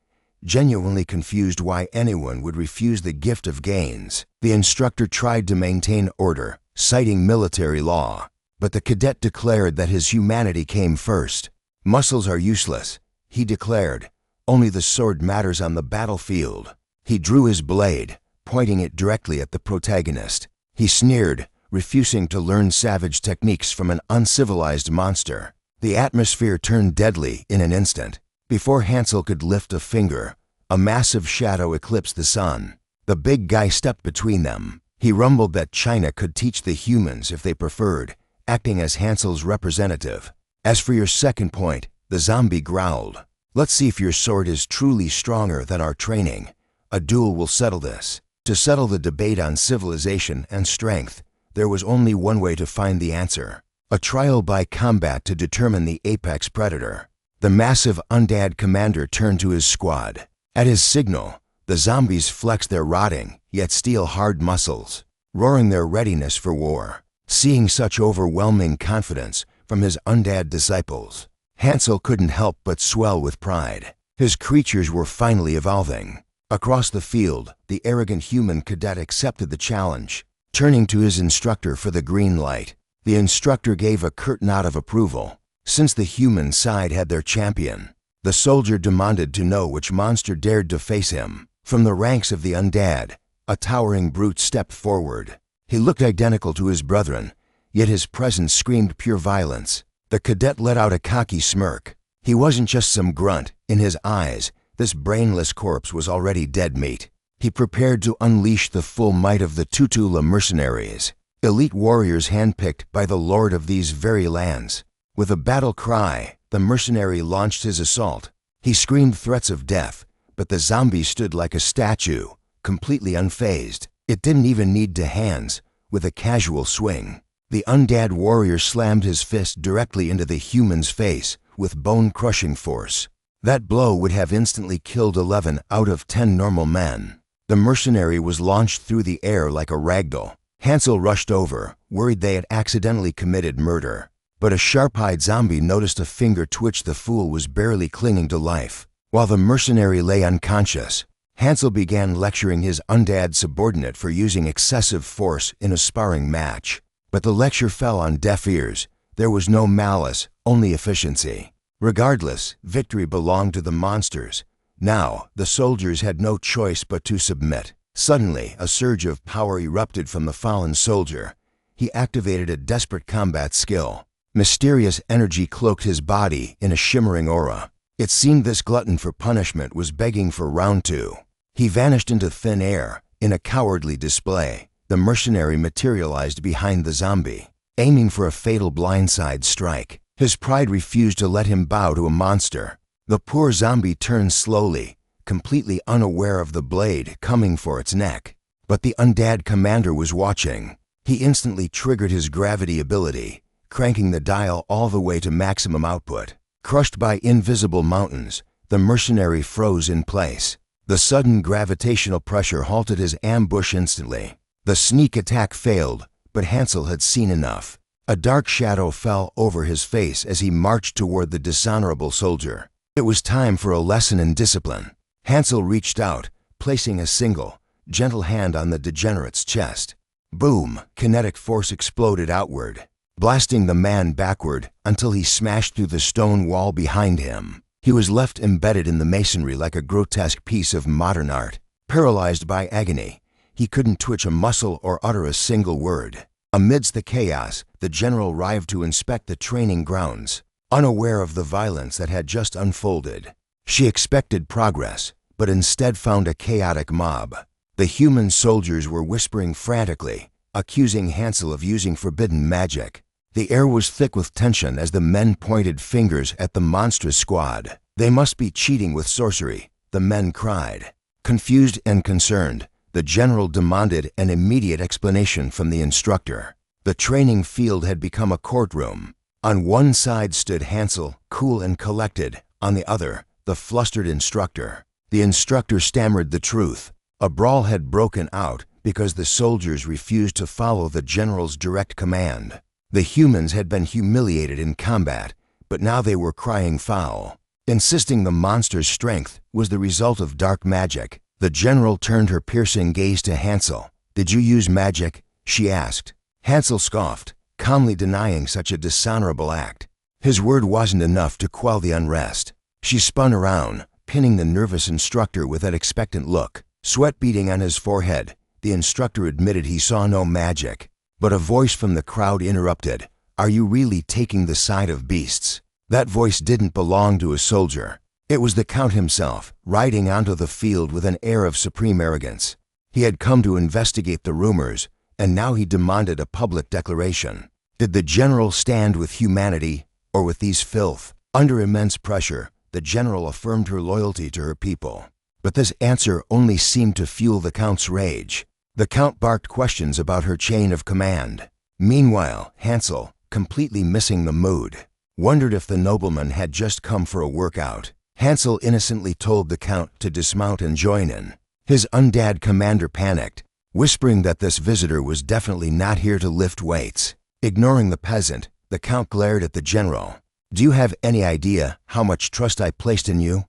genuinely confused why anyone would refuse the gift of gains. The instructor tried to maintain order, citing military law, but the cadet declared that his humanity came first. "Muscles are useless," he declared. "Only the sword matters on the battlefield." He drew his blade, pointing it directly at the protagonist. He sneered, refusing to learn savage techniques from an uncivilized monster. The atmosphere turned deadly in an instant. Before Hansel could lift a finger, a massive shadow eclipsed the sun. The big guy stepped between them. He rumbled that China could teach the humans if they preferred, acting as Hansel's representative. "As for your second point," the zombie growled, "let's see if your sword is truly stronger than our training. A duel will settle this." To settle the debate on civilization and strength, there was only one way to find the answer: a trial by combat to determine the apex predator. The massive undead commander turned to his squad. At his signal, the zombies flexed their rotting, yet steel-hard muscles, roaring their readiness for war. Seeing such overwhelming confidence from his undead disciples, Hansel couldn't help but swell with pride. His creatures were finally evolving. Across the field, the arrogant human cadet accepted the challenge. Turning to his instructor for the green light, the instructor gave a curt nod of approval. Since the human side had their champion, the soldier demanded to know which monster dared to face him. From the ranks of the undead, a towering brute stepped forward. He looked identical to his brethren, yet his presence screamed pure violence. The cadet let out a cocky smirk. He wasn't just some grunt. In his eyes, this brainless corpse was already dead meat. He prepared to unleash the full might of the Tutula mercenaries, elite warriors handpicked by the lord of these very lands. With a battle cry, the mercenary launched his assault. He screamed threats of death, but the zombie stood like a statue, completely unfazed. It didn't even need two hands. With a casual swing, the undead warrior slammed his fist directly into the human's face with bone-crushing force. That blow would have instantly killed 11 out of 10 normal men. The mercenary was launched through the air like a ragdoll. Hansel rushed over, worried they had accidentally committed murder. But a sharp-eyed zombie noticed a finger twitch. The fool was barely clinging to life. While the mercenary lay unconscious, Hansel began lecturing his undead subordinate for using excessive force in a sparring match. But the lecture fell on deaf ears. There was no malice, only efficiency. Regardless, victory belonged to the monsters. Now, the soldiers had no choice but to submit. Suddenly, a surge of power erupted from the fallen soldier. He activated a desperate combat skill. Mysterious energy cloaked his body in a shimmering aura. It seemed this glutton for punishment was begging for round two. He vanished into thin air. In a cowardly display, the mercenary materialized behind the zombie, aiming for a fatal blindside strike. His pride refused to let him bow to a monster. The poor zombie turned slowly, completely unaware of the blade coming for its neck. But the undead commander was watching. He instantly triggered his gravity ability, cranking the dial all the way to maximum output. Crushed by invisible mountains, the mercenary froze in place. The sudden gravitational pressure halted his ambush instantly. The sneak attack failed, but Hansel had seen enough. A dark shadow fell over his face as he marched toward the dishonorable soldier. It was time for a lesson in discipline. Hansel reached out, placing a single, gentle hand on the degenerate's chest. Boom! Kinetic force exploded outward, blasting the man backward until he smashed through the stone wall behind him. He was left embedded in the masonry like a grotesque piece of modern art. Paralyzed by agony, he couldn't twitch a muscle or utter a single word. Amidst the chaos, the general arrived to inspect the training grounds, unaware of the violence that had just unfolded. She expected progress, but instead found a chaotic mob. The human soldiers were whispering frantically, accusing Hansel of using forbidden magic. The air was thick with tension as the men pointed fingers at the monstrous squad. They must be cheating with sorcery, the men cried. Confused and concerned, the general demanded an immediate explanation from the instructor. The training field had become a courtroom. On one side stood Hansel, cool and collected. On the other, the flustered instructor. The instructor stammered the truth. A brawl had broken out because the soldiers refused to follow the general's direct command. The humans had been humiliated in combat, but now they were crying foul, insisting the monster's strength was the result of dark magic. The general turned her piercing gaze to Hansel. "Did you use magic?" she asked. Hansel scoffed, calmly denying such a dishonorable act. His word wasn't enough to quell the unrest. She spun around, pinning the nervous instructor with that expectant look. Sweat beading on his forehead, the instructor admitted he saw no magic. But a voice from the crowd interrupted. "Are you really taking the side of beasts?" That voice didn't belong to a soldier. It was the Count himself, riding onto the field with an air of supreme arrogance. He had come to investigate the rumors, and now he demanded a public declaration. Did the general stand with humanity or with these filth? Under immense pressure, the general affirmed her loyalty to her people. But this answer only seemed to fuel the Count's rage. The Count barked questions about her chain of command. Meanwhile, Hansel, completely missing the mood, wondered if the nobleman had just come for a workout. Hansel innocently told the Count to dismount and join in. His undead commander panicked, whispering that this visitor was definitely not here to lift weights. Ignoring the peasant, the Count glared at the general. "Do you have any idea how much trust I placed in you?"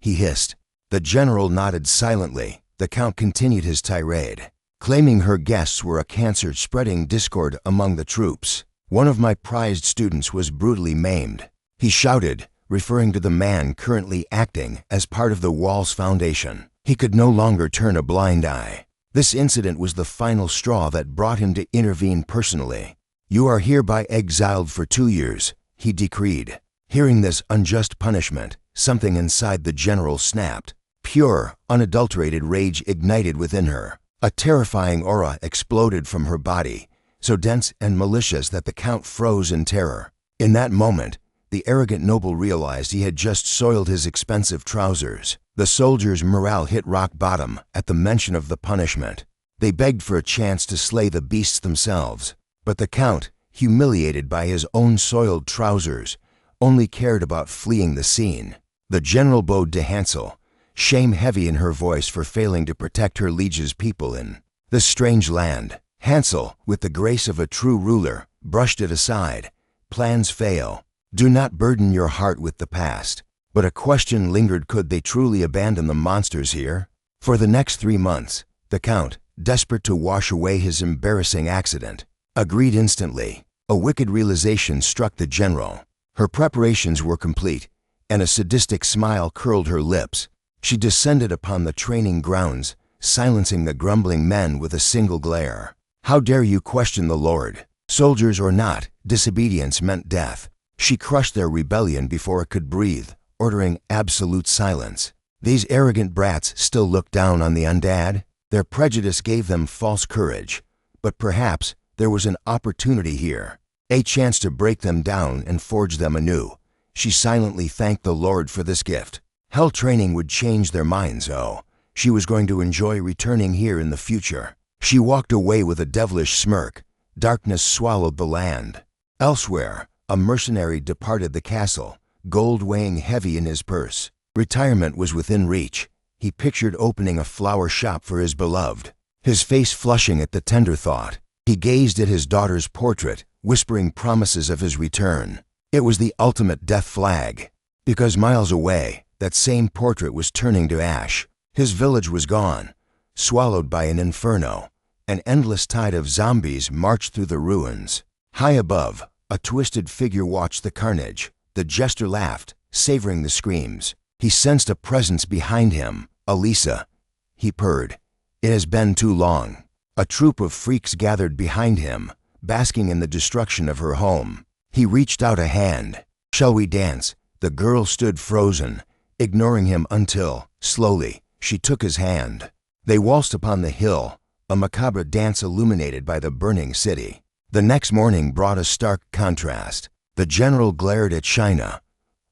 he hissed. The general nodded silently. The Count continued his tirade, claiming her guests were a cancer spreading discord among the troops. "One of my prized students was brutally maimed," he shouted, referring to the man currently acting as part of the wall's foundation. He could no longer turn a blind eye. This incident was the final straw that brought him to intervene personally. "You are hereby exiled for 2 years, he decreed. Hearing this unjust punishment, something inside the general snapped. Pure, unadulterated rage ignited within her. A terrifying aura exploded from her body, so dense and malicious that the Count froze in terror. In that moment, the arrogant noble realized he had just soiled his expensive trousers. The soldiers' morale hit rock bottom at the mention of the punishment. They begged for a chance to slay the beasts themselves, but the Count, humiliated by his own soiled trousers, only cared about fleeing the scene. The general bowed to Hansel, shame heavy in her voice for failing to protect her liege's people in this strange land. Hansel, with the grace of a true ruler, brushed it aside. Plans fail. Do not burden your heart with the past. But a question lingered: could they truly abandon the monsters here? For the next 3 months, the Count, desperate to wash away his embarrassing accident, agreed instantly. A wicked realization struck the general. Her preparations were complete, and a sadistic smile curled her lips. She descended upon the training grounds, silencing the grumbling men with a single glare. "How dare you question the Lord? Soldiers or not, disobedience meant death." She crushed their rebellion before it could breathe ordering absolute silence. These arrogant brats still looked down on the undead. Their prejudice gave them false courage, but perhaps there was an opportunity here, a chance to break them down and forge them anew. She silently thanked the Lord for this gift. Hell training would change their minds, oh. She was going to enjoy returning here in the future. She walked away with a devilish smirk. Darkness swallowed the land. Elsewhere, a mercenary departed the castle, gold weighing heavy in his purse. Retirement was within reach. He pictured opening a flower shop for his beloved, his face flushing at the tender thought. He gazed at his daughter's portrait, whispering promises of his return. It was the ultimate death flag, because miles away, that same portrait was turning to ash. His village was gone, swallowed by an inferno. An endless tide of zombies marched through the ruins. High above, a twisted figure watched the carnage. The jester laughed, savoring the screams. He sensed a presence behind him. Elisa, he purred. It has been too long. A troop of freaks gathered behind him, basking in the destruction of her home. He reached out a hand. Shall we dance? The girl stood frozen, ignoring him until, slowly, she took his hand. They waltzed upon the hill, a macabre dance illuminated by the burning city. The next morning brought a stark contrast. The general glared at Shaina.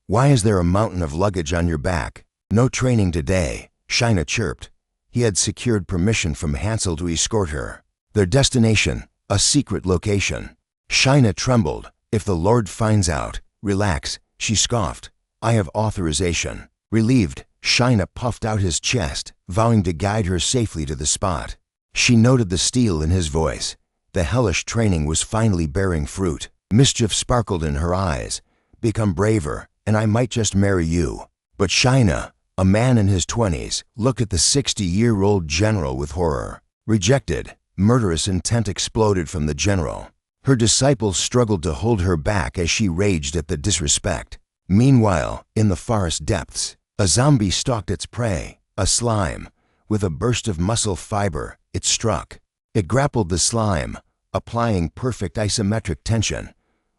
Why is there a mountain of luggage on your back? No training today, Shaina chirped. He had secured permission from Hansel to escort her. Their destination, a secret location. Shaina trembled. If the Lord finds out, relax, she scoffed. I have authorization. Relieved, Shaina puffed out his chest, vowing to guide her safely to the spot. She noted the steel in his voice. The hellish training was finally bearing fruit. Mischief sparkled in her eyes. Become braver, and I might just marry you. But Shaina, a man in his 20s, looked at the 60-year-old general with horror. Rejected, murderous intent exploded from the general. Her disciples struggled to hold her back as she raged at the disrespect. Meanwhile, in the forest depths, a zombie stalked its prey, a slime. With a burst of muscle fiber, it struck. It grappled the slime, applying perfect isometric tension.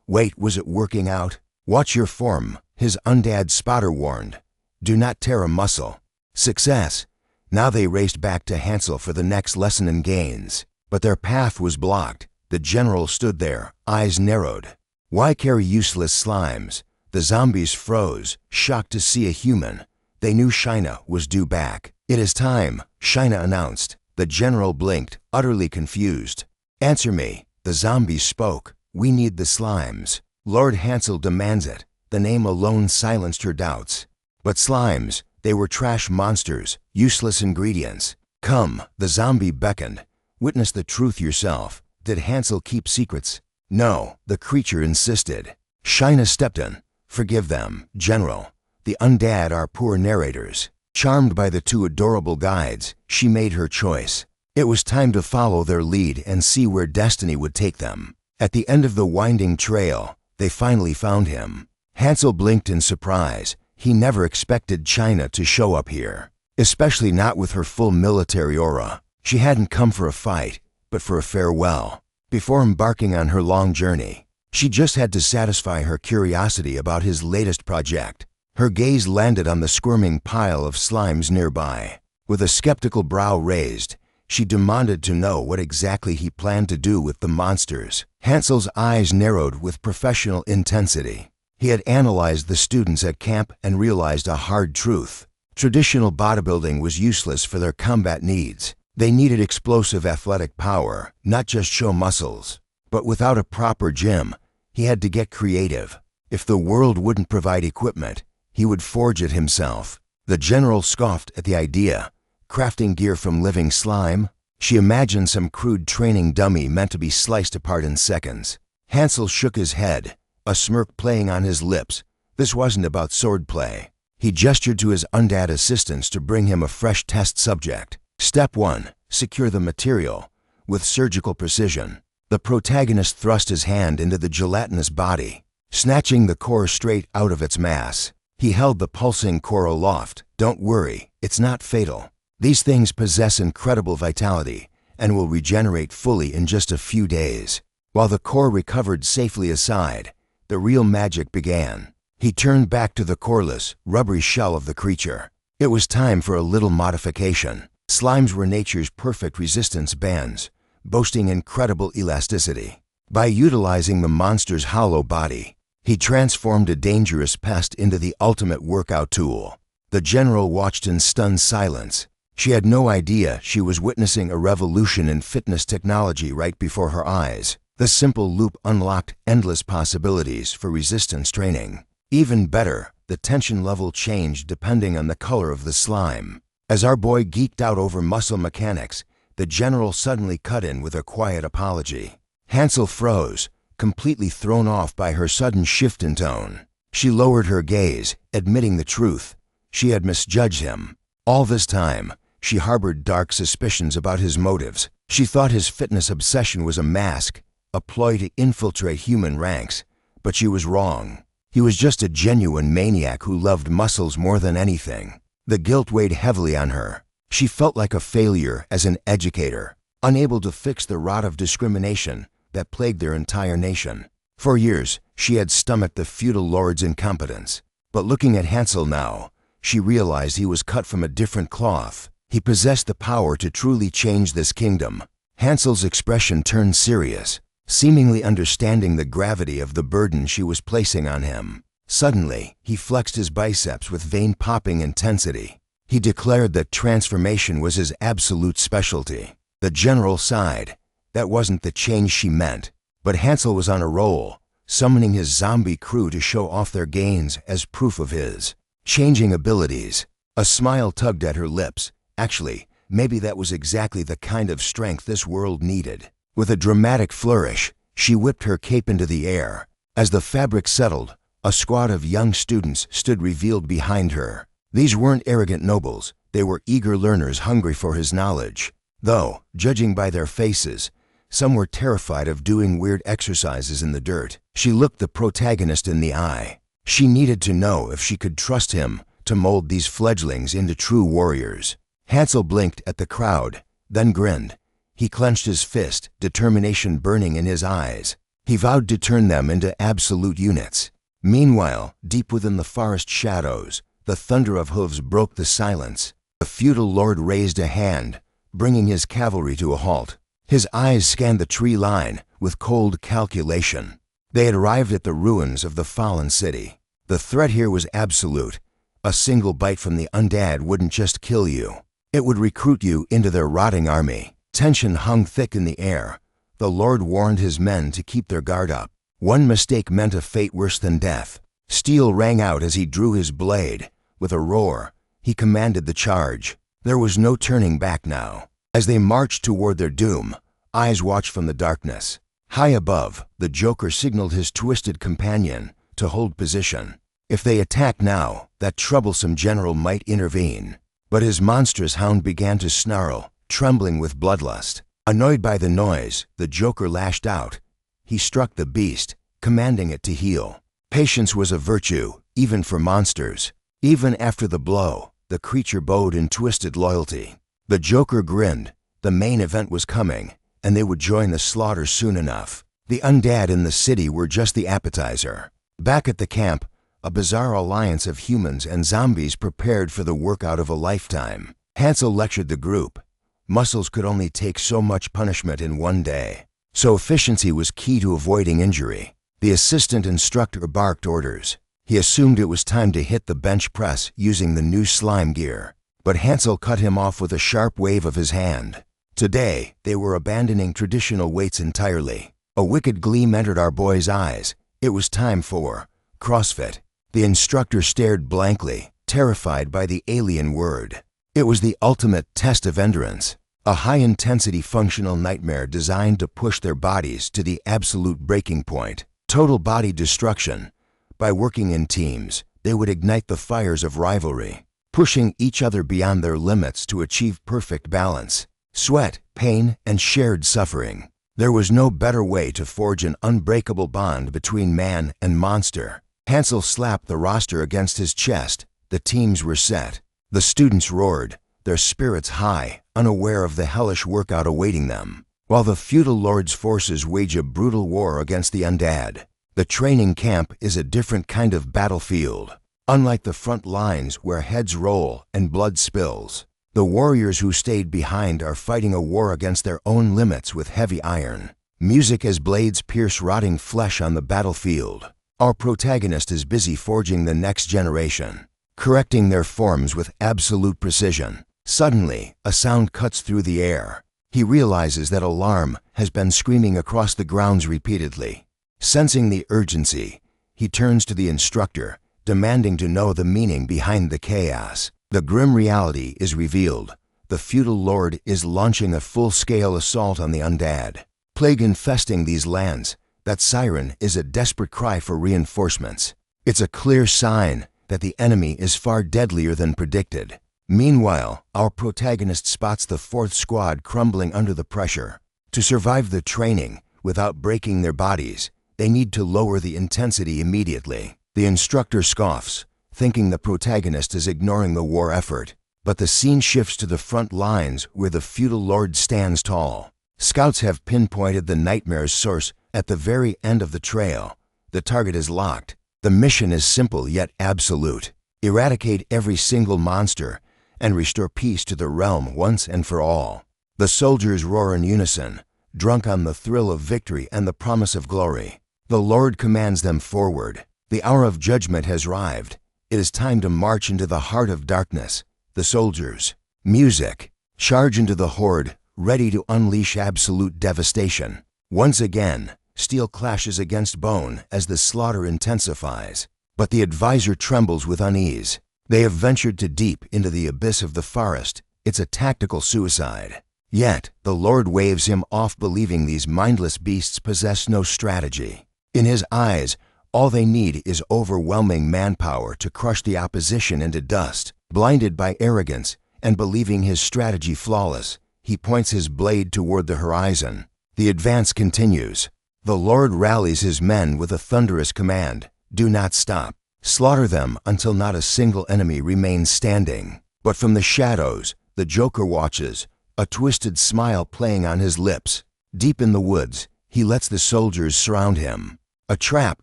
Wait, was it working out? Watch your form, his undead spotter warned. Do not tear a muscle. Success. Now they raced back to Hansel for the next lesson in gains. But their path was blocked. The general stood there, eyes narrowed. Why carry useless slimes? The zombies froze, shocked to see a human. They knew Shaina was due back. It is time, Shaina announced. The general blinked, utterly confused. Answer me. The zombies spoke. We need the slimes. Lord Hansel demands it. The name alone silenced her doubts. But slimes, they were trash monsters, useless ingredients. Come, the zombie beckoned. Witness the truth yourself. Did Hansel keep secrets? No, the creature insisted. Shaina stepped in. Forgive them, General. The undead are poor narrators. Charmed by the two adorable guides, she made her choice. It was time to follow their lead and see where destiny would take them. At the end of the winding trail, they finally found him. Hansel blinked in surprise. He never expected Shaina to show up here, especially not with her full military aura. She hadn't come for a fight, but for a farewell. Before embarking on her long journey, she just had to satisfy her curiosity about his latest project. Her gaze landed on the squirming pile of slimes nearby. With a skeptical brow raised, she demanded to know what exactly he planned to do with the monsters. Hansel's eyes narrowed with professional intensity. He had analyzed the students at camp and realized a hard truth. Traditional bodybuilding was useless for their combat needs. They needed explosive athletic power, not just show muscles. But without a proper gym, he had to get creative. If the world wouldn't provide equipment, he would forge it himself. The general scoffed at the idea. Crafting gear from living slime? She imagined some crude training dummy meant to be sliced apart in seconds. Hansel shook his head, a smirk playing on his lips. This wasn't about swordplay. He gestured to his undead assistants to bring him a fresh test subject. Step 1. Secure the material. With surgical precision, the protagonist thrust his hand into the gelatinous body, snatching the core straight out of its mass. He held the pulsing core aloft. Don't worry, it's not fatal. These things possess incredible vitality and will regenerate fully in just a few days. While the core recovered safely aside, the real magic began. He turned back to the coreless, rubbery shell of the creature. It was time for a little modification. Slimes were nature's perfect resistance bands, boasting incredible elasticity. By utilizing the monster's hollow body, he transformed a dangerous pest into the ultimate workout tool. The general watched in stunned silence. She had no idea she was witnessing a revolution in fitness technology right before her eyes. The simple loop unlocked endless possibilities for resistance training. Even better, the tension level changed depending on the color of the slime. As our boy geeked out over muscle mechanics, the general suddenly cut in with a quiet apology. Hansel froze, completely thrown off by her sudden shift in tone. She lowered her gaze, admitting the truth. She had misjudged him. All this time, she harbored dark suspicions about his motives. She thought his fitness obsession was a mask, a ploy to infiltrate human ranks. But she was wrong. He was just a genuine maniac who loved muscles more than anything. The guilt weighed heavily on her. She felt like a failure as an educator, unable to fix the rot of discrimination that plagued their entire nation. For years, she had stomached the feudal lord's incompetence. But looking at Hansel now, she realized he was cut from a different cloth. He possessed the power to truly change this kingdom. Hansel's expression turned serious, seemingly understanding the gravity of the burden she was placing on him. Suddenly, he flexed his biceps with vein-popping intensity. He declared that transformation was his absolute specialty. The general sighed. That wasn't the change she meant. But Hansel was on a roll, summoning his zombie crew to show off their gains as proof of his changing abilities. A smile tugged at her lips. Actually, maybe that was exactly the kind of strength this world needed. With a dramatic flourish, she whipped her cape into the air. As the fabric settled, a squad of young students stood revealed behind her. These weren't arrogant nobles. They were eager learners hungry for his knowledge. Though, judging by their faces, some were terrified of doing weird exercises in the dirt. She looked the protagonist in the eye. She needed to know if she could trust him to mold these fledglings into true warriors. Hansel blinked at the crowd, then grinned. He clenched his fist, determination burning in his eyes. He vowed to turn them into absolute units. Meanwhile, deep within the forest shadows, the thunder of hooves broke the silence. The feudal lord raised a hand, bringing his cavalry to a halt. His eyes scanned the tree line with cold calculation. They had arrived at the ruins of the fallen city. The threat here was absolute. A single bite from the undead wouldn't just kill you. It would recruit you into their rotting army. Tension hung thick in the air. The Lord warned his men to keep their guard up. One mistake meant a fate worse than death. Steel rang out as he drew his blade. With a roar, he commanded the charge. There was no turning back now. As they marched toward their doom, eyes watched from the darkness. High above, the Joker signaled his twisted companion to hold position. If they attacked now, that troublesome general might intervene. But his monstrous hound began to snarl, trembling with bloodlust. Annoyed by the noise, the Joker lashed out. He struck the beast, commanding it to heel. Patience was a virtue, even for monsters. Even after the blow, the creature bowed in twisted loyalty. The Joker grinned. The main event was coming, and they would join the slaughter soon enough. The undead in the city were just the appetizer. Back at the camp, a bizarre alliance of humans and zombies prepared for the workout of a lifetime. Hansel lectured the group. Muscles could only take so much punishment in one day, so efficiency was key to avoiding injury. The assistant instructor barked orders. He assumed it was time to hit the bench press using the new slime gear. But Hansel cut him off with a sharp wave of his hand. Today, they were abandoning traditional weights entirely. A wicked gleam entered our boy's eyes. It was time for CrossFit. The instructor stared blankly, terrified by the alien word. It was the ultimate test of endurance, a high-intensity functional nightmare designed to push their bodies to the absolute breaking point. Total body destruction. By working in teams, they would ignite the fires of rivalry, pushing each other beyond their limits to achieve perfect balance. Sweat, pain, and shared suffering. There was no better way to forge an unbreakable bond between man and monster. Hansel slapped the roster against his chest. The teams were set. The students roared, their spirits high, unaware of the hellish workout awaiting them, while the feudal lord's forces wage a brutal war against the undead. The training camp is a different kind of battlefield. Unlike the front lines where heads roll and blood spills, the warriors who stayed behind are fighting a war against their own limits with heavy iron. Music as blades pierce rotting flesh on the battlefield. Our protagonist is busy forging the next generation, correcting their forms with absolute precision. Suddenly, a sound cuts through the air. He realizes that alarm has been screaming across the grounds repeatedly. Sensing the urgency, he turns to the instructor, demanding to know the meaning behind the chaos. The grim reality is revealed. The feudal lord is launching a full-scale assault on the undead. Plague infesting these lands, that siren is a desperate cry for reinforcements. It's a clear sign that the enemy is far deadlier than predicted. Meanwhile, our protagonist spots the fourth squad crumbling under the pressure. To survive the training without breaking their bodies, they need to lower the intensity immediately. The instructor scoffs, thinking the protagonist is ignoring the war effort. But the scene shifts to the front lines where the feudal lord stands tall. Scouts have pinpointed the nightmare's source at the very end of the trail. The target is locked. The mission is simple yet absolute. Eradicate every single monster and restore peace to the realm once and for all. The soldiers roar in unison, drunk on the thrill of victory and the promise of glory. The Lord commands them forward. The hour of judgment has arrived. It is time to march into the heart of darkness. The soldiers, music, charge into the horde, ready to unleash absolute devastation. Once again, steel clashes against bone as the slaughter intensifies. But the advisor trembles with unease. They have ventured too deep into the abyss of the forest. It's a tactical suicide. Yet, the Lord waves him off, believing these mindless beasts possess no strategy. In his eyes, all they need is overwhelming manpower to crush the opposition into dust. Blinded by arrogance and believing his strategy flawless, he points his blade toward the horizon. The advance continues. The Lord rallies his men with a thunderous command. Do not stop. Slaughter them until not a single enemy remains standing. But from the shadows, the Joker watches, a twisted smile playing on his lips. Deep in the woods, he lets the soldiers surround him. A trap?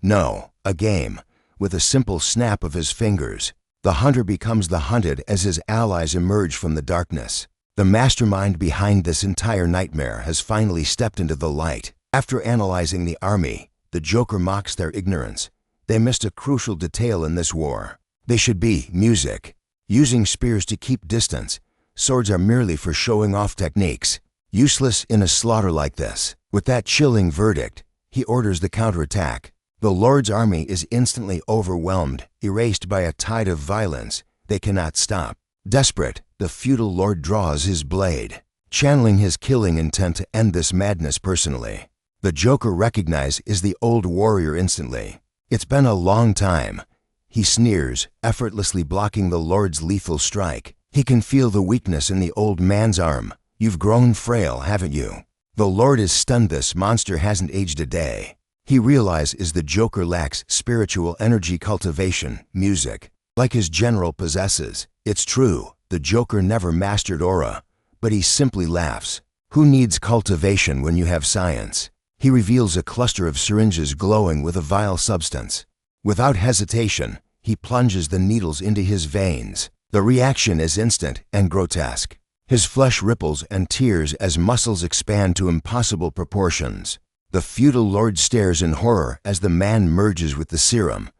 No, a game. With a simple snap of his fingers, the hunter becomes the hunted as his allies emerge from the darkness. The mastermind behind this entire nightmare has finally stepped into the light. After analyzing the army, the Joker mocks their ignorance. They missed a crucial detail in this war. They should be music. Using spears to keep distance, swords are merely for showing off techniques. Useless in a slaughter like this. With that chilling verdict, he orders the counterattack. The Lord's army is instantly overwhelmed, erased by a tide of violence. They cannot stop. Desperate, the feudal lord draws his blade, channeling his killing intent to end this madness personally. The Joker recognizes the old warrior instantly. It's been a long time. He sneers, effortlessly blocking the Lord's lethal strike. He can feel the weakness in the old man's arm. You've grown frail, haven't you? The Lord is stunned. This monster hasn't aged a day. He realizes the Joker lacks spiritual energy, cultivation, music, like his general possesses. It's true, the Joker never mastered aura, but he simply laughs. Who needs cultivation when you have science? He reveals a cluster of syringes glowing with a vile substance. Without hesitation, he plunges the needles into his veins. The reaction is instant and grotesque. His flesh ripples and tears as muscles expand to impossible proportions. The feudal lord stares in horror as the man merges with the serum.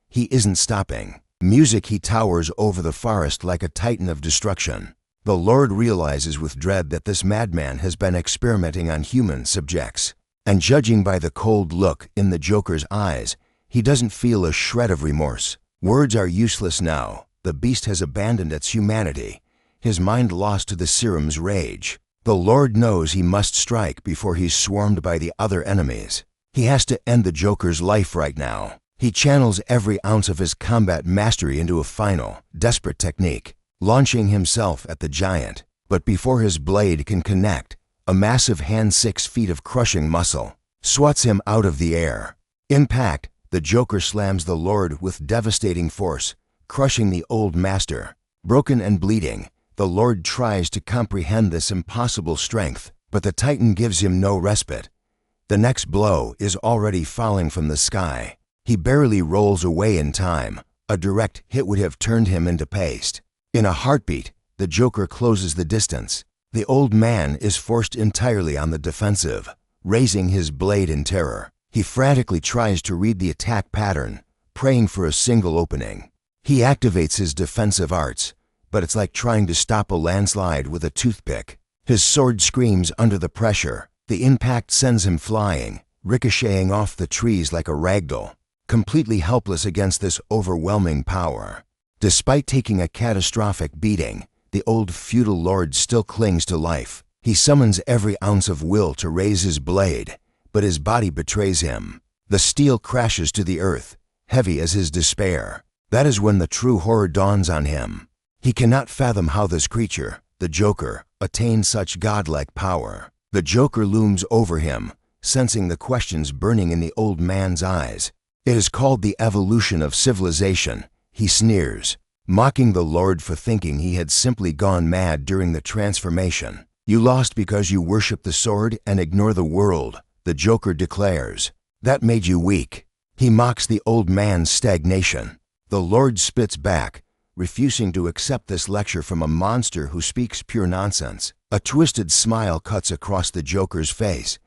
He isn't stopping. Music, he towers over the forest like a titan of destruction. The Lord realizes with dread that this madman has been experimenting on human subjects. And judging by the cold look in the Joker's eyes, he doesn't feel a shred of remorse. Words are useless now. The beast has abandoned its humanity, his mind lost to the serum's rage. The Lord knows he must strike before he's swarmed by the other enemies. He has to end the Joker's life right now. He channels every ounce of his combat mastery into a final, desperate technique, launching himself at the giant. But before his blade can connect, a massive hand 6 feet of crushing muscle swats him out of the air. Impact, the Joker slams the Lord with devastating force, crushing the old master. Broken and bleeding, the Lord tries to comprehend this impossible strength, but the Titan gives him no respite. The next blow is already falling from the sky. He barely rolls away in time. A direct hit would have turned him into paste. In a heartbeat, the Joker closes the distance. The old man is forced entirely on the defensive, raising his blade in terror. He frantically tries to read the attack pattern, praying for a single opening. He activates his defensive arts, but it's like trying to stop a landslide with a toothpick. His sword screams under the pressure. The impact sends him flying, ricocheting off the trees like a ragdoll, completely helpless against this overwhelming power. Despite taking a catastrophic beating, the old feudal lord still clings to life. He summons every ounce of will to raise his blade, but his body betrays him. The steel crashes to the earth, heavy as his despair. That is when the true horror dawns on him. He cannot fathom how this creature, the Joker, attained such godlike power. The Joker looms over him, sensing the questions burning in the old man's eyes. It is called the evolution of civilization. He sneers, mocking the Lord for thinking he had simply gone mad during the transformation. You lost because you worship the sword and ignore the world, the Joker declares. That made you weak. He mocks the old man's stagnation. The Lord spits back, refusing to accept this lecture from a monster who speaks pure nonsense. A twisted smile cuts across the Joker's face.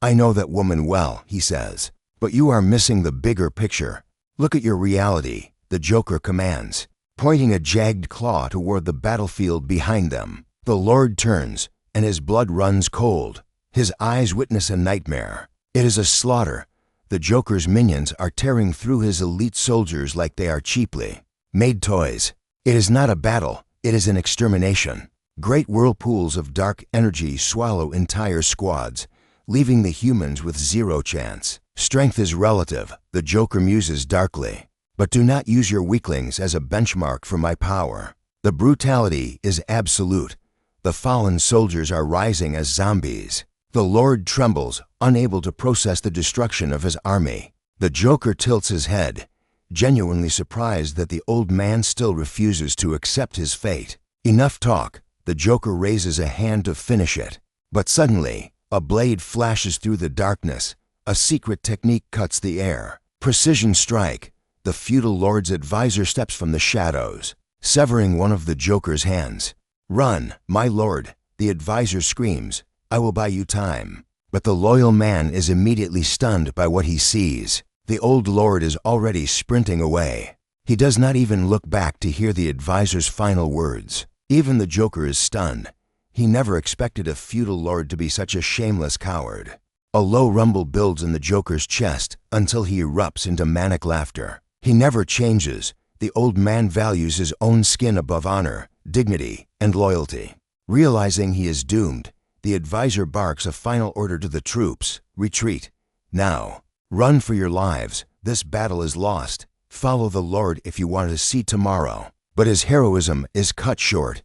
I know that woman well, he says, but you are missing the bigger picture. Look at your reality, the Joker commands, pointing a jagged claw toward the battlefield behind them. The Lord turns, and his blood runs cold. His eyes witness a nightmare. It is a slaughter. The Joker's minions are tearing through his elite soldiers like they are cheaply made toys. It is not a battle, it is an extermination. Great whirlpools of dark energy swallow entire squads, leaving the humans with zero chance. Strength is relative, the Joker muses darkly. But do not use your weaklings as a benchmark for my power. The brutality is absolute. The fallen soldiers are rising as zombies. The Lord trembles, unable to process the destruction of his army. The Joker tilts his head, genuinely surprised that the old man still refuses to accept his fate. Enough talk. The Joker raises a hand to finish it. But suddenly, a blade flashes through the darkness. A secret technique cuts the air. Precision strike. The feudal lord's advisor steps from the shadows, severing one of the Joker's hands. Run, my lord, the advisor screams. I will buy you time. But the loyal man is immediately stunned by what he sees. The old lord is already sprinting away. He does not even look back to hear the advisor's final words. Even the Joker is stunned. He never expected a feudal lord to be such a shameless coward. A low rumble builds in the Joker's chest until he erupts into manic laughter. He never changes. The old man values his own skin above honor, dignity, and loyalty. Realizing he is doomed, the advisor barks a final order to the troops. Retreat. Now. Run for your lives. This battle is lost. Follow the Lord if you want to see tomorrow. But his heroism is cut short.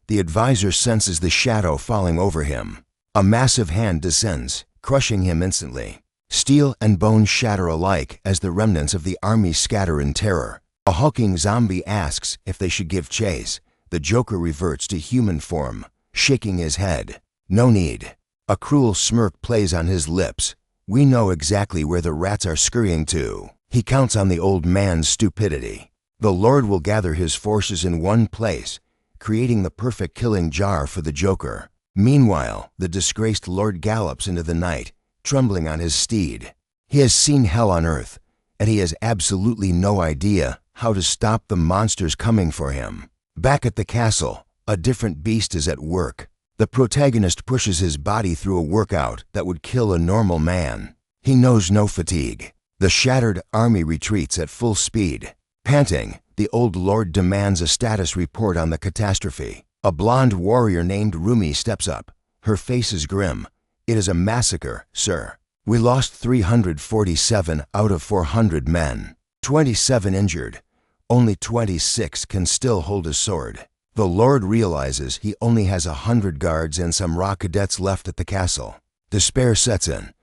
The advisor senses the shadow falling over him. A massive hand descends, crushing him instantly. Steel and bone shatter alike as the remnants of the army scatter in terror. A hulking zombie asks if they should give chase. The Joker reverts to human form, shaking his head. No need. A cruel smirk plays on his lips. We know exactly where the rats are scurrying to. He counts on the old man's stupidity. The Lord will gather his forces in one place, creating the perfect killing jar for the Joker. Meanwhile, the disgraced Lord gallops into the night, trembling on his steed. He has seen hell on earth, and he has absolutely no idea how to stop the monsters coming for him. Back at the castle, a different beast is at work. The protagonist pushes his body through a workout that would kill a normal man. He knows no fatigue. The shattered army retreats at full speed. Panting, the old lord demands a status report on the catastrophe. A blonde warrior named Rumi steps up. Her face is grim. It is a massacre, sir. We lost 347 out of 400 men. 27 injured. Only 26 can still hold a sword. The Lord realizes he only has 100 guards and some raw cadets left at the castle. Despair sets in.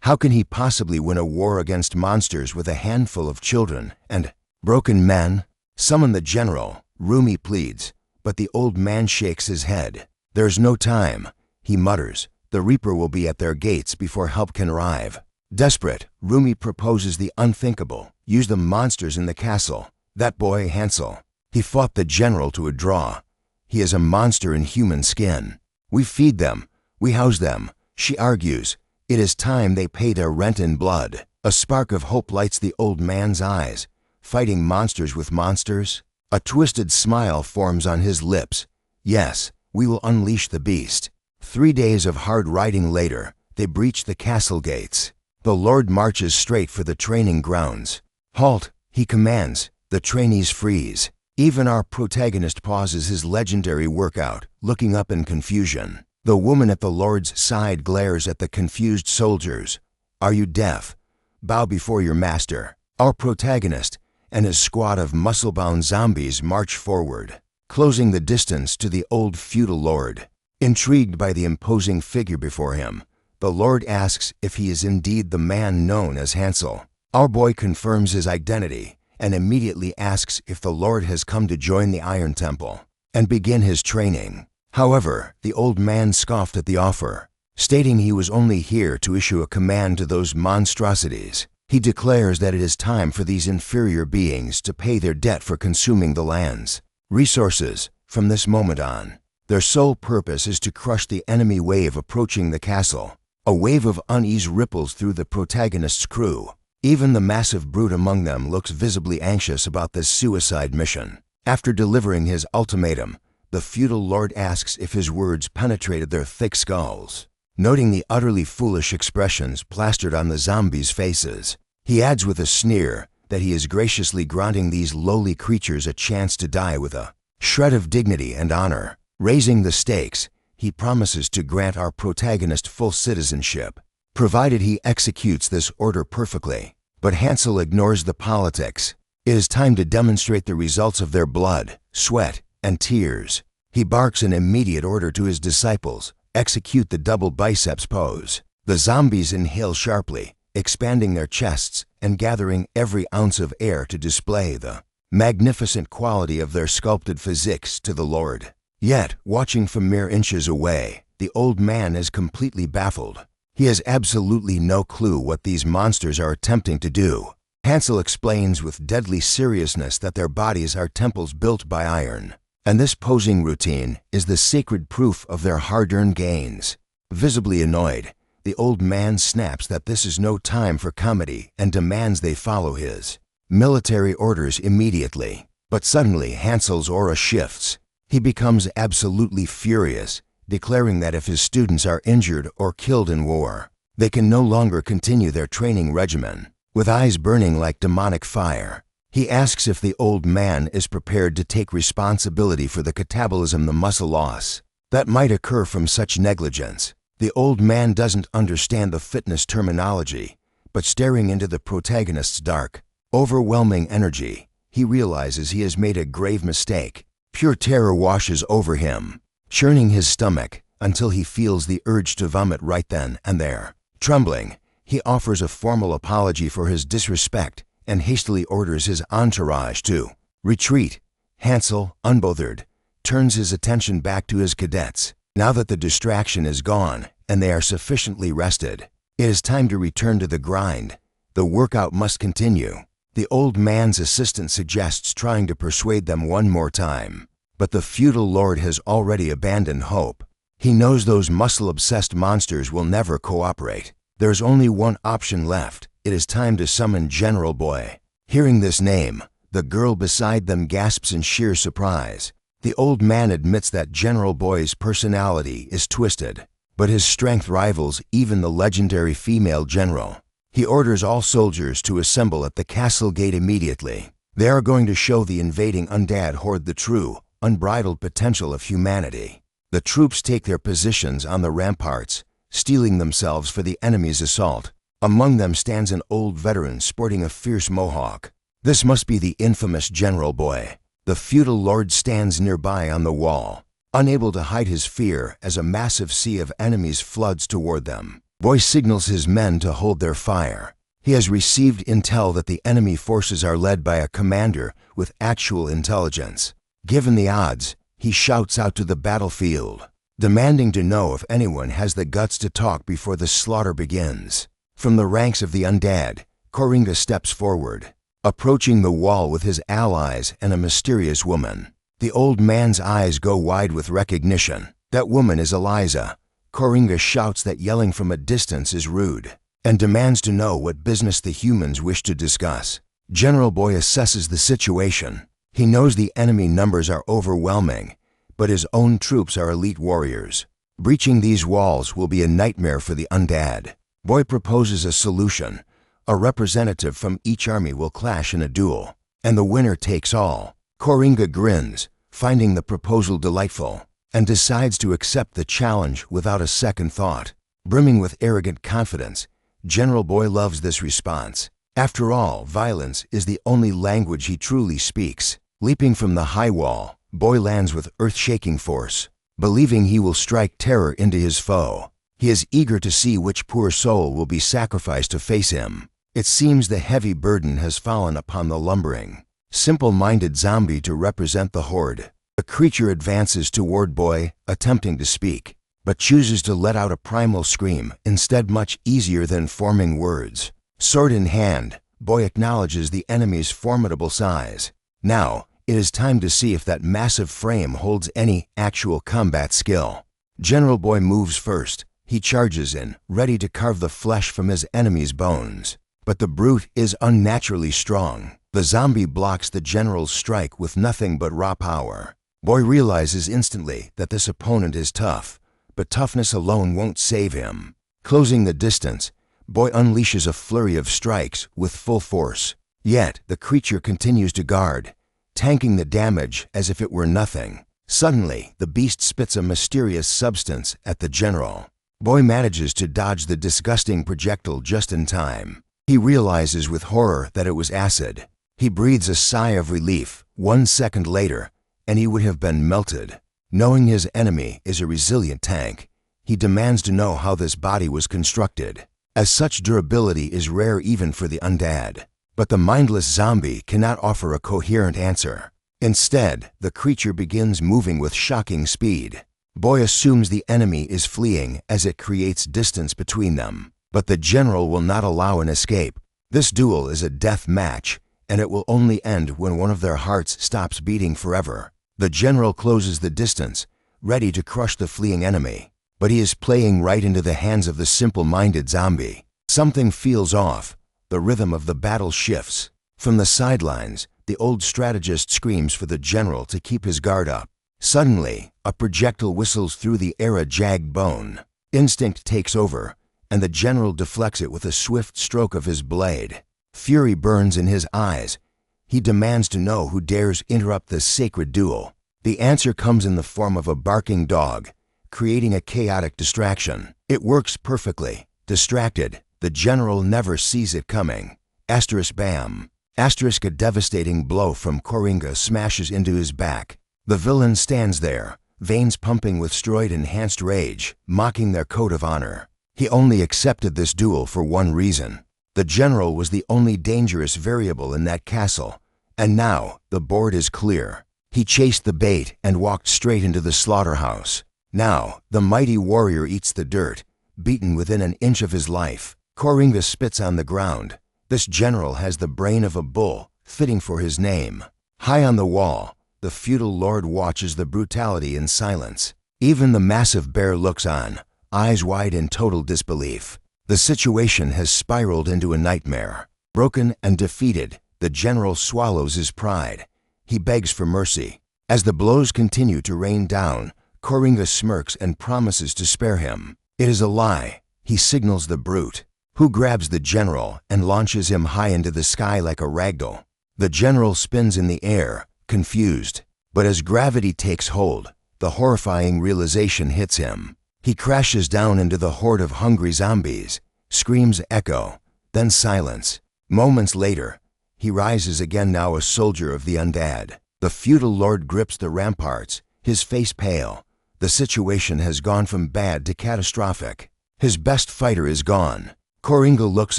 How can he possibly win a war against monsters with a handful of children and broken men? Summon the general, Rumi pleads, but the old man shakes his head. There's no time, he mutters. The Reaper will be at their gates before help can arrive. Desperate, Rumi proposes the unthinkable. Use the monsters in the castle. That boy, Hansel. He fought the general to a draw. He is a monster in human skin. We feed them. We house them. She argues. It is time they pay their rent in blood. A spark of hope lights the old man's eyes. Fighting monsters with monsters? A twisted smile forms on his lips. Yes, we will unleash the beast. 3 days of hard riding later, they breach the castle gates. The Lord marches straight for the training grounds. Halt, he commands. The trainees freeze. Even our protagonist pauses his legendary workout, looking up in confusion. The woman at the Lord's side glares at the confused soldiers. Are you deaf? Bow before your master. Our protagonist and his squad of muscle-bound zombies march forward, closing the distance to the old feudal lord. Intrigued by the imposing figure before him, the Lord asks if he is indeed the man known as Hansel. Our boy confirms his identity and immediately asks if the Lord has come to join the Iron Temple and begin his training. However, the old man scoffed at the offer, stating he was only here to issue a command to those monstrosities. He declares that it is time for these inferior beings to pay their debt for consuming the land's resources from this moment on. Their sole purpose is to crush the enemy wave approaching the castle. A wave of unease ripples through the protagonist's crew. Even the massive brute among them looks visibly anxious about this suicide mission. After delivering his ultimatum, the feudal lord asks if his words penetrated their thick skulls. Noting the utterly foolish expressions plastered on the zombies' faces, he adds with a sneer that he is graciously granting these lowly creatures a chance to die with a shred of dignity and honor. Raising the stakes, he promises to grant our protagonist full citizenship, provided he executes this order perfectly. But Hansel ignores the politics. It is time to demonstrate the results of their blood, sweat, and tears. He barks an immediate order to his disciples: execute the double biceps pose. The zombies inhale sharply, expanding their chests and gathering every ounce of air to display the magnificent quality of their sculpted physiques to the Lord. Yet, watching from mere inches away, the old man is completely baffled. He has absolutely no clue what these monsters are attempting to do. Hansel explains with deadly seriousness that their bodies are temples built by iron, and this posing routine is the sacred proof of their hard-earned gains. Visibly annoyed, the old man snaps that this is no time for comedy and demands they follow his military orders immediately. But suddenly Hansel's aura shifts. He becomes absolutely furious, declaring that if his students are injured or killed in war, they can no longer continue their training regimen. With eyes burning like demonic fire, he asks if the old man is prepared to take responsibility for the catabolism, the muscle loss, that might occur from such negligence. The old man doesn't understand the fitness terminology, but staring into the protagonist's dark, overwhelming energy, he realizes he has made a grave mistake. Pure terror washes over him, churning his stomach until he feels the urge to vomit right then and there. Trembling, he offers a formal apology for his disrespect and hastily orders his entourage to retreat. Hansel, unbothered, turns his attention back to his cadets. Now that the distraction is gone and they are sufficiently rested, it is time to return to the grind. The workout must continue. The old man's assistant suggests trying to persuade them one more time, but the feudal lord has already abandoned hope. He knows those muscle-obsessed monsters will never cooperate. There is only one option left. It is time to summon General Boy. Hearing this name, the girl beside them gasps in sheer surprise. The old man admits that General Boy's personality is twisted, but his strength rivals even the legendary female general. He orders all soldiers to assemble at the castle gate immediately. They are going to show the invading undead horde the true, unbridled potential of humanity. The troops take their positions on the ramparts, steeling themselves for the enemy's assault. Among them stands an old veteran sporting a fierce mohawk. This must be the infamous General Boy. The feudal lord stands nearby on the wall, unable to hide his fear as a massive sea of enemies floods toward them. Boy signals his men to hold their fire. He has received intel that the enemy forces are led by a commander with actual intelligence. Given the odds, he shouts out to the battlefield, demanding to know if anyone has the guts to talk before the slaughter begins. From the ranks of the undead, Koringa steps forward, approaching the wall with his allies and a mysterious woman. The old man's eyes go wide with recognition. That woman is Eliza. Koringa shouts that yelling from a distance is rude, and demands to know what business the humans wish to discuss. General Boy assesses the situation. He knows the enemy numbers are overwhelming, but his own troops are elite warriors. Breaching these walls will be a nightmare for the undead. Boy proposes a solution. A representative from each army will clash in a duel, and the winner takes all. Koringa grins, finding the proposal delightful, and decides to accept the challenge without a second thought. Brimming with arrogant confidence, General Boy loves this response. After all, violence is the only language he truly speaks. Leaping from the high wall, Boy lands with earth-shaking force, believing he will strike terror into his foe. He is eager to see which poor soul will be sacrificed to face him. It seems the heavy burden has fallen upon the lumbering, simple-minded zombie to represent the horde. The creature advances toward Boy, attempting to speak, but chooses to let out a primal scream, instead much easier than forming words. Sword in hand, Boy acknowledges the enemy's formidable size. Now, it is time to see if that massive frame holds any actual combat skill. General Boy moves first. He charges in, ready to carve the flesh from his enemy's bones. But the brute is unnaturally strong. The zombie blocks the general's strike with nothing but raw power. Boy realizes instantly that this opponent is tough, but toughness alone won't save him. Closing the distance, Boy unleashes a flurry of strikes with full force. Yet, the creature continues to guard, tanking the damage as if it were nothing. Suddenly, the beast spits a mysterious substance at the general. Boy manages to dodge the disgusting projectile just in time. He realizes with horror that it was acid. He breathes a sigh of relief. 1 second later, and he would have been melted. Knowing his enemy is a resilient tank, he demands to know how this body was constructed, as such durability is rare even for the undead. But the mindless zombie cannot offer a coherent answer. Instead, the creature begins moving with shocking speed. Boy assumes the enemy is fleeing as it creates distance between them. But the general will not allow an escape. This duel is a death match, and it will only end when one of their hearts stops beating forever. The general closes the distance, ready to crush the fleeing enemy. But he is playing right into the hands of the simple-minded zombie. Something feels off. The rhythm of the battle shifts. From the sidelines, the old strategist screams for the general to keep his guard up. Suddenly, a projectile whistles through the air, a jagged bone. Instinct takes over, and the general deflects it with a swift stroke of his blade. Fury burns in his eyes. He demands to know who dares interrupt this sacred duel. The answer comes in the form of a barking dog, creating a chaotic distraction. It works perfectly. Distracted, the general never sees it coming. Asterisk bam. Asterisk, a devastating blow from Koringa smashes into his back. The villain stands there, veins pumping with steroid-enhanced rage, mocking their code of honor. He only accepted this duel for one reason. The general was the only dangerous variable in that castle, and now the board is clear. He chased the bait and walked straight into the slaughterhouse. Now, the mighty warrior eats the dirt, beaten within an inch of his life. Koringa spits on the ground. This general has the brain of a bull, fitting for his name. High on the wall, the feudal lord watches the brutality in silence. Even the massive bear looks on, eyes wide in total disbelief. The situation has spiraled into a nightmare. Broken and defeated, the general swallows his pride. He begs for mercy. As the blows continue to rain down, Koringa smirks and promises to spare him. It is a lie. He signals the brute, who grabs the general and launches him high into the sky like a ragdoll. The general spins in the air, confused. But as gravity takes hold, the horrifying realization hits him. He crashes down into the horde of hungry zombies. Screams echo, then silence. Moments later, he rises again, now a soldier of the undead. The feudal lord grips the ramparts, his face pale. The situation has gone from bad to catastrophic. His best fighter is gone. Koringa looks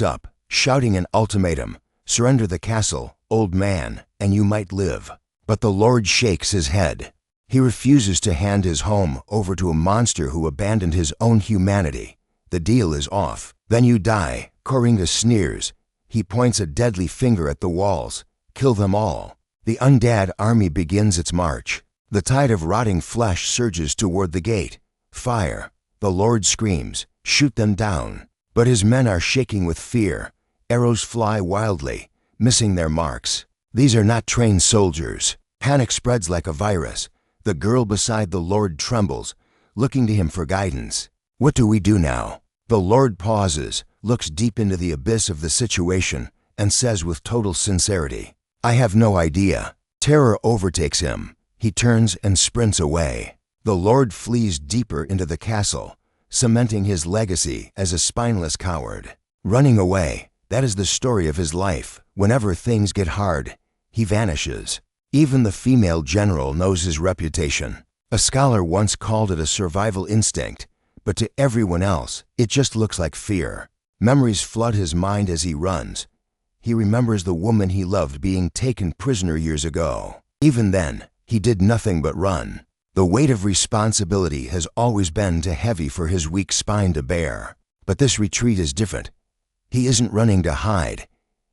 up, shouting an ultimatum. Surrender the castle, old man, and you might live. But the lord shakes his head. He refuses to hand his home over to a monster who abandoned his own humanity. The deal is off. Then you die. Koringa sneers. He points a deadly finger at the walls. Kill them all. The undead army begins its march. The tide of rotting flesh surges toward the gate. Fire. The Lord screams, shoot them down. But his men are shaking with fear. Arrows fly wildly, missing their marks. These are not trained soldiers. Panic spreads like a virus. The girl beside the Lord trembles, looking to him for guidance. What do we do now? The Lord pauses, looks deep into the abyss of the situation, and says with total sincerity, I have no idea. Terror overtakes him. He turns and sprints away. The Lord flees deeper into the castle, cementing his legacy as a spineless coward. Running away, that is the story of his life. Whenever things get hard, he vanishes. Even the female general knows his reputation. A scholar once called it a survival instinct, but to everyone else, it just looks like fear. Memories flood his mind as he runs. He remembers the woman he loved being taken prisoner years ago. Even then, he did nothing but run. The weight of responsibility has always been too heavy for his weak spine to bear. But this retreat is different. He isn't running to hide.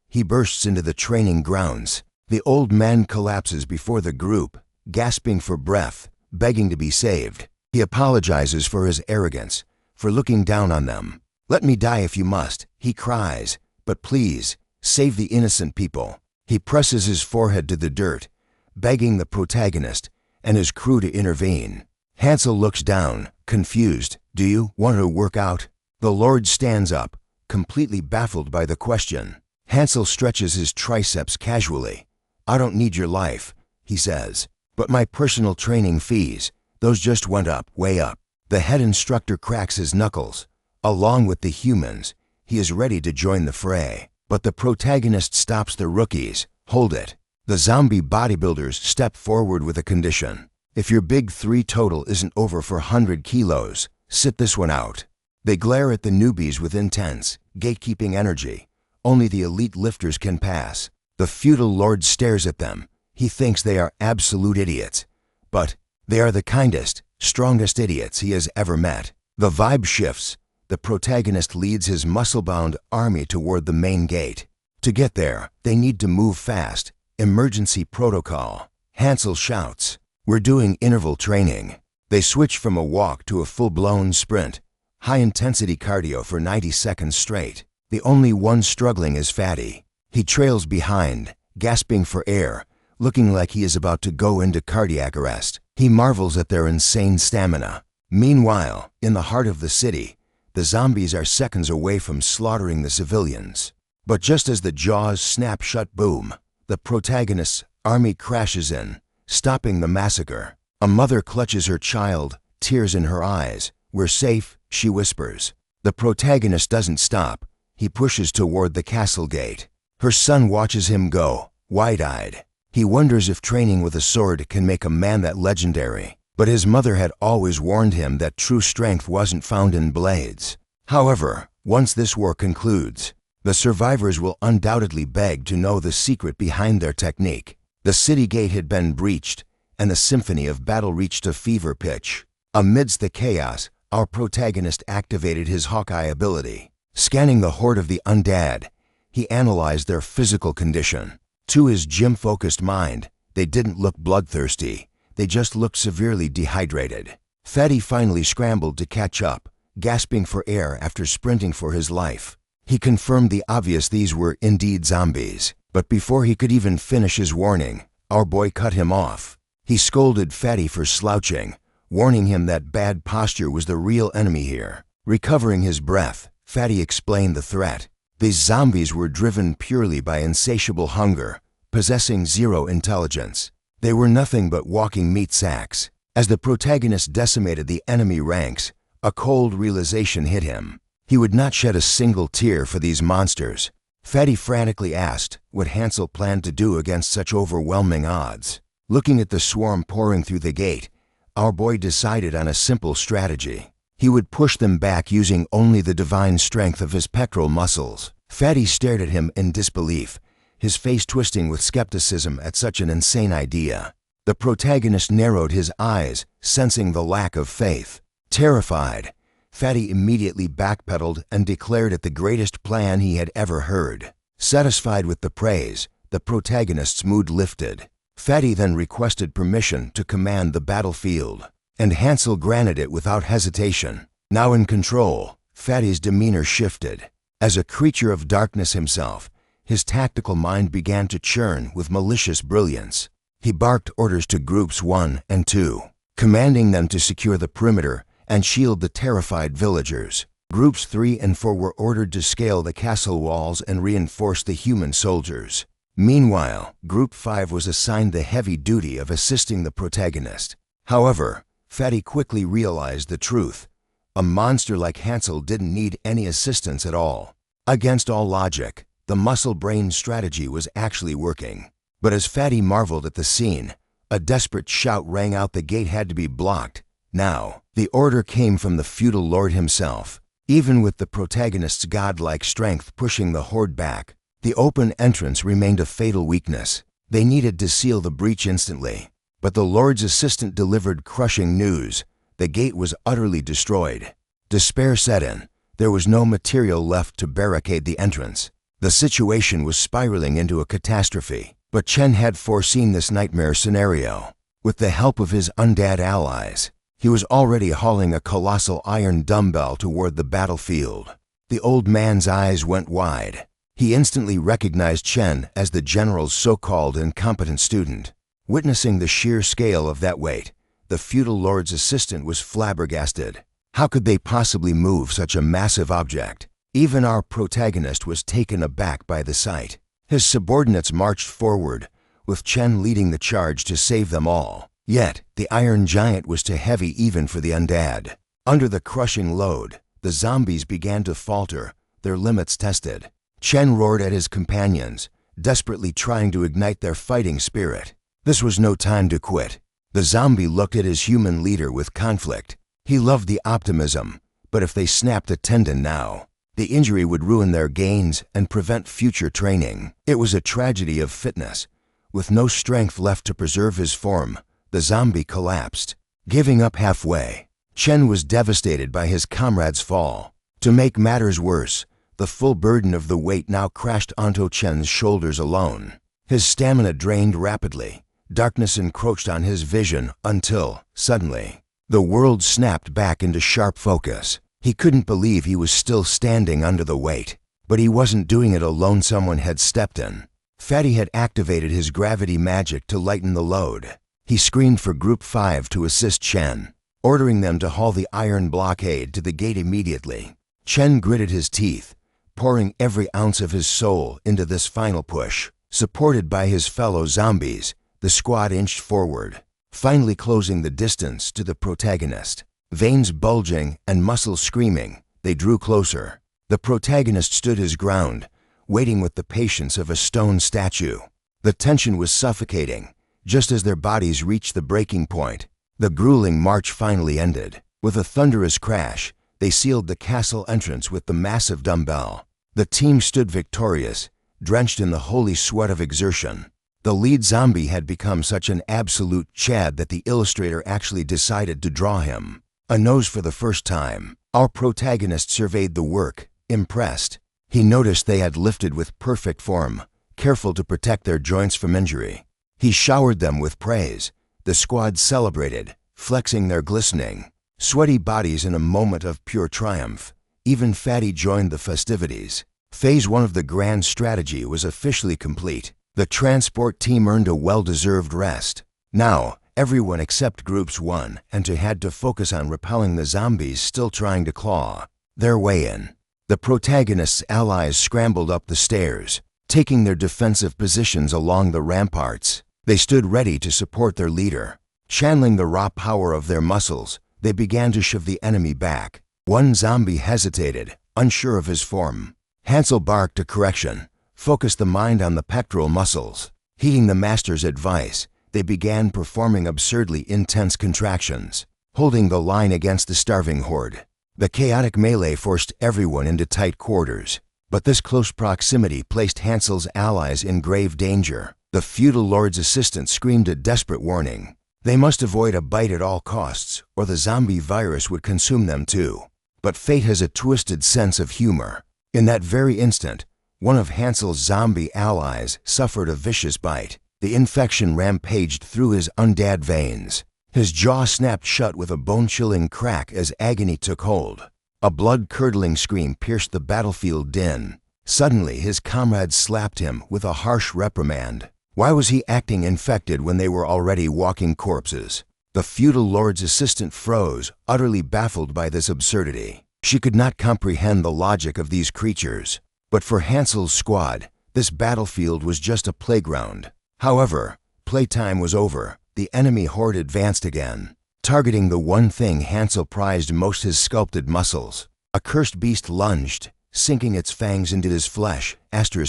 He bursts into the training grounds. The old man collapses before the group, gasping for breath, begging to be saved. He apologizes for his arrogance, for looking down on them. Let me die if you must, he cries, but please, save the innocent people. He presses his forehead to the dirt, begging the protagonist and his crew to intervene. Hansel looks down, confused. Do you want to work out? The Lord stands up, completely baffled by the question. Hansel stretches his triceps casually. I don't need your life, he says, but my personal training fees, those just went up, way up. The head instructor cracks his knuckles. Along with the humans, he is ready to join the fray. But the protagonist stops the rookies. Hold it. The zombie bodybuilders step forward with a condition. If your big 3 total isn't over 400 kilos, sit this one out. They glare at the newbies with intense, gatekeeping energy. Only the elite lifters can pass. The feudal lord stares at them. He thinks they are absolute idiots. But they are the kindest, strongest idiots he has ever met. The vibe shifts. The protagonist leads his muscle-bound army toward the main gate. To get there, they need to move fast. Emergency protocol. Hansel shouts, we're doing interval training. They switch from a walk to a full-blown sprint. High-intensity cardio for 90 seconds straight. The only one struggling is Fatty. He trails behind, gasping for air, looking like he is about to go into cardiac arrest. He marvels at their insane stamina. Meanwhile, in the heart of the city, the zombies are seconds away from slaughtering the civilians. But just as the jaws snap shut, boom, the protagonist's army crashes in, stopping the massacre. A mother clutches her child, tears in her eyes. We're safe, she whispers. The protagonist doesn't stop. He pushes toward the castle gate. Her son watches him go, wide-eyed. He wonders if training with a sword can make a man that legendary. But his mother had always warned him that true strength wasn't found in blades. However, once this war concludes, the survivors will undoubtedly beg to know the secret behind their technique. The city gate had been breached, and the symphony of battle reached a fever pitch. Amidst the chaos, our protagonist activated his Hawkeye ability. Scanning the horde of the undead, he analyzed their physical condition. To his gym-focused mind, they didn't look bloodthirsty. They just looked severely dehydrated. Fatty finally scrambled to catch up, gasping for air after sprinting for his life. He confirmed the obvious: these were indeed zombies. But before he could even finish his warning, our boy cut him off. He scolded Fatty for slouching, warning him that bad posture was the real enemy here. Recovering his breath, Fatty explained the threat. These zombies were driven purely by insatiable hunger, possessing zero intelligence. They were nothing but walking meat sacks. As the protagonist decimated the enemy ranks, a cold realization hit him. He would not shed a single tear for these monsters. Fatty frantically asked what Hansel planned to do against such overwhelming odds. Looking at the swarm pouring through the gate, our boy decided on a simple strategy. He would push them back using only the divine strength of his pectoral muscles. Fatty stared at him in disbelief, his face twisting with skepticism at such an insane idea. The protagonist narrowed his eyes, sensing the lack of faith. Terrified, Fatty immediately backpedaled and declared it the greatest plan he had ever heard. Satisfied with the praise, the protagonist's mood lifted. Fatty then requested permission to command the battlefield, and Hansel granted it without hesitation. Now in control, Fatty's demeanor shifted. As a creature of darkness himself, his tactical mind began to churn with malicious brilliance. He barked orders to Groups 1 and 2, commanding them to secure the perimeter and shield the terrified villagers. Groups 3 and 4 were ordered to scale the castle walls and reinforce the human soldiers. Meanwhile, Group 5 was assigned the heavy duty of assisting the protagonist. However, Fatty quickly realized the truth. A monster like Hansel didn't need any assistance at all. Against all logic, the muscle-brain strategy was actually working. But as Fatty marveled at the scene, a desperate shout rang out the gate had to be blocked. Now, the order came from the feudal lord himself. Even with the protagonist's godlike strength pushing the horde back, the open entrance remained a fatal weakness. They needed to seal the breach instantly. But the lord's assistant delivered crushing news. The gate was utterly destroyed. Despair set in. There was no material left to barricade the entrance. The situation was spiraling into a catastrophe. But Chen had foreseen this nightmare scenario. With the help of his undead allies, he was already hauling a colossal iron dumbbell toward the battlefield. The old man's eyes went wide. He instantly recognized Chen as the general's so-called incompetent student. Witnessing the sheer scale of that weight, the feudal lord's assistant was flabbergasted. How could they possibly move such a massive object? Even our protagonist was taken aback by the sight. His subordinates marched forward, with Chen leading the charge to save them all. Yet, the iron giant was too heavy even for the undead. Under the crushing load, the zombies began to falter, their limits tested. Chen roared at his companions, desperately trying to ignite their fighting spirit. This was no time to quit. The zombie looked at his human leader with conflict. He loved the optimism, but if they snapped a tendon now, the injury would ruin their gains and prevent future training. It was a tragedy of fitness. With no strength left to preserve his form, the zombie collapsed, giving up halfway. Chen was devastated by his comrade's fall. To make matters worse, the full burden of the weight now crashed onto Chen's shoulders alone. His stamina drained rapidly. Darkness encroached on his vision until, suddenly, the world snapped back into sharp focus. He couldn't believe he was still standing under the weight. But he wasn't doing it alone. Someone had stepped in. Fatty had activated his gravity magic to lighten the load. He screamed for Group 5 to assist Chen, ordering them to haul the iron blockade to the gate immediately. Chen gritted his teeth, pouring every ounce of his soul into this final push. Supported by his fellow zombies, the squad inched forward, finally closing the distance to the protagonist. Veins bulging and muscles screaming, they drew closer. The protagonist stood his ground, waiting with the patience of a stone statue. The tension was suffocating. Just as their bodies reached the breaking point, the grueling march finally ended. With a thunderous crash, they sealed the castle entrance with the massive dumbbell. The team stood victorious, drenched in the holy sweat of exertion. The lead zombie had become such an absolute Chad that the illustrator actually decided to draw him. A nose for the first time. Our protagonist surveyed the work, impressed. He noticed they had lifted with perfect form, careful to protect their joints from injury. He showered them with praise. The squad celebrated, flexing their glistening, sweaty bodies in a moment of pure triumph. Even Fatty joined the festivities. Phase 1 of the grand strategy was officially complete. The transport team earned a well-deserved rest. Now, everyone except Groups 1 and 2 had to focus on repelling the zombies still trying to claw their way in. The protagonist's allies scrambled up the stairs, taking their defensive positions along the ramparts. They stood ready to support their leader. Channeling the raw power of their muscles, they began to shove the enemy back. One zombie hesitated, unsure of his form. Hansel barked a correction, focused the mind on the pectoral muscles. Heeding the master's advice, they began performing absurdly intense contractions, holding the line against the starving horde. The chaotic melee forced everyone into tight quarters, but this close proximity placed Hansel's allies in grave danger. The feudal lord's assistant screamed a desperate warning. They must avoid a bite at all costs, or the zombie virus would consume them too. But fate has a twisted sense of humor. In that very instant, one of Hansel's zombie allies suffered a vicious bite. The infection rampaged through his undead veins. His jaw snapped shut with a bone-chilling crack as agony took hold. A blood-curdling scream pierced the battlefield din. Suddenly, his comrades slapped him with a harsh reprimand. Why was he acting infected when they were already walking corpses? The feudal lord's assistant froze, utterly baffled by this absurdity. She could not comprehend the logic of these creatures. But for Hansel's squad, this battlefield was just a playground. However, playtime was over. The enemy horde advanced again, targeting the one thing Hansel prized most: his sculpted muscles. A cursed beast lunged, sinking its fangs into his flesh.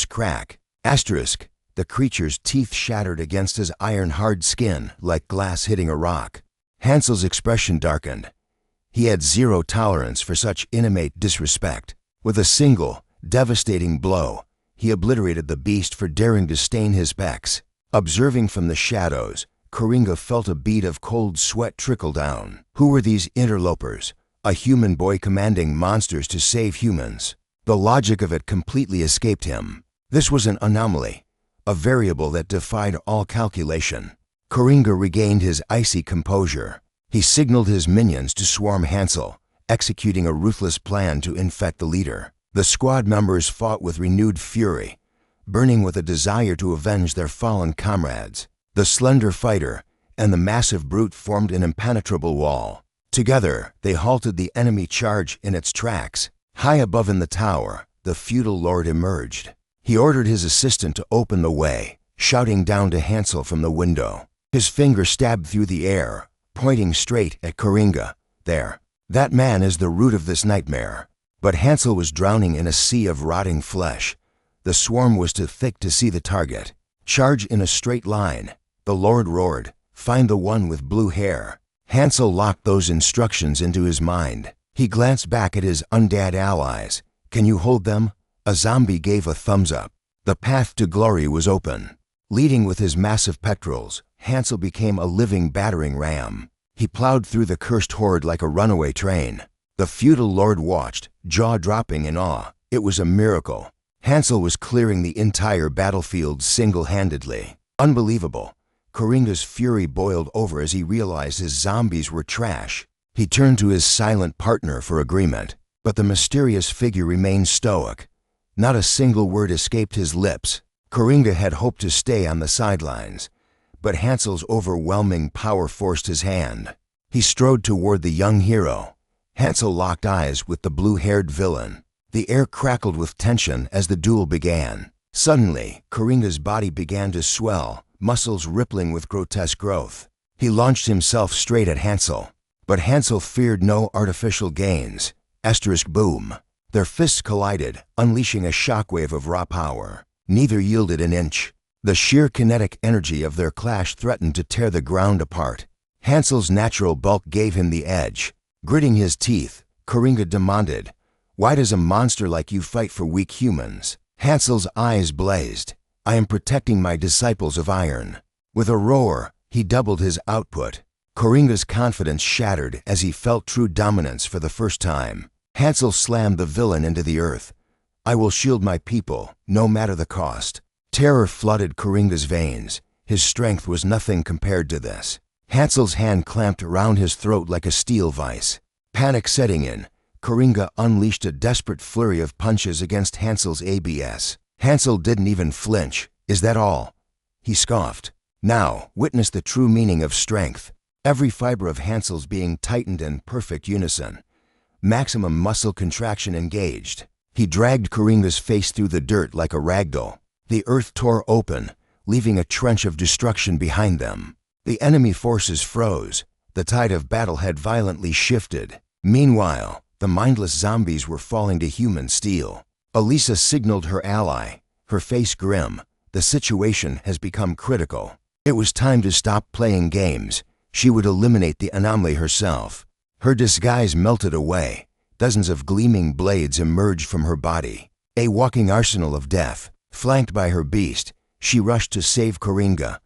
Crack. The creature's teeth shattered against his iron-hard skin like glass hitting a rock. Hansel's expression darkened. He had zero tolerance for such inanimate disrespect. With a single, devastating blow, he obliterated the beast for daring to stain his pecs. Observing from the shadows, Coringa felt a bead of cold sweat trickle down. Who were these interlopers? A human boy commanding monsters to save humans. The logic of it completely escaped him. This was an anomaly, a variable that defied all calculation. Coringa regained his icy composure. He signaled his minions to swarm Hansel, executing a ruthless plan to infect the leader. The squad members fought with renewed fury, burning with a desire to avenge their fallen comrades. The slender fighter and the massive brute formed an impenetrable wall. Together, they halted the enemy charge in its tracks. High above in the tower, the feudal lord emerged. He ordered his assistant to open the way, shouting down to Hansel from the window. His finger stabbed through the air, pointing straight at Coringa. There. That man is the root of this nightmare. But Hansel was drowning in a sea of rotting flesh. The swarm was too thick to see the target. Charge in a straight line. The Lord roared, "Find the one with blue hair." Hansel locked those instructions into his mind. He glanced back at his undead allies. "Can you hold them?" A zombie gave a thumbs up. The path to glory was open. Leading with his massive pectorals, Hansel became a living battering ram. He plowed through the cursed horde like a runaway train. The feudal lord watched, jaw-dropping in awe. It was a miracle. Hansel was clearing the entire battlefield single-handedly. Unbelievable. Coringa's fury boiled over as he realized his zombies were trash. He turned to his silent partner for agreement, but the mysterious figure remained stoic. Not a single word escaped his lips. Coringa had hoped to stay on the sidelines, but Hansel's overwhelming power forced his hand. He strode toward the young hero. Hansel locked eyes with the blue-haired villain. The air crackled with tension as the duel began. Suddenly, Coringa's body began to swell, muscles rippling with grotesque growth. He launched himself straight at Hansel. But Hansel feared no artificial gains. Boom. Their fists collided, unleashing a shockwave of raw power. Neither yielded an inch. The sheer kinetic energy of their clash threatened to tear the ground apart. Hansel's natural bulk gave him the edge. Gritting his teeth, Coringa demanded, "Why does a monster like you fight for weak humans?" Hansel's eyes blazed. "I am protecting my disciples of iron." With a roar, he doubled his output. Coringa's confidence shattered as he felt true dominance for the first time. Hansel slammed the villain into the earth. "I will shield my people, no matter the cost." Terror flooded Coringa's veins. His strength was nothing compared to this. Hansel's hand clamped around his throat like a steel vise. Panic setting in, Coringa unleashed a desperate flurry of punches against Hansel's abs. Hansel didn't even flinch. "Is that all?" he scoffed. Now, witness the true meaning of strength. Every fiber of Hansel's being tightened in perfect unison. Maximum muscle contraction engaged. He dragged Coringa's face through the dirt like a ragdoll. The earth tore open, leaving a trench of destruction behind them. The enemy forces froze. The tide of battle had violently shifted. Meanwhile, the mindless zombies were falling to human steel. Elisa signaled her ally, her face grim. "The situation has become critical." It was time to stop playing games. She would eliminate the anomaly herself. Her disguise melted away. Dozens of gleaming blades emerged from her body. A walking arsenal of death. Flanked by her beast, She rushed to save Coringa,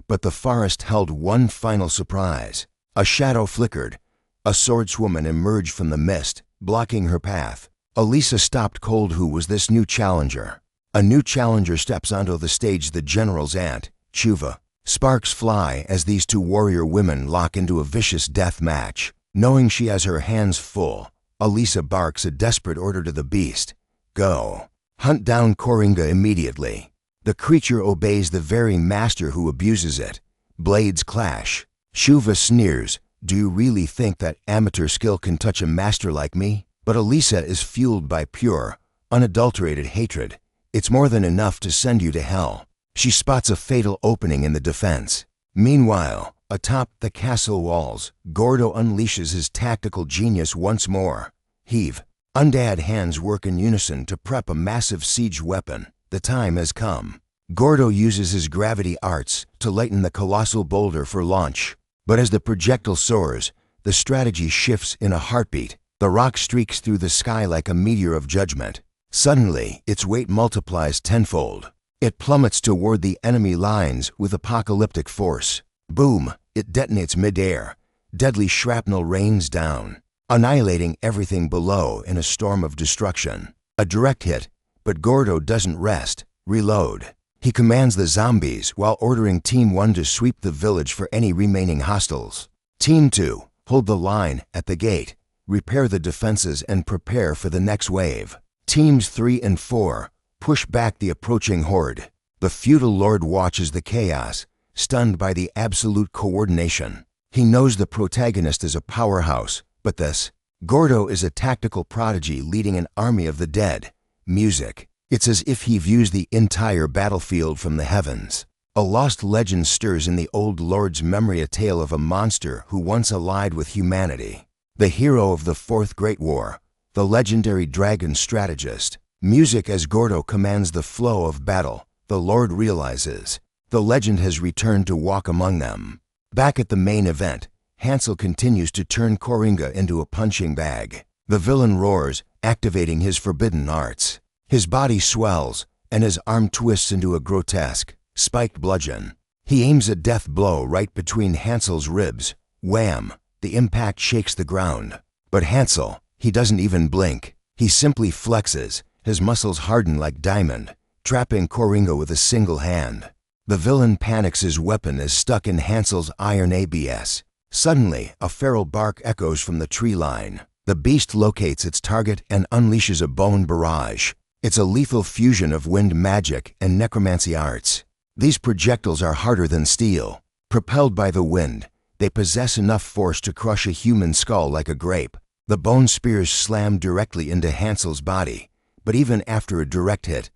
but the forest held one final surprise. A shadow flickered. A swordswoman emerged from the mist, blocking her path. Elisa stopped cold. Who was this new challenger? A new challenger steps onto the stage, the general's aunt, Chuva. Sparks fly as these two warrior women lock into a vicious death match. Knowing she has her hands full, Elisa barks a desperate order to the beast. Go. Hunt down Coringa immediately. The creature obeys the very master who abuses it. Blades clash. Chuva sneers. Do you really think that amateur skill can touch a master like me? But Elisa is fueled by pure, unadulterated hatred. It's more than enough to send you to hell. She spots a fatal opening in the defense. Meanwhile, atop the castle walls, Gordo unleashes his tactical genius once more. Heave. Undead hands work in unison to prep a massive siege weapon. The time has come. Gordo uses his gravity arts to lighten the colossal boulder for launch. But as the projectile soars, the strategy shifts in a heartbeat. The rock streaks through the sky like a meteor of judgment. Suddenly, its weight multiplies tenfold. It plummets toward the enemy lines with apocalyptic force. Boom! It detonates midair. Deadly shrapnel rains down, annihilating everything below in a storm of destruction. A direct hit, but Gordo doesn't rest. Reload. He commands the zombies while ordering Team 1 to sweep the village for any remaining hostiles. Team 2, hold the line at the gate, repair the defenses and prepare for the next wave. Teams 3 and 4, push back the approaching horde. The feudal lord watches the chaos, stunned by the absolute coordination. He knows the protagonist is a powerhouse, but this, Gordo is a tactical prodigy leading an army of the dead. Music. It's as if he views the entire battlefield from the heavens. A lost legend stirs in the old lord's memory, a tale of a monster who once allied with humanity. The hero of the Fourth Great War, the legendary dragon strategist. Music as Gordo commands the flow of battle. The lord realizes the legend has returned to walk among them. Back at the main event, Hansel continues to turn Coringa into a punching bag. The villain roars, activating his forbidden arts. His body swells, and his arm twists into a grotesque, spiked bludgeon. He aims a death blow right between Hansel's ribs. Wham! The impact shakes the ground. But Hansel, he doesn't even blink. He simply flexes, his muscles harden like diamond, trapping Coringa with a single hand. The villain panics. His weapon is stuck in Hansel's iron ABS. Suddenly, a feral bark echoes from the tree line. The beast locates its target and unleashes a bone barrage. It's a lethal fusion of wind magic and necromancy arts. These projectiles are harder than steel. Propelled by the wind, they possess enough force to crush a human skull like a grape. The bone spears slam directly into Hansel's body, but even after a direct hit,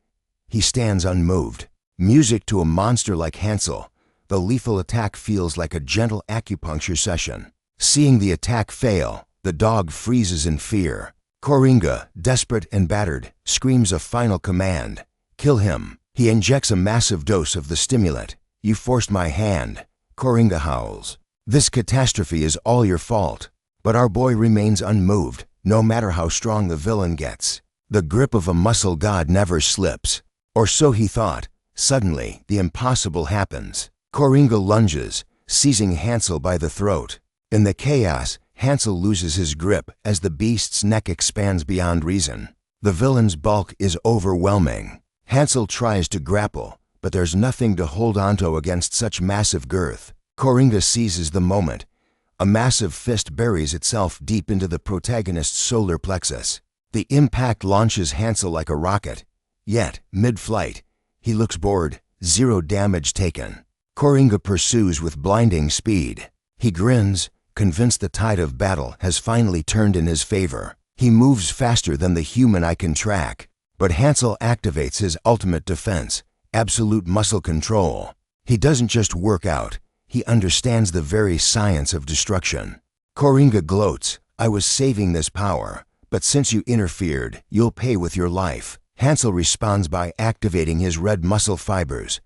he stands unmoved. Music to a monster like Hansel, the lethal attack feels like a gentle acupuncture session. Seeing the attack fail, the dog freezes in fear. Coringa, desperate and battered, screams a final command. Kill him. He injects a massive dose of the stimulant. You forced my hand. Coringa howls. This catastrophe is all your fault. But our boy remains unmoved, no matter how strong the villain gets. The grip of a muscle god never slips. Or so he thought. Suddenly, the impossible happens. Coringa lunges, seizing Hansel by the throat. In the chaos, Hansel loses his grip as the beast's neck expands beyond reason. The villain's bulk is overwhelming. Hansel tries to grapple, but there's nothing to hold onto against such massive girth. Coringa seizes the moment. A massive fist buries itself deep into the protagonist's solar plexus. The impact launches Hansel like a rocket. Yet, mid-flight, he looks bored, zero damage taken. Coringa pursues with blinding speed. He grins, convinced the tide of battle has finally turned in his favor. He moves faster than the human eye can track. But Hansel activates his ultimate defense, absolute muscle control. He doesn't just work out, he understands the very science of destruction. Coringa gloats, I was saving this power, but since you interfered, you'll pay with your life. Hansel responds by activating his red muscle fibers.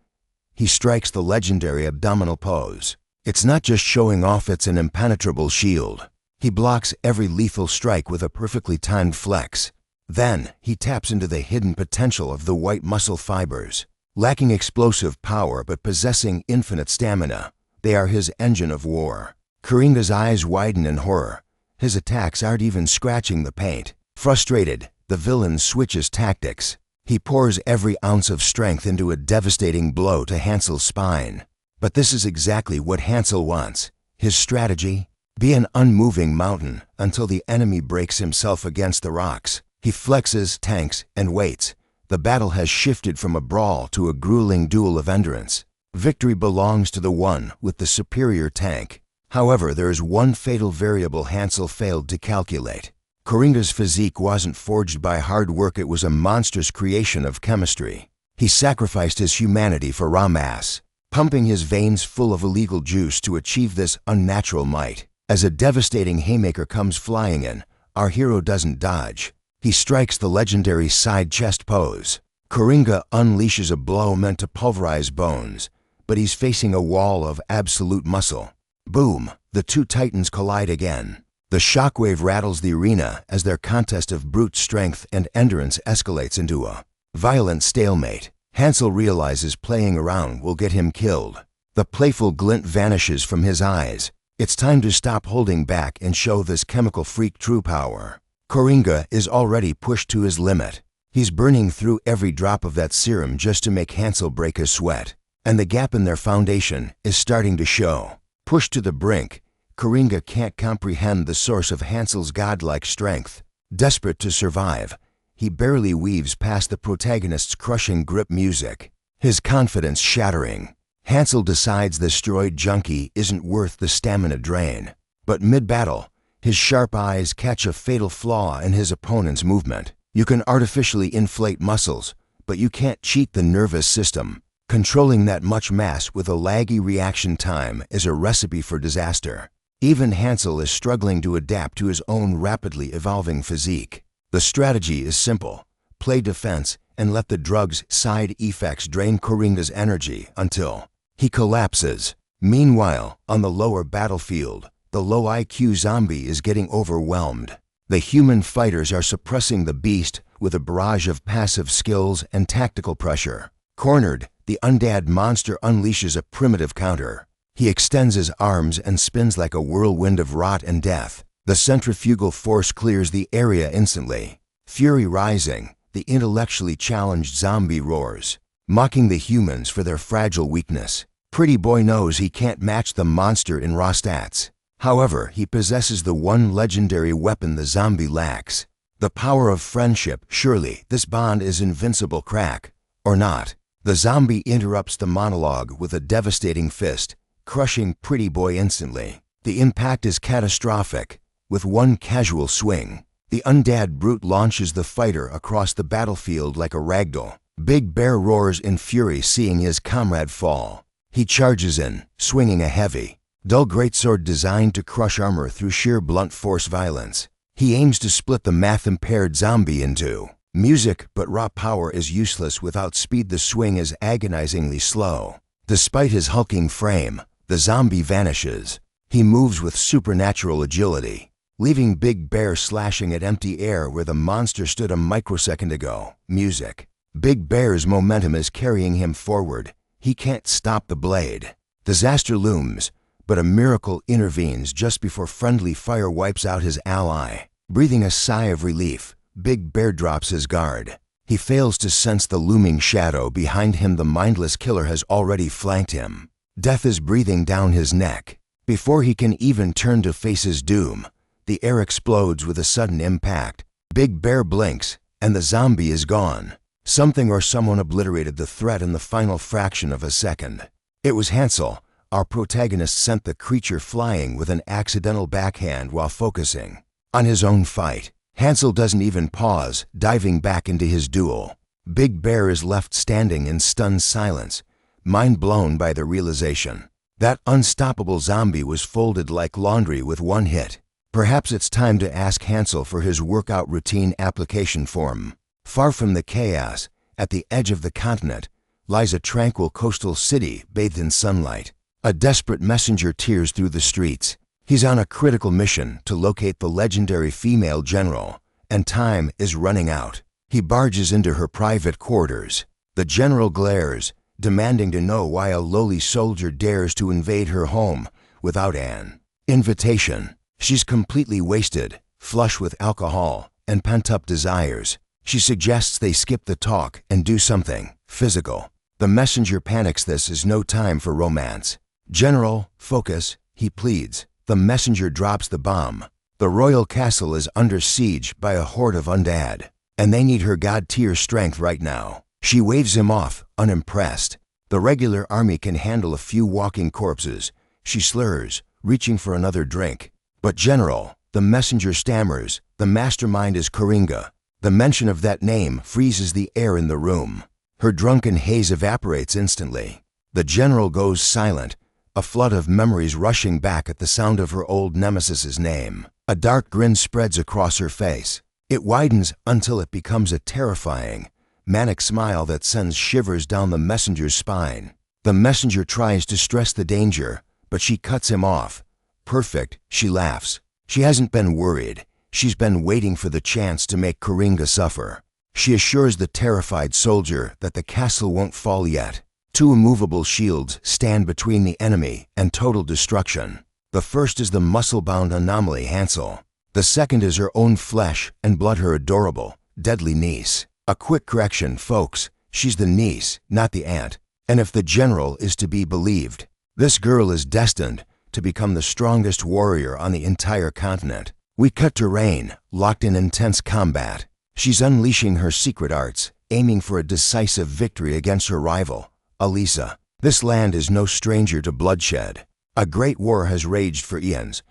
He strikes the legendary abdominal pose. It's not just showing off, it's an impenetrable shield. He blocks every lethal strike with a perfectly timed flex. Then, he taps into the hidden potential of the white muscle fibers. Lacking explosive power but possessing infinite stamina, they are his engine of war. Coringa's eyes widen in horror. His attacks aren't even scratching the paint. Frustrated, the villain switches tactics. He pours every ounce of strength into a devastating blow to Hansel's spine. But this is exactly what Hansel wants. His strategy? Be an unmoving mountain until the enemy breaks himself against the rocks. He flexes, tanks, and waits. The battle has shifted from a brawl to a grueling duel of endurance. Victory belongs to the one with the superior tank. However, there is one fatal variable Hansel failed to calculate. Coringa's physique wasn't forged by hard work, it was a monstrous creation of chemistry. He sacrificed his humanity for raw mass, pumping his veins full of illegal juice to achieve this unnatural might. As a devastating haymaker comes flying in, our hero doesn't dodge. He strikes the legendary side chest pose. Coringa unleashes a blow meant to pulverize bones, but he's facing a wall of absolute muscle. Boom! The two titans collide again. The shockwave rattles the arena as their contest of brute strength and endurance escalates into a violent stalemate. Hansel realizes playing around will get him killed. The playful glint vanishes from his eyes. It's time to stop holding back and show this chemical freak true power. Coringa is already pushed to his limit. He's burning through every drop of that serum just to make Hansel break a sweat. And the gap in their foundation is starting to show. Pushed to the brink, Coringa can't comprehend the source of Hansel's godlike strength. Desperate to survive, he barely weaves past the protagonist's crushing grip music, his confidence shattering. Hansel decides the steroid junkie isn't worth the stamina drain. But mid-battle, his sharp eyes catch a fatal flaw in his opponent's movement. You can artificially inflate muscles, but you can't cheat the nervous system. Controlling that much mass with a laggy reaction time is a recipe for disaster. Even Hansel is struggling to adapt to his own rapidly evolving physique. The strategy is simple. Play defense and let the drug's side effects drain Coringa's energy until he collapses. Meanwhile, on the lower battlefield, the low IQ zombie is getting overwhelmed. The human fighters are suppressing the beast with a barrage of passive skills and tactical pressure. Cornered, the undead monster unleashes a primitive counter. He extends his arms and spins like a whirlwind of rot and death. The centrifugal force clears the area instantly. Fury rising, the intellectually challenged zombie roars, mocking the humans for their fragile weakness. Pretty Boy knows he can't match the monster in raw stats. However, he possesses the one legendary weapon the zombie lacks. The power of friendship. Surely, this bond is invincible. Crack. Or not. The zombie interrupts the monologue with a devastating fist, crushing Pretty Boy instantly. The impact is catastrophic. With one casual swing, the undead brute launches the fighter across the battlefield like a ragdoll. Big Bear roars in fury seeing his comrade fall. He charges in, swinging a heavy, dull greatsword designed to crush armor through sheer blunt force violence. He aims to split the math-impaired zombie in two. Music, but raw power is useless without speed. The swing is agonizingly slow. Despite his hulking frame, the zombie vanishes. He moves with supernatural agility, leaving Big Bear slashing at empty air where the monster stood a microsecond ago. Music. Big Bear's momentum is carrying him forward. He can't stop the blade. Disaster looms, but a miracle intervenes just before friendly fire wipes out his ally. Breathing a sigh of relief, Big Bear drops his guard. He fails to sense the looming shadow behind him. The mindless killer has already flanked him. Death is breathing down his neck. Before he can even turn to face his doom, the air explodes with a sudden impact. Big Bear blinks, and the zombie is gone. Something or someone obliterated the threat in the final fraction of a second. It was Hansel. Our protagonist sent the creature flying with an accidental backhand while focusing on his own fight. Hansel doesn't even pause, diving back into his duel. Big Bear is left standing in stunned silence, mind blown by the realization that unstoppable zombie was folded like laundry with one hit. Perhaps it's time to ask Hansel for his workout routine application form. Far from the chaos, at the edge of the continent, lies a tranquil coastal city bathed in sunlight. A desperate messenger tears through the streets. He's on a critical mission to locate the legendary female general, and time is running out. He barges into her private quarters. The general glares, demanding to know why a lowly soldier dares to invade her home without an invitation. She's completely wasted, flush with alcohol and pent-up desires. She suggests they skip the talk and do something physical. The messenger panics. This is no time for romance. General, focus, he pleads. The messenger drops the bomb. The royal castle is under siege by a horde of undead, and they need her god-tier strength right now. She waves him off, unimpressed. The regular army can handle a few walking corpses. She slurs, reaching for another drink. But General, the messenger stammers, the mastermind is Coringa. The mention of that name freezes the air in the room. Her drunken haze evaporates instantly. The general goes silent, a flood of memories rushing back at the sound of her old nemesis's name. A dark grin spreads across her face. It widens until it becomes a terrifying, manic smile that sends shivers down the messenger's spine. The messenger tries to stress the danger, but she cuts him off. Perfect, she laughs. She hasn't been worried. She's been waiting for the chance to make Coringa suffer. She assures the terrified soldier that the castle won't fall yet. Two immovable shields stand between the enemy and total destruction. The first is the muscle-bound anomaly Hansel. The second is her own flesh and blood, her adorable, deadly niece. A quick correction, folks. She's the niece, not the aunt. And if the general is to be believed, this girl is destined to become the strongest warrior on the entire continent. We cut to Rain, locked in intense combat. She's unleashing her secret arts, aiming for a decisive victory against her rival, Alisa. This land is no stranger to bloodshed. A great war has raged for eons,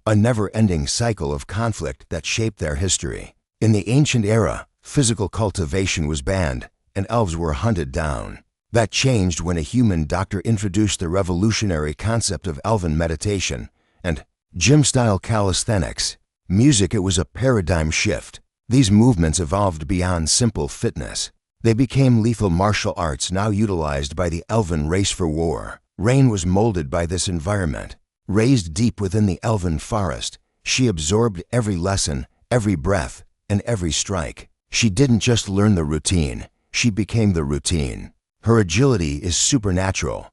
a never-ending cycle of conflict that shaped their history. In the ancient era, physical cultivation was banned, and elves were hunted down. That changed when a human doctor introduced the revolutionary concept of elven meditation and gym-style calisthenics. Music, it was a paradigm shift. These movements evolved beyond simple fitness. They became lethal martial arts now utilized by the elven race for war. Rain was molded by this environment. Raised deep within the elven forest, she absorbed every lesson, every breath, and every strike. She didn't just learn the routine, she became the routine. Her agility is supernatural,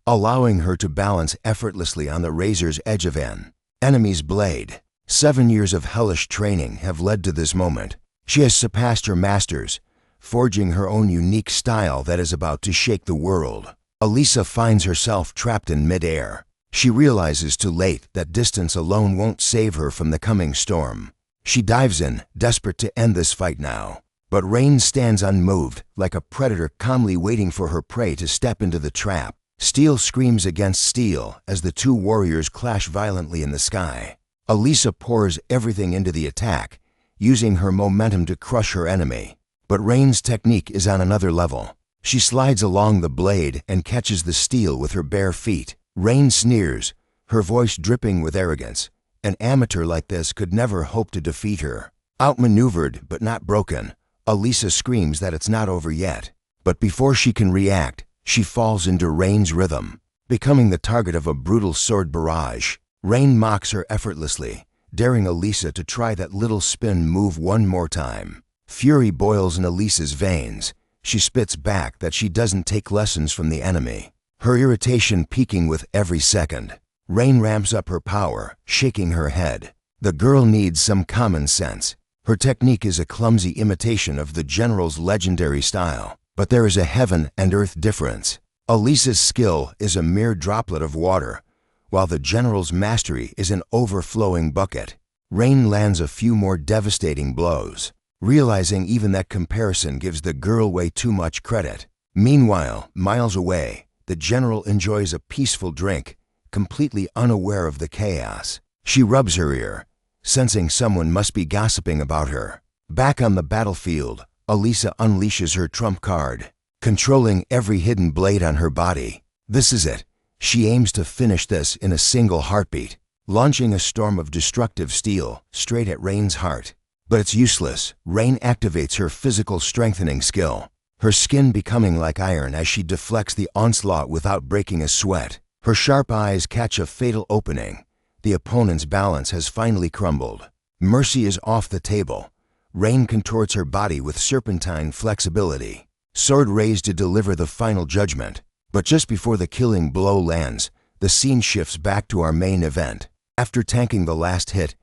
allowing her to balance effortlessly on the razor's edge of an enemy's blade. 7 years of hellish training have led to this moment. She has surpassed her masters, forging her own unique style that is about to shake the world. Alisa finds herself trapped in mid-air. She realizes too late that distance alone won't save her from the coming storm. She dives in, desperate to end this fight now. But Rain stands unmoved, like a predator calmly waiting for her prey to step into the trap. Steel screams against steel as the two warriors clash violently in the sky. Alisa pours everything into the attack, using her momentum to crush her enemy. But Rain's technique is on another level. She slides along the blade and catches the steel with her bare feet. Rain sneers, her voice dripping with arrogance. An amateur like this could never hope to defeat her. Outmaneuvered but not broken, Alisa screams that it's not over yet. But before she can react, she falls into Rain's rhythm, becoming the target of a brutal sword barrage. Rain mocks her effortlessly, daring Alisa to try that little spin move one more time. Fury boils in Alisa's veins. She spits back that she doesn't take lessons from the enemy, her irritation peaking with every second. Rain ramps up her power, shaking her head. The girl needs some common sense. Her technique is a clumsy imitation of the general's legendary style, but there is a heaven and earth difference. Alisa's skill is a mere droplet of water, while the general's mastery is an overflowing bucket. Rain lands a few more devastating blows, realizing even that comparison gives the girl way too much credit. Meanwhile, miles away, the general enjoys a peaceful drink, completely unaware of the chaos. She rubs her ear, sensing someone must be gossiping about her. Back on the battlefield, Alisa unleashes her trump card, controlling every hidden blade on her body. This is it. She aims to finish this in a single heartbeat, launching a storm of destructive steel straight at Rain's heart. But it's useless. Rain activates her physical strengthening skill, her skin becoming like iron as she deflects the onslaught without breaking a sweat. Her sharp eyes catch a fatal opening. The opponent's balance has finally crumbled. Mercy is off the table. Rain contorts her body with serpentine flexibility, sword raised to deliver the final judgment. But just before the killing blow lands, the scene shifts back to our main event. After tanking the last hit,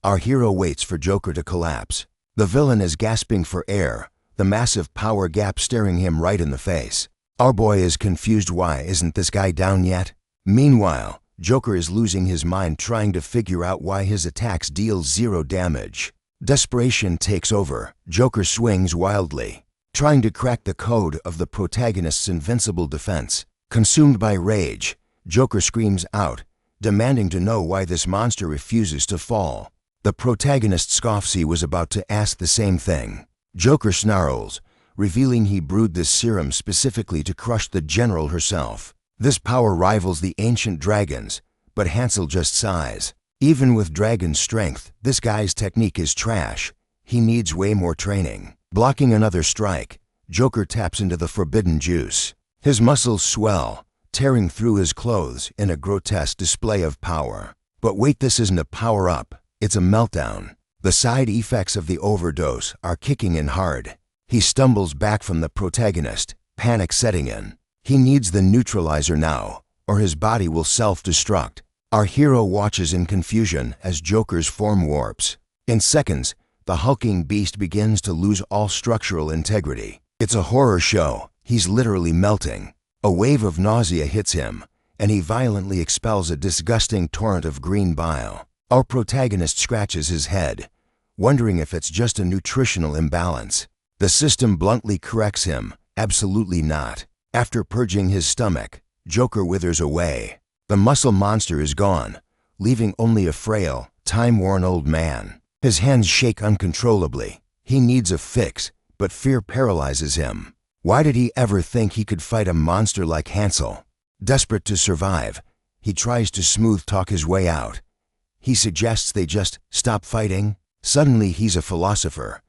our hero waits for Joker to collapse. The villain is gasping for air, the massive power gap staring him right in the face. Our boy is confused. Why isn't this guy down yet? Meanwhile, Joker is losing his mind trying to figure out why his attacks deal zero damage. Desperation takes over. Joker swings wildly, trying to crack the code of the protagonist's invincible defense. Consumed by rage, Joker screams out, demanding to know why this monster refuses to fall. The protagonist scoffs. He was about to ask the same thing. Joker snarls, revealing he brewed this serum specifically to crush the general herself. This power rivals the ancient dragons, but Hansel just sighs. Even with dragon strength, this guy's technique is trash. He needs way more training. Blocking another strike, Joker taps into the forbidden juice. His muscles swell, tearing through his clothes in a grotesque display of power. But wait, this isn't a power-up, it's a meltdown. The side effects of the overdose are kicking in hard. He stumbles back from the protagonist, panic setting in. He needs the neutralizer now, or his body will self-destruct. Our hero watches in confusion as Joker's form warps. In seconds, the hulking beast begins to lose all structural integrity. It's a horror show. He's literally melting. A wave of nausea hits him, and he violently expels a disgusting torrent of green bile. Our protagonist scratches his head, wondering if it's just a nutritional imbalance. The system bluntly corrects him, absolutely not. After purging his stomach, Joker withers away. The muscle monster is gone, leaving only a frail, time-worn old man. His hands shake uncontrollably. He needs a fix, but fear paralyzes him. Why did he ever think he could fight a monster like Hansel? Desperate to survive, he tries to smooth-talk his way out. He suggests they just stop fighting. Suddenly he's a philosopher.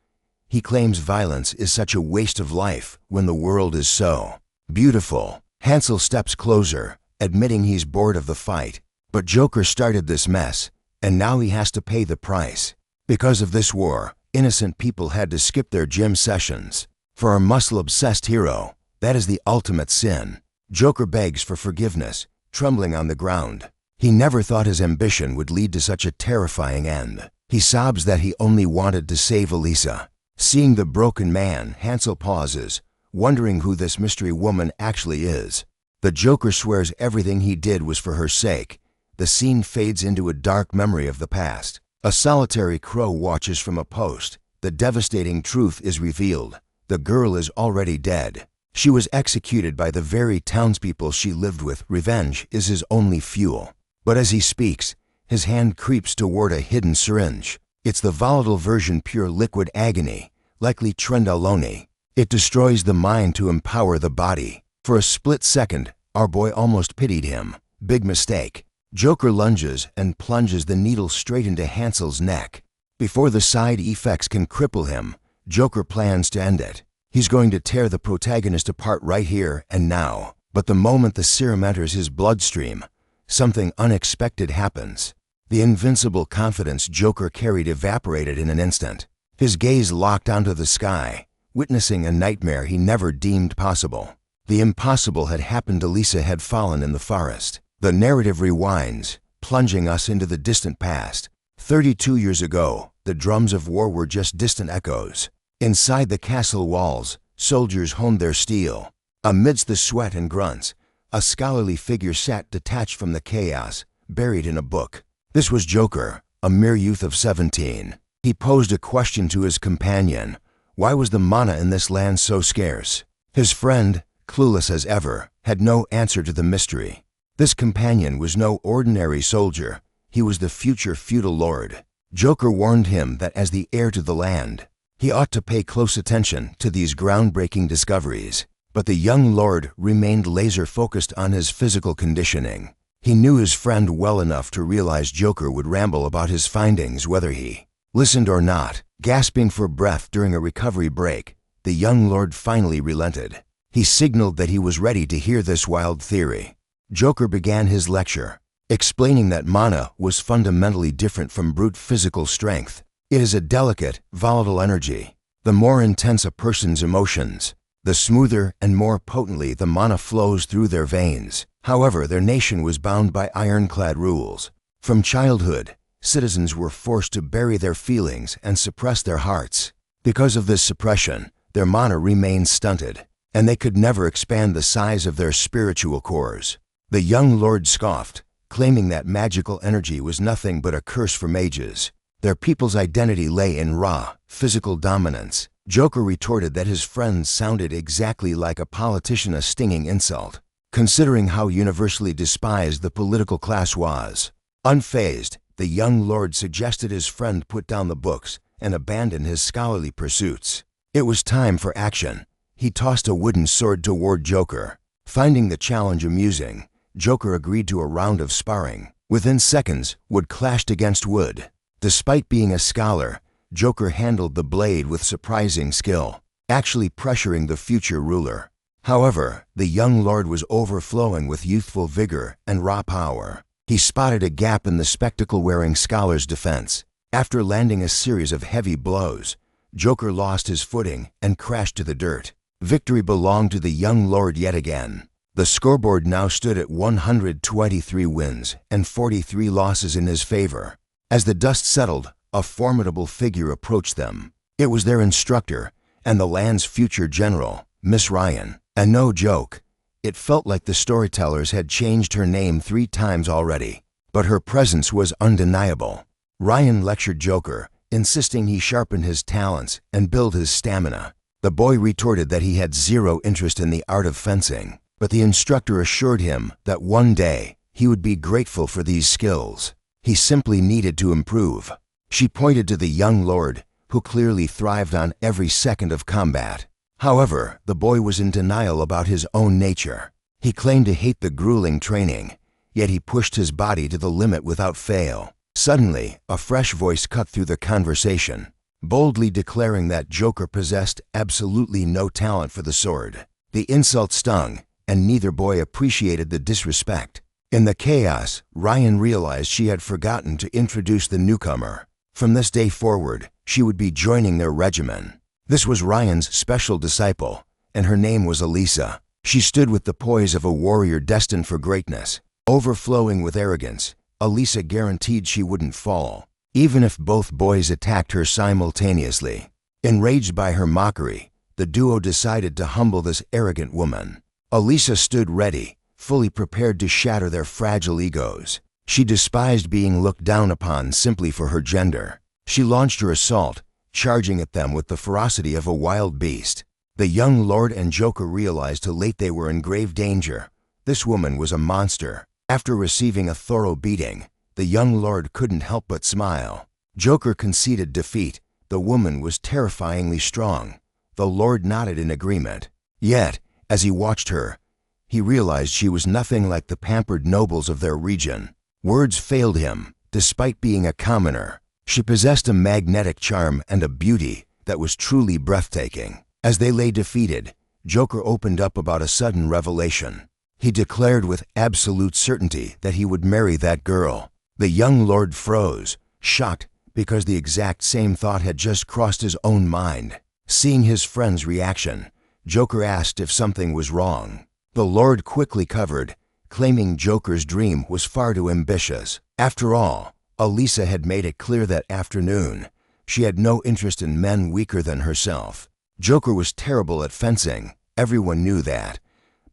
He claims violence is such a waste of life when the world is so beautiful. Hansel steps closer, admitting he's bored of the fight. But Joker started this mess, and now he has to pay the price. Because of this war, innocent people had to skip their gym sessions. For a muscle-obsessed hero, that is the ultimate sin. Joker begs for forgiveness, trembling on the ground. He never thought his ambition would lead to such a terrifying end. He sobs that he only wanted to save Elisa. Seeing the broken man, Hansel pauses, wondering who this mystery woman actually is. The Joker swears everything he did was for her sake. The scene fades into a dark memory of the past. A solitary crow watches from a post. The devastating truth is revealed. The girl is already dead. She was executed by the very townspeople she lived with. Revenge is his only fuel. But as he speaks, his hand creeps toward a hidden syringe. It's the volatile version, pure liquid agony, likely Trenbolone. It destroys the mind to empower the body. For a split second, our boy almost pitied him. Big mistake. Joker lunges and plunges the needle straight into Hansel's neck. Before the side effects can cripple him, Joker plans to end it. He's going to tear the protagonist apart right here and now. But the moment the serum enters his bloodstream, something unexpected happens. The invincible confidence Joker carried evaporated in an instant. His gaze locked onto the sky, witnessing a nightmare he never deemed possible. The impossible had happened. Elisa had fallen in the forest. The narrative rewinds, plunging us into the distant past. 32 years ago, the drums of war were just distant echoes. Inside the castle walls, soldiers honed their steel. Amidst the sweat and grunts, a scholarly figure sat detached from the chaos, buried in a book. This was Joker, a mere youth of 17. He posed a question to his companion. Why was the mana in this land so scarce? His friend, clueless as ever, had no answer to the mystery. This companion was no ordinary soldier. He was the future feudal lord. Joker warned him that as the heir to the land, he ought to pay close attention to these groundbreaking discoveries. But the young lord remained laser-focused on his physical conditioning. He knew his friend well enough to realize Joker would ramble about his findings whether he listened or not. Gasping for breath during a recovery break, the young lord finally relented. He signaled that he was ready to hear this wild theory. Joker began his lecture, explaining that mana was fundamentally different from brute physical strength. It is a delicate, volatile energy. The more intense a person's emotions, the smoother and more potently the mana flows through their veins. However, their nation was bound by ironclad rules. From childhood, citizens were forced to bury their feelings and suppress their hearts. Because of this suppression, their mana remained stunted, and they could never expand the size of their spiritual cores. The young lord scoffed, claiming that magical energy was nothing but a curse for mages. Their people's identity lay in raw, physical dominance. Joker retorted that his friends sounded exactly like a politician, a stinging insult, considering how universally despised the political class was. Unfazed, the young lord suggested his friend put down the books and abandon his scholarly pursuits. It was time for action. He tossed a wooden sword toward Joker. Finding the challenge amusing, Joker agreed to a round of sparring. Within seconds, wood clashed against wood. Despite being a scholar, Joker handled the blade with surprising skill, actually pressuring the future ruler. However, the young lord was overflowing with youthful vigor and raw power. He spotted a gap in the spectacle-wearing scholar's defense. After landing a series of heavy blows, Joker lost his footing and crashed to the dirt. Victory belonged to the young lord yet again. The scoreboard now stood at 123 wins and 43 losses in his favor. As the dust settled, a formidable figure approached them. It was their instructor and the land's future general, Miss Ryan. And no joke, it felt like the storytellers had changed her name 3 times already. But her presence was undeniable. Ryan lectured Joker, insisting he sharpen his talents and build his stamina. The boy retorted that he had zero interest in the art of fencing, but the instructor assured him that one day he would be grateful for these skills. He simply needed to improve. She pointed to the young lord, who clearly thrived on every second of combat. However, the boy was in denial about his own nature. He claimed to hate the grueling training, yet he pushed his body to the limit without fail. Suddenly, a fresh voice cut through the conversation, boldly declaring that Joker possessed absolutely no talent for the sword. The insult stung, and neither boy appreciated the disrespect. In the chaos, Ryan realized she had forgotten to introduce the newcomer. From this day forward, she would be joining their regimen. This was Ryan's special disciple, and her name was Elisa. She stood with the poise of a warrior destined for greatness. Overflowing with arrogance, Elisa guaranteed she wouldn't fall, even if both boys attacked her simultaneously. Enraged by her mockery, the duo decided to humble this arrogant woman. Elisa stood ready, fully prepared to shatter their fragile egos. She despised being looked down upon simply for her gender. She launched her assault, charging at them with the ferocity of a wild beast. The young lord and Joker realized too late they were in grave danger. This woman was a monster. After receiving a thorough beating, the young lord couldn't help but smile. Joker conceded defeat. The woman was terrifyingly strong. The lord nodded in agreement. Yet, as he watched her, he realized she was nothing like the pampered nobles of their region. Words failed him, despite being a commoner. She possessed a magnetic charm and a beauty that was truly breathtaking. As they lay defeated, Joker opened up about a sudden revelation. He declared with absolute certainty that he would marry that girl. The young lord froze, shocked because the exact same thought had just crossed his own mind. Seeing his friend's reaction, Joker asked if something was wrong. The lord quickly covered, claiming Joker's dream was far too ambitious. After all, Elisa had made it clear that afternoon she had no interest in men weaker than herself. Joker was terrible at fencing, everyone knew that,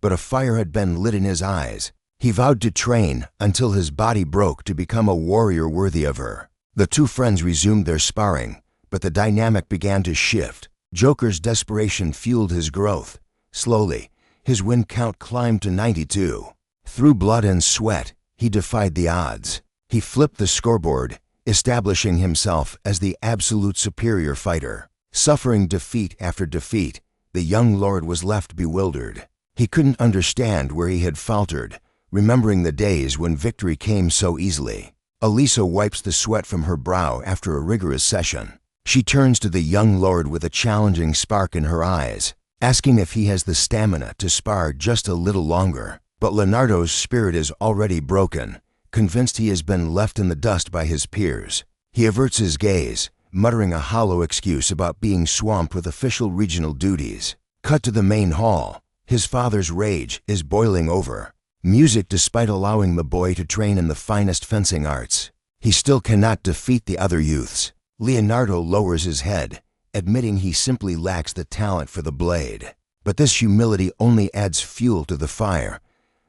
but a fire had been lit in his eyes. He vowed to train until his body broke to become a warrior worthy of her. The two friends resumed their sparring, but the dynamic began to shift. Joker's desperation fueled his growth. Slowly, his win count climbed to 92. Through blood and sweat, he defied the odds. He flipped the scoreboard, establishing himself as the absolute superior fighter. Suffering defeat after defeat, the young lord was left bewildered. He couldn't understand where he had faltered, remembering the days when victory came so easily. Elisa wipes the sweat from her brow after a rigorous session. She turns to the young lord with a challenging spark in her eyes, asking if he has the stamina to spar just a little longer. But Leonardo's spirit is already broken, convinced he has been left in the dust by his peers. He averts his gaze, muttering a hollow excuse about being swamped with official regional duties. Cut to the main hall. His father's rage is boiling over. Music despite allowing the boy to train in the finest fencing arts. He still cannot defeat the other youths. Leonardo lowers his head, admitting he simply lacks the talent for the blade. But this humility only adds fuel to the fire.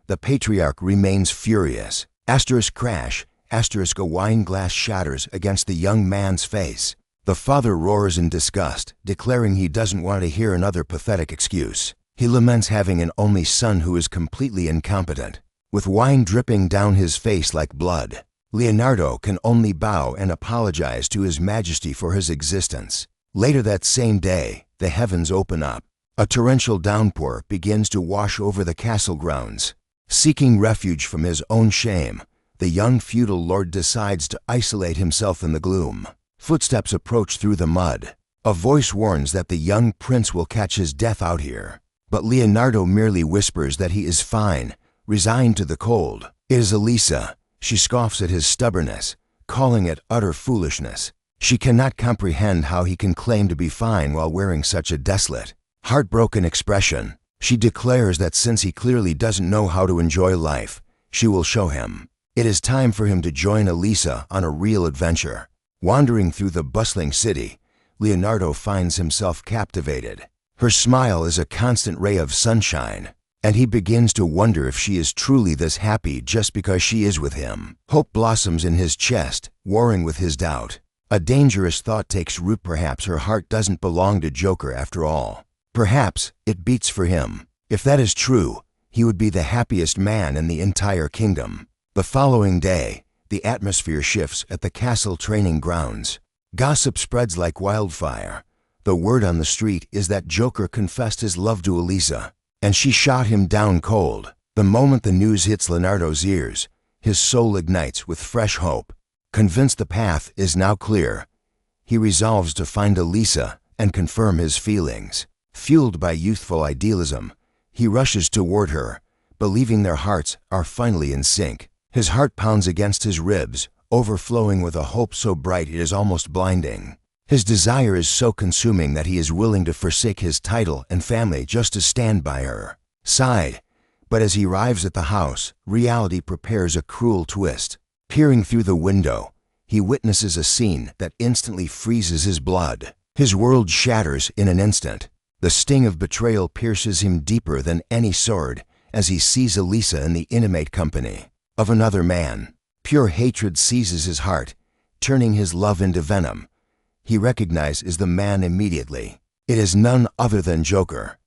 The patriarch remains furious. Crash. A wine glass shatters against the young man's face. The father roars in disgust, declaring he doesn't want to hear another pathetic excuse. He laments having an only son who is completely incompetent. With wine dripping down his face like blood, Leonardo can only bow and apologize to His Majesty for his existence. Later that same day, the heavens open up. A torrential downpour begins to wash over the castle grounds. Seeking refuge from his own shame, the young feudal lord decides to isolate himself in the gloom. Footsteps approach through the mud. A voice warns that the young prince will catch his death out here. But Leonardo merely whispers that he is fine, resigned to the cold. It is Elisa. She scoffs at his stubbornness, calling it utter foolishness. She cannot comprehend how he can claim to be fine while wearing such a desolate, heartbroken expression. She declares that since he clearly doesn't know how to enjoy life, she will show him. It is time for him to join Elisa on a real adventure. Wandering through the bustling city, Leonardo finds himself captivated. Her smile is a constant ray of sunshine, and he begins to wonder if she is truly this happy just because she is with him. Hope blossoms in his chest, warring with his doubt. A dangerous thought takes root. Perhaps her heart doesn't belong to Joker after all. Perhaps it beats for him. If that is true, he would be the happiest man in the entire kingdom. The following day, the atmosphere shifts at the castle training grounds. Gossip spreads like wildfire. The word on the street is that Joker confessed his love to Elisa, and she shot him down cold. The moment the news hits Leonardo's ears, his soul ignites with fresh hope. Convinced the path is now clear, he resolves to find Elisa and confirm his feelings. Fueled by youthful idealism, he rushes toward her, believing their hearts are finally in sync. His heart pounds against his ribs, overflowing with a hope so bright it is almost blinding. His desire is so consuming that he is willing to forsake his title and family just to stand by her side. But as he arrives at the house, reality prepares a cruel twist. Peering through the window, he witnesses a scene that instantly freezes his blood. His world shatters in an instant. The sting of betrayal pierces him deeper than any sword as he sees Elisa in the intimate company of another man. Pure hatred seizes his heart, turning his love into venom. He recognizes the man immediately. It is none other than Joker.